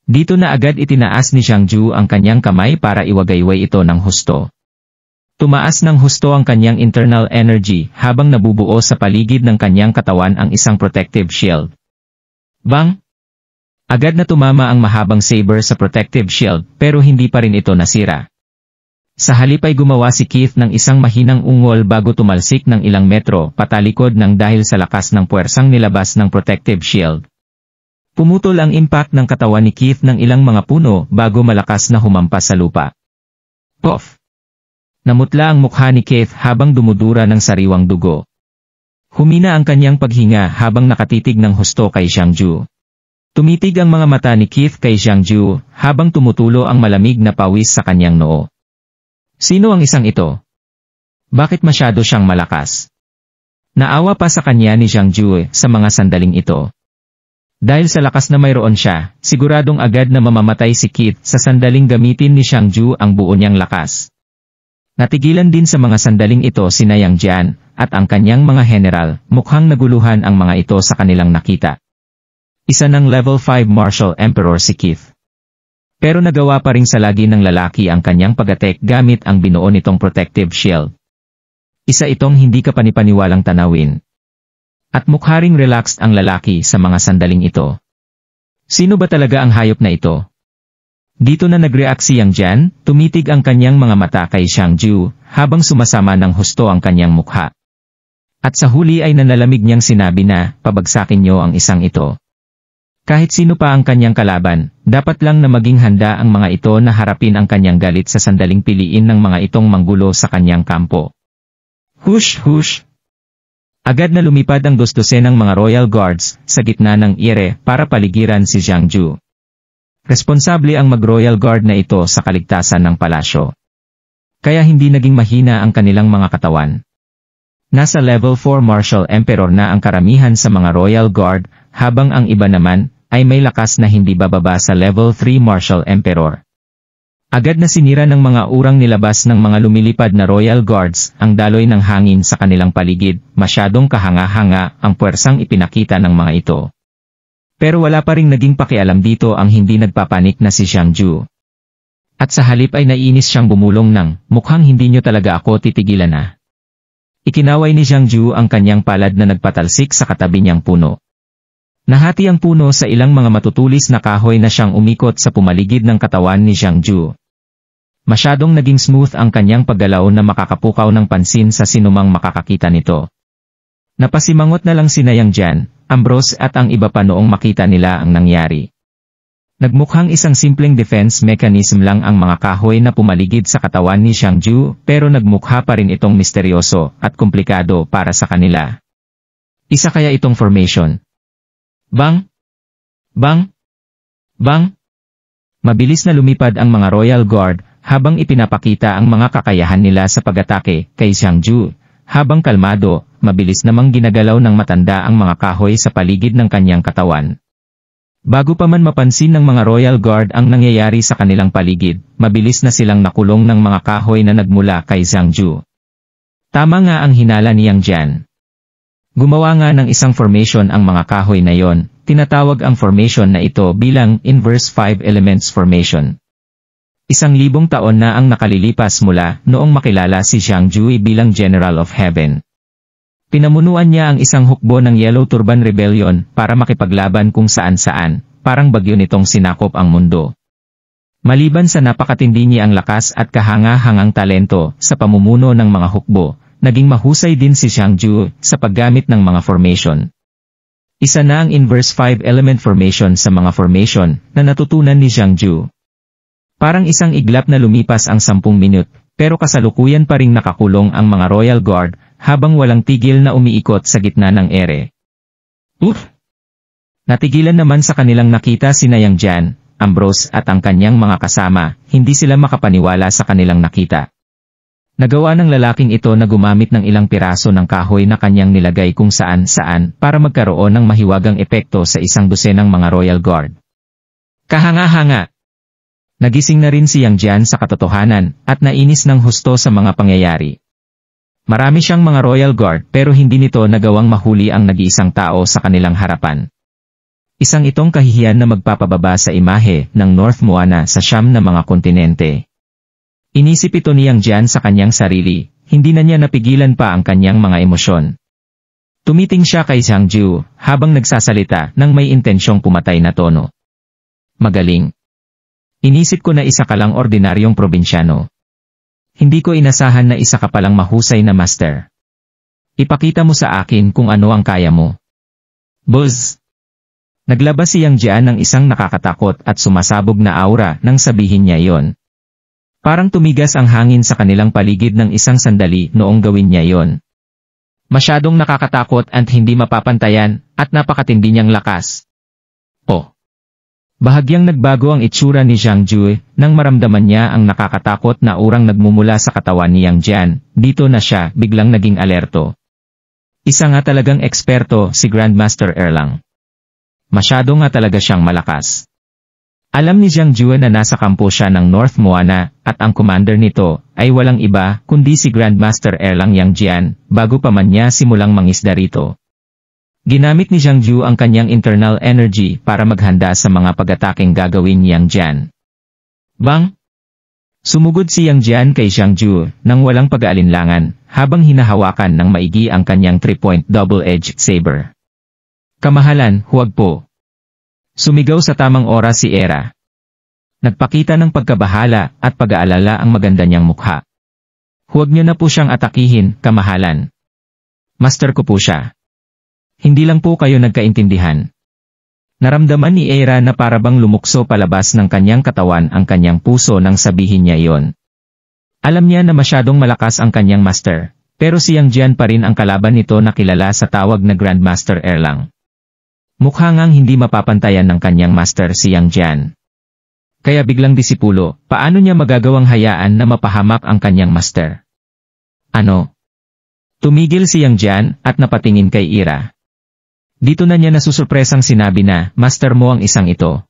Dito na agad itinaas ni Zhang Ju ang kanyang kamay para iwagayway ito ng husto. Tumaas ng husto ang kanyang internal energy habang nabubuo sa paligid ng kanyang katawan ang isang protective shield. Bang! Agad na tumama ang mahabang saber sa protective shield pero hindi pa rin ito nasira. Sa halip ay gumawa si Keith ng isang mahinang ungol bago tumalsik ng ilang metro patalikod ng dahil sa lakas ng puwersang nilabas ng protective shield. Pumutol ang impact ng katawan ni Keith ng ilang mga puno bago malakas na humampas sa lupa. Puff! Namutla ang mukha ni Keith habang dumudura ng sariwang dugo. Humina ang kanyang paghinga habang nakatitig ng husto kay Zhang Ju. Tumitig ang mga mata ni Keith kay Zhang Ju habang tumutulo ang malamig na pawis sa kanyang noo. Sino ang isang ito? Bakit masyado siyang malakas? Naawa pa sa kanya ni Zhang Ju sa mga sandaling ito. Dahil sa lakas na mayroon siya, siguradong agad na mamamatay si Keith sa sandaling gamitin ni Zhang Ju ang buo niyang lakas. Natigilan din sa mga sandaling ito si Yang Jian, at ang kanyang mga general, mukhang naguluhan ang mga ito sa kanilang nakita. Isa ng level 5 Martial Emperor si Keith. Pero nagawa pa ring salagi ng lalaki ang kanyang pag-attack gamit ang binuo nitong protective shield. Isa itong hindi kapanipaniwalang tanawin. At mukha ring relaxed ang lalaki sa mga sandaling ito. Sino ba talaga ang hayop na ito? Dito na nag-react si Yang Jian, tumitig ang kanyang mga mata kay Zhang Ju, habang sumasama ng husto ang kanyang mukha. At sa huli ay nanalamig niyang sinabi na, pabagsakin niyo ang isang ito. Kahit sino pa ang kanyang kalaban, dapat lang na maging handa ang mga ito na harapin ang kanyang galit sa sandaling piliin ng mga itong manggulo sa kanyang kampo. Hush hush! Agad na lumipad ang dos-dosenang mga Royal Guards sa gitna ng ere para paligiran si Zhang Ju. Responsable ang mag-Royal Guard na ito sa kaligtasan ng palasyo. Kaya hindi naging mahina ang kanilang mga katawan. Nasa level 4 Martial Emperor na ang karamihan sa mga Royal Guard, habang ang iba naman ay may lakas na hindi bababa sa level 3 Martial Emperor. Agad na sinira ng mga urang nilabas ng mga lumilipad na Royal Guards ang daloy ng hangin sa kanilang paligid, masyadong kahanga-hanga ang puwersang ipinakita ng mga ito. Pero wala pa ring naging pakialam dito ang hindi nagpapanik na si Zhang Ju. At sa halip ay nainis siyang bumulong ng, mukhang hindi niyo talaga ako titigilan na. Ikinaway ni Zhang Ju ang kanyang palad na nagpatalsik sa katabi niyang puno. Nahati ang puno sa ilang mga matutulis na kahoy na siyang umikot sa pumaligid ng katawan ni Zhang Ju. Masyadong naging smooth ang kanyang paggalaw na makakapukaw ng pansin sa sinumang makakakita nito. Napasimangot na lang sina Yang Jian, Ambrose at ang iba pa noong makita nila ang nangyari. Nagmukhang isang simpleng defense mechanism lang ang mga kahoy na pumaligid sa katawan ni Zhang Ju, pero nagmukha pa rin itong misteryoso at komplikado para sa kanila. Isa kaya itong formation? Bang! Bang! Bang! Mabilis na lumipad ang mga Royal Guard habang ipinapakita ang mga kakayahan nila sa pag-atake kay Zhang Ju. Habang kalmado, mabilis namang ginagalaw ng matanda ang mga kahoy sa paligid ng kanyang katawan. Bago pa man mapansin ng mga Royal Guard ang nangyayari sa kanilang paligid, mabilis na silang nakulong ng mga kahoy na nagmula kay Zhang Ju. Tama nga ang hinala ni Yang Jian. Gumawa nga ng isang formation ang mga kahoy na yon, tinatawag ang formation na ito bilang Inverse 5 Elements Formation. 1,000 taon na ang nakalilipas mula noong makilala si Zhang Ju bilang General of Heaven. Pinamunuan niya ang isang hukbo ng Yellow Turban Rebellion para makipaglaban kung saan-saan, parang bagyo nitong sinakop ang mundo. Maliban sa napakatindi niyang lakas at kahanga-hangang talento sa pamumuno ng mga hukbo, naging mahusay din si Zhang Ju sa paggamit ng mga formation. Isa na ang Inverse 5 Element Formation sa mga formation na natutunan ni Zhang Ju. Parang isang iglap na lumipas ang 10 minut, pero kasalukuyan pa ring nakakulong ang mga Royal Guard, habang walang tigil na umiikot sa gitna ng ere. Natigilan naman sa kanilang nakita sina Yang Jian, Ambrose at ang kanyang mga kasama, hindi sila makapaniwala sa kanilang nakita. Nagawa ng lalaking ito na gumamit ng ilang piraso ng kahoy na kanyang nilagay kung saan-saan para magkaroon ng mahiwagang epekto sa 100 mga Royal Guard. Kahanga-hanga! Nagising na rin si Yang Jian sa katotohanan at nainis ng husto sa mga pangyayari. Marami siyang mga Royal Guard pero hindi nito nagawang mahuli ang nag-iisang tao sa kanilang harapan. Isang itong kahihiyan na magpapababa sa imahe ng North Moana sa 9 na mga kontinente. Inisip ito ni Yang Jian sa kanyang sarili, hindi na niya napigilan pa ang kanyang mga emosyon. Tumiting siya kay Zhang Ju habang nagsasalita ng may intensyong pumatay na tono. Magaling. Inisip ko na isa ka lang ordinaryong probinsyano. Hindi ko inasahan na isa ka palang mahusay na master. Ipakita mo sa akin kung ano ang kaya mo. Buzz! Naglabas si Yang Jian ng isang nakakatakot at sumasabog na aura nang sabihin niya yon. Parang tumigas ang hangin sa kanilang paligid ng isang sandali noong gawin niya yon. Masyadong nakakatakot at hindi mapapantayan at napakatindi niyang lakas. Oh! Bahagyang nagbago ang itsura ni Zhang Ju nang maramdaman niya ang nakakatakot na aurang nagmumula sa katawan ni Yang Jian. Dito na siya biglang naging alerto. Isa nga talagang eksperto si Grandmaster Erlang. Masyado nga talaga siyang malakas. Alam ni Zhang Ju na nasa kampo siya ng North Moana at ang commander nito ay walang iba kundi si Grandmaster Erlang Yang Jian bago pa man niya simulang mangisda rito. Ginamit ni Zhang Ju ang kanyang internal energy para maghanda sa mga pag-ataking gagawin ni Yang Jian. Bang! Sumugod si Yang Jian kay Zhang Ju nang walang pag-aalinlangan habang hinahawakan ng maigi ang kanyang 3-point double-edged saber. Kamahalan, huwag po. Sumigaw sa tamang oras si Era. Nagpakita ng pagkabahala at pag-aalala ang maganda niyang mukha. Huwag niyo na po siyang atakihin, kamahalan. Master ko po siya. Hindi lang po kayo nagkaintindihan. Naramdaman ni Era na parabang lumukso palabas ng kanyang katawan ang kanyang puso nang sabihin niya yon. Alam niya na masyadong malakas ang kanyang master, pero si Yang Jian pa rin ang kalaban nito na kilala sa tawag na Grandmaster Erlang. Mukha ngang hindi mapapantayan ng kanyang master si Yang Jian. Kaya biglang disipulo, paano niya magagawang hayaan na mapahamak ang kanyang master? Ano? Tumigil si Yang Jian at napatingin kay Era. Dito na niya nasusurpresang sinabi na, Master mo ang isang ito.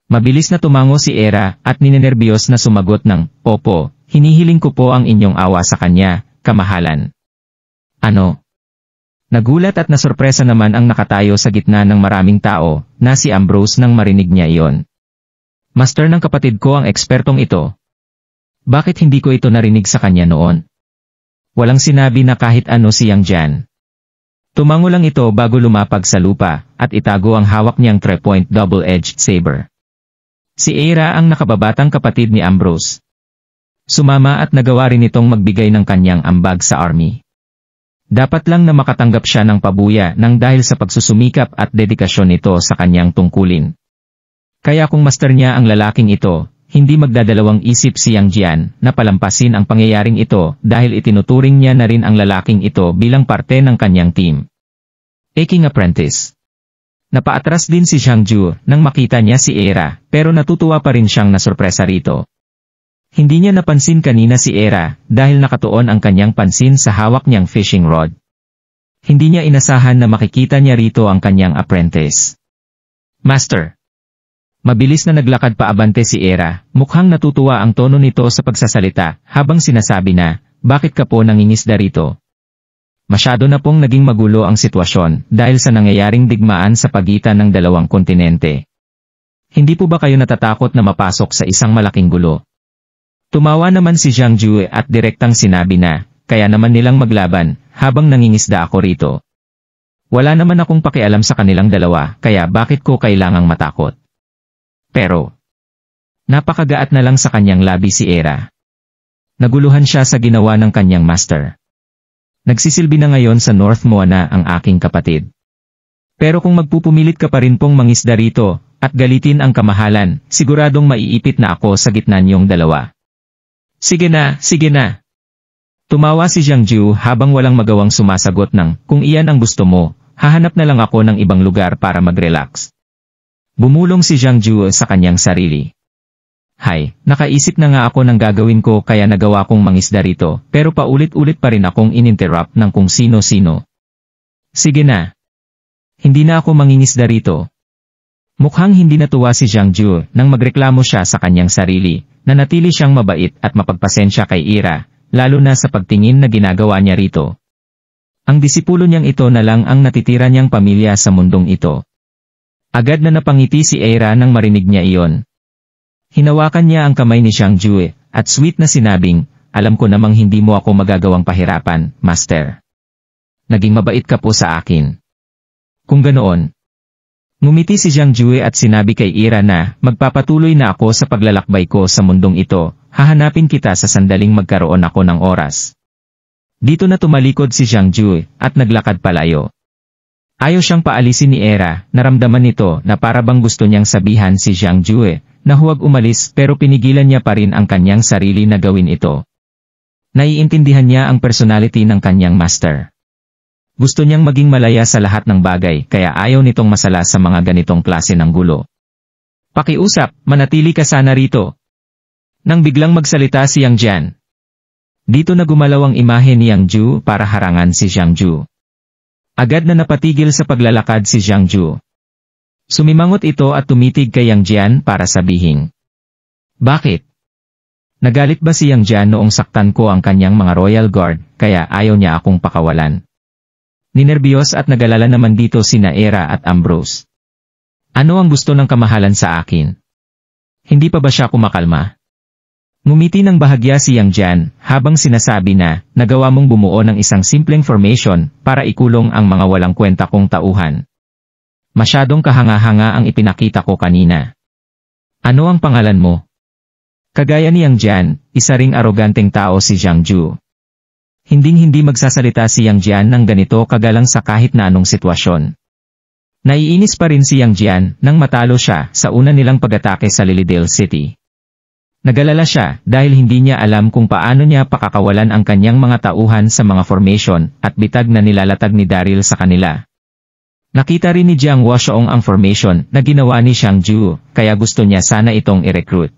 Mabilis na tumango si Era at ninenerbiyos na sumagot ng, Opo, hinihiling ko po ang inyong awa sa kanya, kamahalan. Ano? Nagulat at nasurpresa naman ang nakatayo sa gitna ng maraming tao, na si Ambrose nang marinig niya iyon. Master ng kapatid ko ang ekspertong ito. Bakit hindi ko ito narinig sa kanya noon? Walang sinabi na kahit ano si Yang Jian. Tumango lang ito bago lumapag sa lupa, at itago ang hawak niyang 3-point double-edged saber. Si Eira ang nakababatang kapatid ni Ambrose. Sumama at nagawa rin itong magbigay ng kanyang ambag sa army. Dapat lang na makatanggap siya ng pabuya nang dahil sa pagsusumikap at dedikasyon nito sa kanyang tungkulin. Kaya kung master niya ang lalaking ito, hindi magdadalawang isip si Yang Jian na palampasin ang pangyayaring ito dahil itinuturing niya na rin ang lalaking ito bilang parte ng kanyang team. Aking apprentice. Napaatras din si Zhang Ju nang makita niya si Eira, pero natutuwa pa rin siyang nasurpresa rito. Hindi niya napansin kanina si Eira dahil nakatuon ang kanyang pansin sa hawak niyang fishing rod. Hindi niya inasahan na makikita niya rito ang kanyang apprentice. Master. Mabilis na naglakad paabante si Eira, mukhang natutuwa ang tono nito sa pagsasalita habang sinasabi na, bakit ka po nangingisda rito? Masyado na pong naging magulo ang sitwasyon dahil sa nangyayaring digmaan sa pagitan ng dalawang kontinente. Hindi po ba kayo natatakot na mapasok sa isang malaking gulo? Tumawa naman si Zhang Ju at direktang sinabi na, kaya naman nilang maglaban, habang nangingisda ako rito. Wala naman akong pakialam sa kanilang dalawa, kaya bakit ko kailangang matakot? Pero, napakagaat na lang sa kanyang labi si Eira. Naguluhan siya sa ginawa ng kanyang master. Nagsisilbi na ngayon sa North Moana ang aking kapatid. Pero kung magpupumilit ka pa rin pong mangisda rito, at galitin ang kamahalan, siguradong maiipit na ako sa gitna niyong dalawa. Sige na, sige na. Tumawa si Zhang Ju habang walang magawang sumasagot ng, kung iyan ang gusto mo, hahanap na lang ako ng ibang lugar para mag-relax. Bumulong si Zhang Ju sa kanyang sarili. Hay, nakaisip na nga ako ng gagawin ko kaya nagawa kong mangisda rito, pero paulit-ulit pa rin akong ininterrupt ng kung sino-sino. Sige na. Hindi na ako mangingisda rito. Mukhang hindi natuwa si Zhang Ju nang magreklamo siya sa kanyang sarili, na natili siyang mabait at mapagpasensya kay Eira, lalo na sa pagtingin na ginagawa niya rito. Ang disipulo niyang ito na lang ang natitira niyang pamilya sa mundong ito. Agad na napangiti si Eira nang marinig niya iyon. Hinawakan niya ang kamay ni Zhang Ju at sweet na sinabing, alam ko namang hindi mo ako magagawang pahirapan, Master. Naging mabait ka po sa akin. Kung ganoon, ngumiti si Zhang Ju at sinabi kay Eira na, magpapatuloy na ako sa paglalakbay ko sa mundong ito, hahanapin kita sa sandaling magkaroon ako ng oras. Dito na tumalikod si Zhang Ju at naglakad palayo. Ayaw siyang paalisin ni Eira, naramdaman nito na para bang gusto niyang sabihan si Zhang Ju na huwag umalis pero pinigilan niya pa rin ang kanyang sarili na gawin ito. Naiintindihan niya ang personality ng kanyang master. Gusto niyang maging malaya sa lahat ng bagay kaya ayaw nitong masala sa mga ganitong klase ng gulo. Pakiusap, manatili ka sana rito. Nang biglang magsalita si Yang Jian. Dito na gumalaw ang imahe ni Yang Ju para harangan si Zhang Ju. Agad na napatigil sa paglalakad si Zhang Ju. Sumimangot ito at tumitig kay Yang Jian para sabihin. Bakit? Nagalit ba si Yang Jian noong saktan ko ang kanyang mga royal guard kaya ayaw niya akong pakawalan? Ninerbiyos at nagalala naman dito sina Eira at Ambrose. Ano ang gusto ng kamahalan sa akin? Hindi pa ba siya kumakalma? Ngumiti ng bahagya si Yang Jian habang sinasabi na nagawa mong bumuo ng isang simpleng formation para ikulong ang mga walang kwenta kong tauhan. Masyadong kahanga-hanga ang ipinakita ko kanina. Ano ang pangalan mo? Kagaya ni Yang Jian, isa ring aroganteng tao si Zhang Ju. Hinding-hindi magsasalita si Yang Jian ng ganito kagalang sa kahit na anong sitwasyon. Naiinis pa rin si Yang Jian nang matalo siya sa una nilang pag-atake sa Lilydale City. Nagalala siya dahil hindi niya alam kung paano niya pakakawalan ang kanyang mga tauhan sa mga formation at bitag na nilalatag ni Daryl sa kanila. Nakita rin ni Jiang Washoong ang formation na ginawa ni Zhang Ju kaya gusto niya sana itong i-recruit.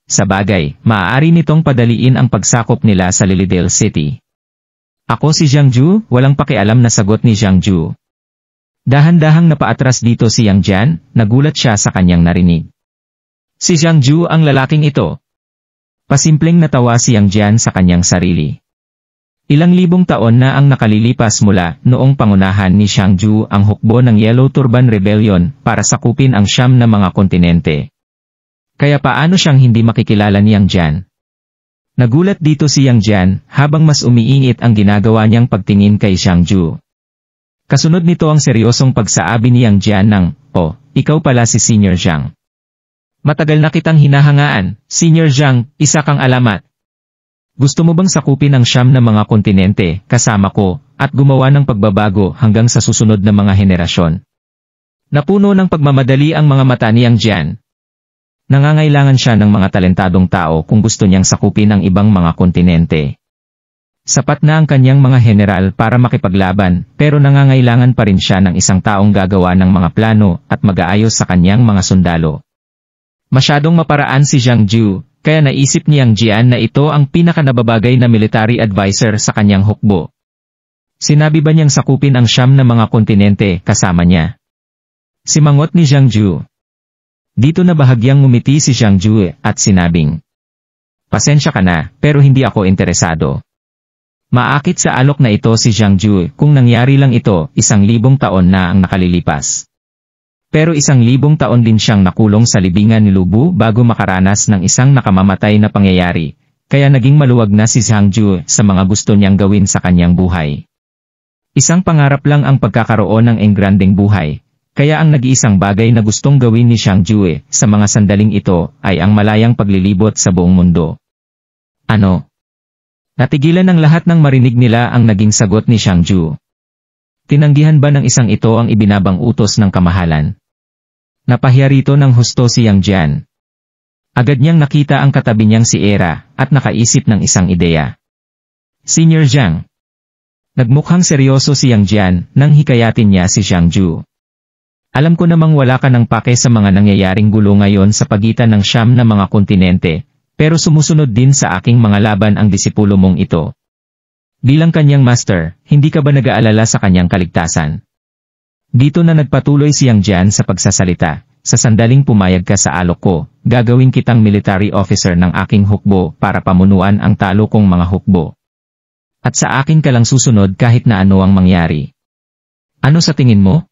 Sa bagay, maaari nitong padaliin ang pagsakop nila sa Lilydale City. Ako si Zhang Ju, walang pakialam na sagot ni Zhang Ju. Dahan-dahang napaatras dito si Yang Jian, nagulat siya sa kanyang narinig. Si Zhang Ju ang lalaking ito. Pasimpleng natawa si Yang Jian sa kanyang sarili. Ilang libong taon na ang nakalilipas mula noong pangunahan ni Zhang Ju ang hukbo ng Yellow Turban Rebellion para sakupin ang siyam na mga kontinente. Kaya paano siyang hindi makikilala ni Yang Jian? Nagulat dito si Yang Jian habang mas umiingit ang ginagawa niyang pagtingin kay Xiang Ju. Kasunod nito ang seryosong pagsaabi ni Yang Jian ng, "Oh, ikaw pala si Senior Zhang. Matagal na kitang hinahangaan, Senior Zhang, isa kang alamat. Gusto mo bang sakupin ang siyam na mga kontinente kasama ko at gumawa ng pagbabago hanggang sa susunod na mga henerasyon?" Napuno ng pagmamadali ang mga mata ni Yang Jian. Nangangailangan siya ng mga talentadong tao kung gusto niyang sakupin ang ibang mga kontinente. Sapat na ang kanyang mga general para makipaglaban, pero nangangailangan pa rin siya ng isang taong gagawa ng mga plano at mag-aayos sa kanyang mga sundalo. Masyadong maparaan si Zhang Ju, kaya naisip ni Yang Jian na ito ang pinakanababagay na military advisor sa kanyang hukbo. Sinabi ba niyang sakupin ang siyam na mga kontinente kasama niya? Simangot ni Zhang Ju. Dito na bahagyang ngumiti si Zhang Ju at sinabing, "Pasensya ka na, pero hindi ako interesado." Maakit sa alok na ito si Zhang Ju kung nangyari lang ito 1,000 taon na ang nakalilipas. Pero 1,000 taon din siyang nakulong sa libingan ni Lubu bago makaranas ng isang nakamamatay na pangyayari, kaya naging maluwag na si Zhang Ju sa mga gusto niyang gawin sa kanyang buhay. Isang pangarap lang ang pagkakaroon ng engrandeng buhay. Kaya ang nag-iisang bagay na gustong gawin ni Xiang Ju sa mga sandaling ito ay ang malayang paglilibot sa buong mundo. Ano? Natigilan ng lahat ng marinig nila ang naging sagot ni Xiang Ju. Tinanggihan ba ng isang ito ang ibinabang utos ng kamahalan? Napahiya rito ng husto si Yang Jian. Agad niyang nakita ang katabi niyang si Era at nakaisip ng isang ideya. "Senior Zhang." Nagmukhang seryoso si Yang Jian nang hikayatin niya si Xiang Ju. "Alam ko namang wala ka ng pake sa mga nangyayaring gulo ngayon sa pagitan ng siyam na mga kontinente, pero sumusunod din sa aking mga laban ang disipulo mong ito. Bilang kanyang master, hindi ka ba nag-aalala sa kanyang kaligtasan?" Dito na nagpatuloy si Yang Jian sa pagsasalita, "Sa sandaling pumayag ka sa alok ko, gagawin kitang military officer ng aking hukbo para pamunuan ang talo kong mga hukbo. At sa akin ka lang susunod kahit na ano ang mangyari. Ano sa tingin mo?"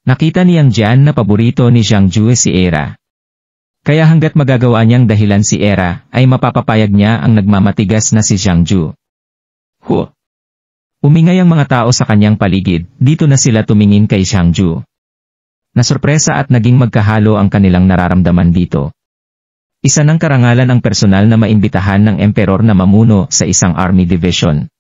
Nakita ni Yang Jian na paborito ni Zhang Ju si Era. Kaya hanggat magagawa niyang dahilan si Era, ay mapapapayag niya ang nagmamatigas na si Zhang Ju. Huh! Umingay ang mga tao sa kanyang paligid, dito na sila tumingin kay Zhang Ju. Nasurpresa at naging magkahalo ang kanilang nararamdaman dito. Isa ng karangalan ang personal na maimbitahan ng emperor na mamuno sa isang army division.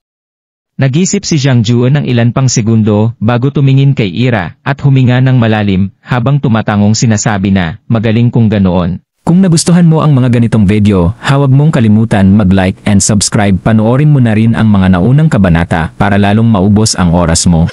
Nag-isip si Zhang Ju ng ilan pang segundo bago tumingin kay Era at huminga ng malalim habang tumatangong sinasabi na, "Magaling kung ganoon." Kung nagustuhan mo ang mga ganitong video, huwag mong kalimutan mag-like and subscribe. Panoorin mo na rin ang mga naunang kabanata para lalong maubos ang oras mo.